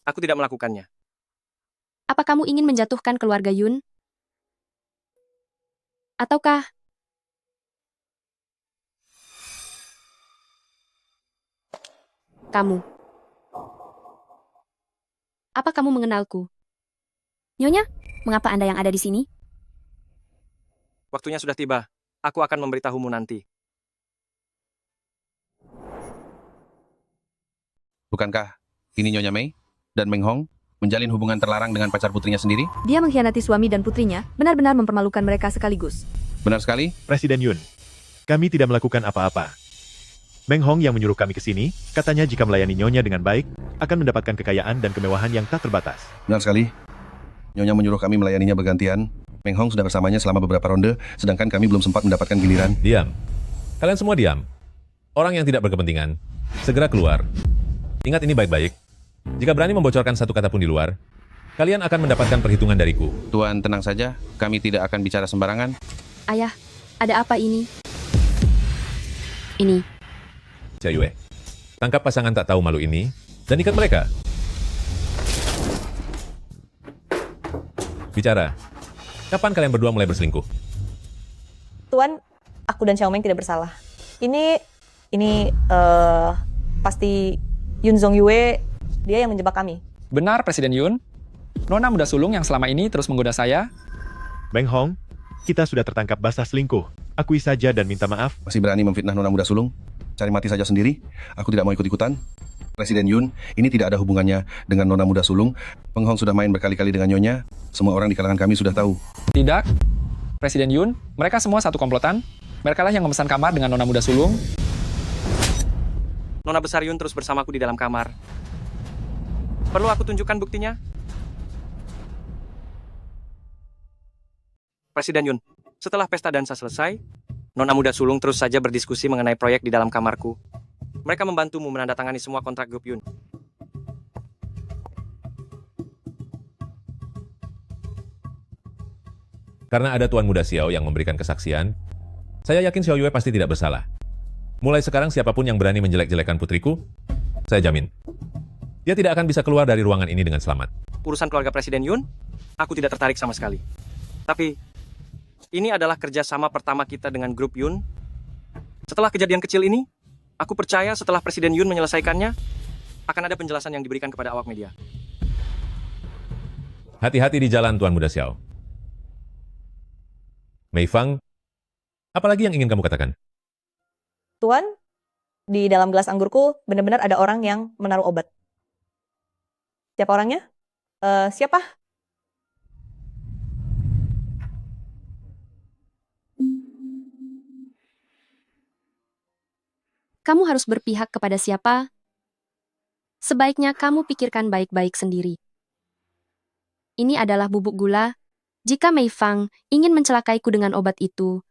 Aku tidak melakukannya. Apa kamu ingin menjatuhkan keluarga Yun? Ataukah kamu? Apa kamu mengenalku? Nyonya, mengapa Anda yang ada di sini? Waktunya sudah tiba. Aku akan memberitahumu nanti. Bukankah ini Nyonya Mei dan Meng Hong menjalin hubungan terlarang dengan pacar putrinya sendiri? Dia mengkhianati suami dan putrinya, benar-benar mempermalukan mereka sekaligus. Benar sekali. Presiden Yun, kami tidak melakukan apa-apa. Meng Hong yang menyuruh kami ke sini, katanya jika melayani Nyonya dengan baik, akan mendapatkan kekayaan dan kemewahan yang tak terbatas. Benar sekali. Nyonya menyuruh kami melayaninya bergantian. Meng Hong sudah bersamanya selama beberapa ronde, sedangkan kami belum sempat mendapatkan giliran. Diam. Kalian semua diam. Orang yang tidak berkepentingan, segera keluar. Ingat ini baik-baik. Jika berani membocorkan satu kata pun di luar, kalian akan mendapatkan perhitungan dariku. Tuan, tenang saja. Kami tidak akan bicara sembarangan. Ayah, ada apa ini? Ini. Xia Yue, tangkap pasangan tak tahu malu ini, dan ikat mereka. Bicara. Kapan kalian berdua mulai berselingkuh? Tuan, aku dan Xiaomeng tidak bersalah. Ini pasti Yun Zong Yue, dia yang menjebak kami. Benar, Presiden Yun. Nona muda sulung yang selama ini terus menggoda saya. Meng Hong, kita sudah tertangkap basah selingkuh. Akui saja dan minta maaf. Masih berani memfitnah Nona muda sulung? Cari mati saja sendiri. Aku tidak mau ikut-ikutan. Presiden Yun, ini tidak ada hubungannya dengan Nona muda sulung. Meng Hong sudah main berkali-kali dengan Nyonya. Semua orang di kalangan kami sudah tahu. Tidak. Presiden Yun, mereka semua satu komplotan. Mereka lah yang memesan kamar dengan Nona muda sulung. Nona besar Yun terus bersamaku di dalam kamar. Perlu aku tunjukkan buktinya? Presiden Yun, setelah pesta dansa selesai, Nona muda sulung terus saja berdiskusi mengenai proyek di dalam kamarku. Mereka membantumu menandatangani semua kontrak grup Yun. Karena ada Tuan Muda Xiao yang memberikan kesaksian, saya yakin Xiao Yue pasti tidak bersalah. Mulai sekarang siapapun yang berani menjelek-jelekan putriku, saya jamin, dia tidak akan bisa keluar dari ruangan ini dengan selamat. Urusan keluarga Presiden Yun, aku tidak tertarik sama sekali. Tapi, ini adalah kerjasama pertama kita dengan grup Yun. Setelah kejadian kecil ini, aku percaya setelah Presiden Yun menyelesaikannya, akan ada penjelasan yang diberikan kepada awak media. Hati-hati di jalan, Tuan Muda Xiao. Mei Fang, apalagi yang ingin kamu katakan? Tuan, di dalam gelas anggurku benar-benar ada orang yang menaruh obat. Siapa orangnya? Siapa? Kamu harus berpihak kepada siapa? Sebaiknya kamu pikirkan baik-baik sendiri. Ini adalah bubuk gula. Jika Mei Fang ingin mencelakaiku dengan obat itu,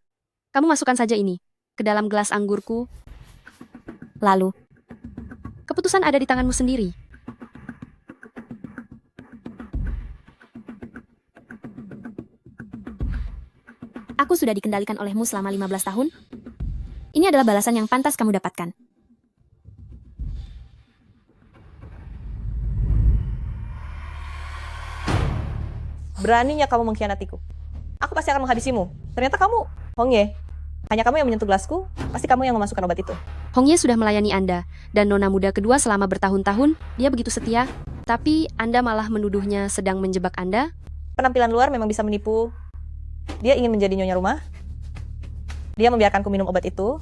kamu masukkan saja ini ke dalam gelas anggurku. Lalu, Keputusan ada di tanganmu sendiri. aku sudah dikendalikan olehmu selama 15 tahun. Ini adalah balasan yang pantas kamu dapatkan. Beraninya kamu mengkhianatiku. Aku pasti akan menghabisimu. Ternyata kamu, Hong Ye. Hanya kamu yang menyentuh gelasku, pasti kamu yang memasukkan obat itu. Hong Ye sudah melayani Anda, dan nona muda kedua selama bertahun-tahun, dia begitu setia. Tapi Anda malah menuduhnya sedang menjebak Anda? Penampilan luar memang bisa menipu. Dia ingin menjadi nyonya rumah. Dia membiarkanku minum obat itu,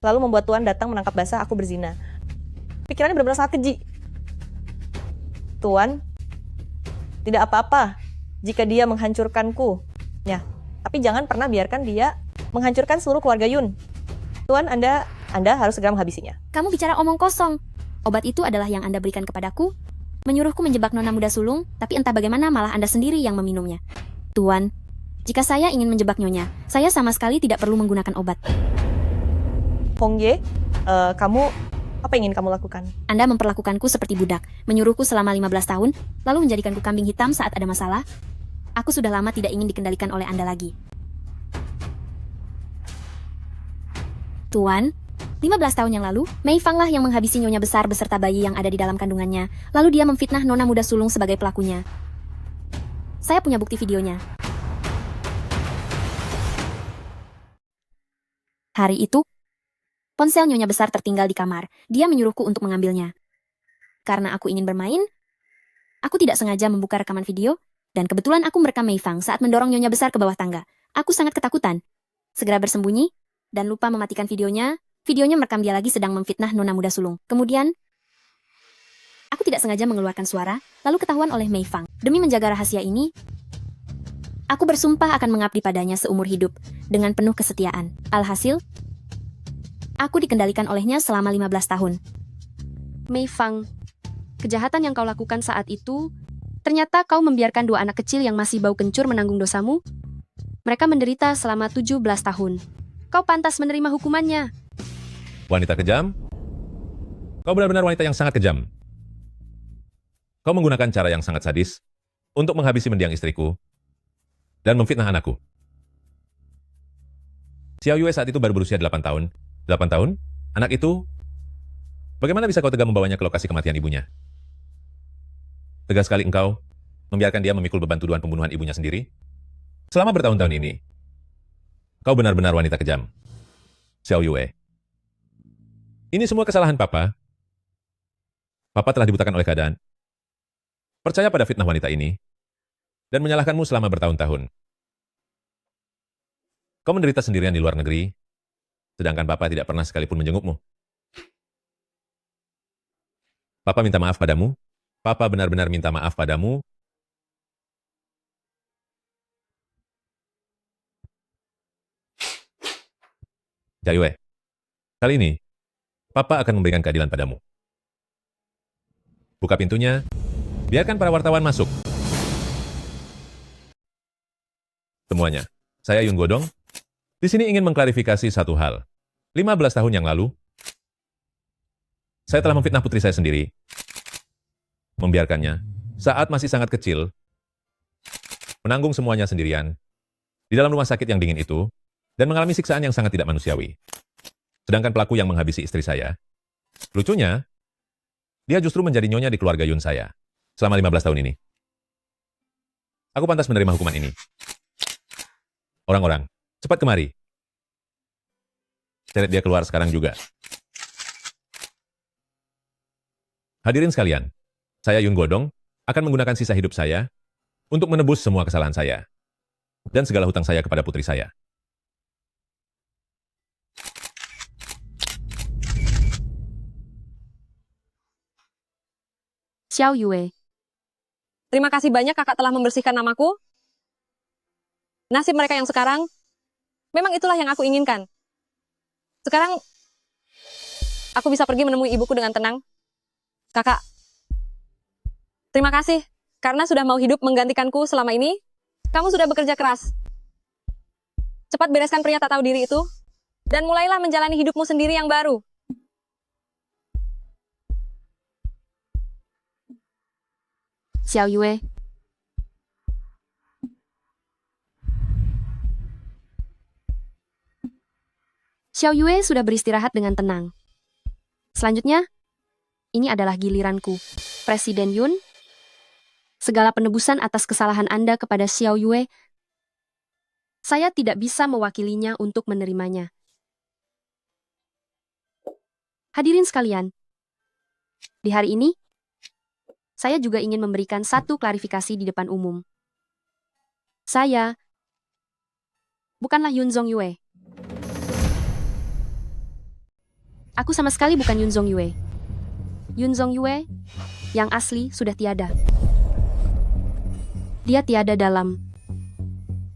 lalu membuat Tuan datang menangkap basah aku berzina. Pikirannya benar-benar sangat keji. Tuan, tidak apa-apa jika dia menghancurkanku. Ya, tapi jangan pernah biarkan dia menghancurkan seluruh keluarga Yun. Tuan, Anda harus segera menghabisinya. Kamu bicara omong kosong. Obat itu adalah yang Anda berikan kepadaku, menyuruhku menjebak nona muda sulung, tapi entah bagaimana malah Anda sendiri yang meminumnya. Tuan, jika saya ingin menjebak nyonya, saya sama sekali tidak perlu menggunakan obat. Hong Ye, kamu, apa yang ingin kamu lakukan? Anda memperlakukanku seperti budak, menyuruhku selama 15 tahun, lalu menjadikanku kambing hitam saat ada masalah. Aku sudah lama tidak ingin dikendalikan oleh Anda lagi. Tuan, 15 tahun yang lalu, Mei Fang lah yang menghabisi nyonya besar beserta bayi yang ada di dalam kandungannya. Lalu dia memfitnah nona muda sulung sebagai pelakunya. Saya punya bukti videonya. Hari itu, ponsel nyonya besar tertinggal di kamar. Dia menyuruhku untuk mengambilnya. Karena aku ingin bermain, aku tidak sengaja membuka rekaman video, dan kebetulan aku merekam Mei Fang saat mendorong nyonya besar ke bawah tangga. Aku sangat ketakutan. Segera bersembunyi, dan lupa mematikan videonya. Videonya merekam dia lagi sedang memfitnah nona muda sulung. Kemudian, aku tidak sengaja mengeluarkan suara, lalu ketahuan oleh Mei Fang. Demi menjaga rahasia ini, aku bersumpah akan mengabdi padanya seumur hidup, dengan penuh kesetiaan. Alhasil, aku dikendalikan olehnya selama 15 tahun. Mei Fang, kejahatan yang kau lakukan saat itu, ternyata kau membiarkan dua anak kecil yang masih bau kencur menanggung dosamu. Mereka menderita selama 17 tahun. Kau pantas menerima hukumannya. Wanita kejam? Kau benar-benar wanita yang sangat kejam. Kau menggunakan cara yang sangat sadis untuk menghabisi mendiang istriku dan memfitnah anakku. Xiao Yue saat itu baru berusia 8 tahun. 8 tahun? Anak itu? Bagaimana bisa kau tega membawanya ke lokasi kematian ibunya? Tegas sekali engkau membiarkan dia memikul beban tuduhan pembunuhan ibunya sendiri. Selama bertahun-tahun ini, kau benar-benar wanita kejam. Xiao Yue. Ini semua kesalahan Papa. Papa telah dibutakan oleh keadaan. Percaya pada fitnah wanita ini, dan menyalahkanmu selama bertahun-tahun. Kau menderita sendirian di luar negeri, sedangkan Papa tidak pernah sekalipun menjengukmu. Papa minta maaf padamu. Papa benar-benar minta maaf padamu. Xiao Yue, kali ini, Papa akan memberikan keadilan padamu. Buka pintunya, biarkan para wartawan masuk. Semuanya, saya Yun Godong, di sini ingin mengklarifikasi satu hal. 15 tahun yang lalu, saya telah memfitnah putri saya sendiri. Membiarkannya, saat masih sangat kecil, menanggung semuanya sendirian, di dalam rumah sakit yang dingin itu dan mengalami siksaan yang sangat tidak manusiawi. Sedangkan pelaku yang menghabisi istri saya, lucunya, dia justru menjadi nyonya di keluarga Yun saya selama 15 tahun ini. Aku pantas menerima hukuman ini. Orang-orang, cepat kemari. Seret dia keluar sekarang juga. Hadirin sekalian, saya Yun Godong akan menggunakan sisa hidup saya untuk menebus semua kesalahan saya dan segala hutang saya kepada putri saya. Xiao Yue. Terima kasih banyak kakak telah membersihkan namaku. Nasib mereka yang sekarang, memang itulah yang aku inginkan. Sekarang, aku bisa pergi menemui ibuku dengan tenang. Kakak, terima kasih karena sudah mau hidup menggantikanku selama ini. Kamu sudah bekerja keras. Cepat bereskan pria tak tahu diri itu, dan mulailah menjalani hidupmu sendiri yang baru. Xiao Yue. Xiao Yue sudah beristirahat dengan tenang. Selanjutnya, ini adalah giliranku. Presiden Yun, segala penebusan atas kesalahan Anda kepada Xiao Yue, saya tidak bisa mewakilinya untuk menerimanya. Hadirin sekalian, di hari ini, saya juga ingin memberikan satu klarifikasi di depan umum. Saya bukanlah Yun Zong Yue. Aku sama sekali bukan Yun Zong Yue. Yun Zong Yue yang asli sudah tiada. Dia tiada dalam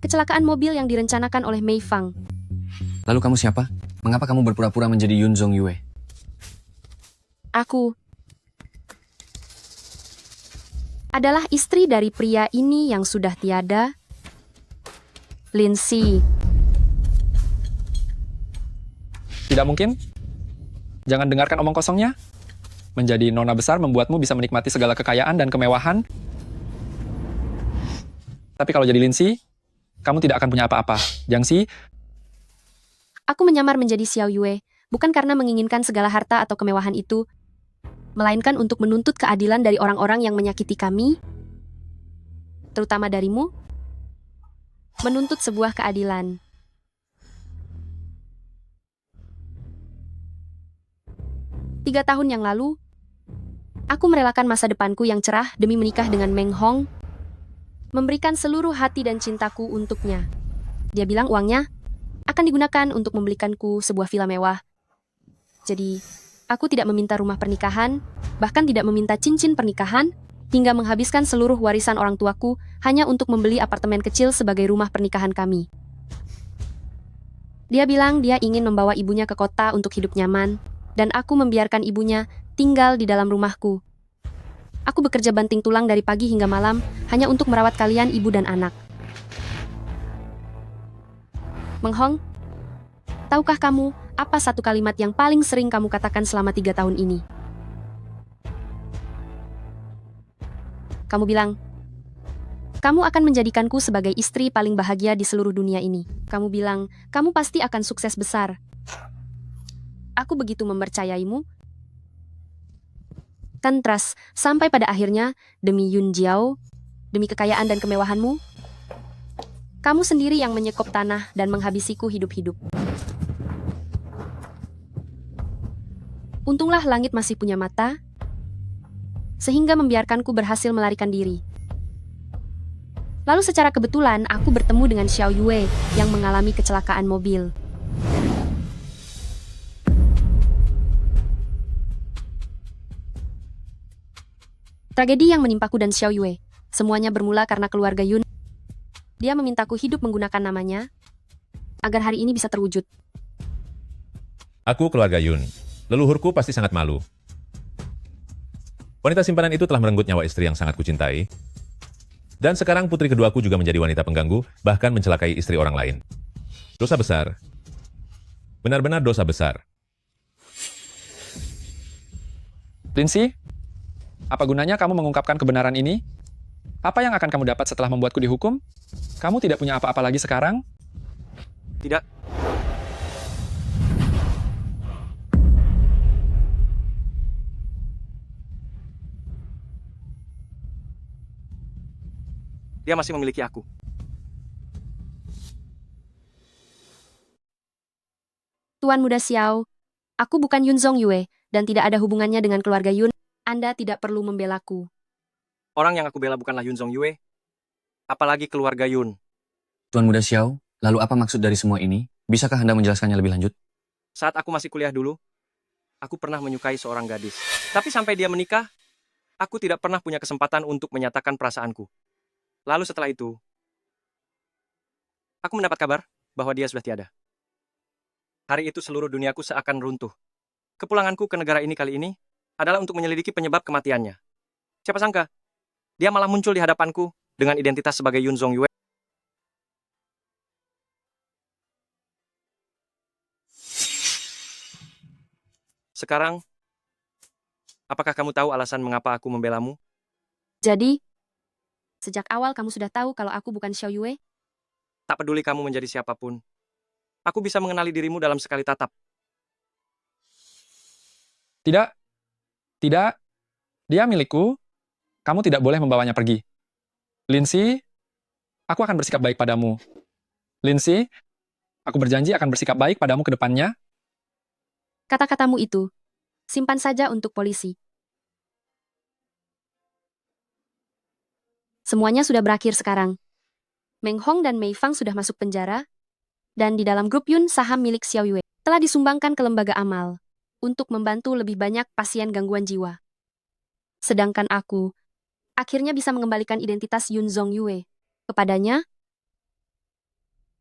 kecelakaan mobil yang direncanakan oleh Mei Fang. Lalu kamu siapa? Mengapa kamu berpura-pura menjadi Yun Zong Yue? Aku adalah istri dari pria ini yang sudah tiada, Lin Si. Tidak mungkin. Jangan dengarkan omong kosongnya. Menjadi nona besar membuatmu bisa menikmati segala kekayaan dan kemewahan. Tapi kalau jadi Lin Si, kamu tidak akan punya apa-apa. Jiang Si, Aku menyamar menjadi Xiao Yue, bukan karena menginginkan segala harta atau kemewahan itu, melainkan untuk menuntut keadilan dari orang-orang yang menyakiti kami, terutama darimu, menuntut sebuah keadilan. Tiga tahun yang lalu, aku merelakan masa depanku yang cerah demi menikah dengan Meng Hong, memberikan seluruh hati dan cintaku untuknya. Dia bilang uangnya akan digunakan untuk membelikanku sebuah villa mewah. Jadi, aku tidak meminta rumah pernikahan, bahkan tidak meminta cincin pernikahan, hingga menghabiskan seluruh warisan orang tuaku hanya untuk membeli apartemen kecil sebagai rumah pernikahan kami. Dia bilang dia ingin membawa ibunya ke kota untuk hidup nyaman, dan aku membiarkan ibunya tinggal di dalam rumahku. Aku bekerja banting tulang dari pagi hingga malam hanya untuk merawat kalian ibu dan anak. Meng Hong, tahukah kamu apa satu kalimat yang paling sering kamu katakan selama 3 tahun ini? Kamu bilang, kamu akan menjadikanku sebagai istri paling bahagia di seluruh dunia ini. Kamu bilang, kamu pasti akan sukses besar. Aku begitu mempercayaimu. Tantras, sampai pada akhirnya, demi Yun Jiao, demi kekayaan dan kemewahanmu, kamu sendiri yang menyekop tanah dan menghabisiku hidup-hidup. Untunglah langit masih punya mata, sehingga membiarkanku berhasil melarikan diri. Lalu secara kebetulan, aku bertemu dengan Xiao Yue yang mengalami kecelakaan mobil. Tragedi yang menimpaku dan Xiao Yue, semuanya bermula karena keluarga Yun. Dia memintaku hidup menggunakan namanya, agar hari ini bisa terwujud. Aku keluarga Yun. Leluhurku pasti sangat malu. Wanita simpanan itu telah merenggut nyawa istri yang sangat kucintai. Dan sekarang putri keduaku juga menjadi wanita pengganggu, bahkan mencelakai istri orang lain. Dosa besar. Benar-benar dosa besar. Lin Si, apa gunanya kamu mengungkapkan kebenaran ini? Apa yang akan kamu dapat setelah membuatku dihukum? Kamu tidak punya apa-apa lagi sekarang? Tidak. Dia masih memiliki aku. Tuan Muda Xiao, aku bukan Yun Zong Yue, dan tidak ada hubungannya dengan keluarga Yun. Anda tidak perlu membelaku. Orang yang aku bela bukanlah Yun Zong Yue, apalagi keluarga Yun. Tuan Muda Xiao, lalu apa maksud dari semua ini? Bisakah Anda menjelaskannya lebih lanjut? Saat aku masih kuliah dulu, aku pernah menyukai seorang gadis. Tapi sampai dia menikah, aku tidak pernah punya kesempatan untuk menyatakan perasaanku. Lalu setelah itu, aku mendapat kabar bahwa dia sudah tiada. Hari itu seluruh duniaku seakan runtuh. Kepulanganku ke negara ini kali ini adalah untuk menyelidiki penyebab kematiannya. Siapa sangka, dia malah muncul di hadapanku dengan identitas sebagai Yun Zong Yue. Sekarang, apakah kamu tahu alasan mengapa aku membelamu? Jadi, sejak awal kamu sudah tahu kalau aku bukan Xiao Yue? Tak peduli kamu menjadi siapapun, aku bisa mengenali dirimu dalam sekali tatap. Tidak. Tidak. Dia milikku. Kamu tidak boleh membawanya pergi. Lindsay, aku akan bersikap baik padamu. Lindsay, aku berjanji akan bersikap baik padamu ke depannya. Kata-katamu itu, simpan saja untuk polisi. Semuanya sudah berakhir sekarang. Meng Hong dan Mei Fang sudah masuk penjara, dan di dalam grup Yun saham milik Xiao Yue telah disumbangkan ke lembaga amal untuk membantu lebih banyak pasien gangguan jiwa. Sedangkan aku akhirnya bisa mengembalikan identitas Yun Zong Yue kepadanya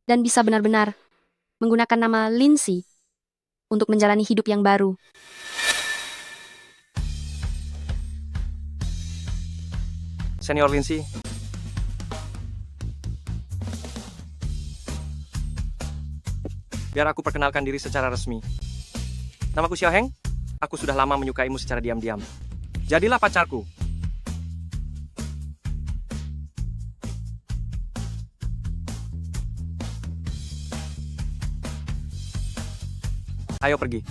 dan bisa benar-benar menggunakan nama Lindsay untuk menjalani hidup yang baru. Senior Lindsay, biar aku perkenalkan diri secara resmi. Namaku Xiao Heng, aku sudah lama menyukaimu secara diam-diam. Jadilah pacarku. Ayo pergi.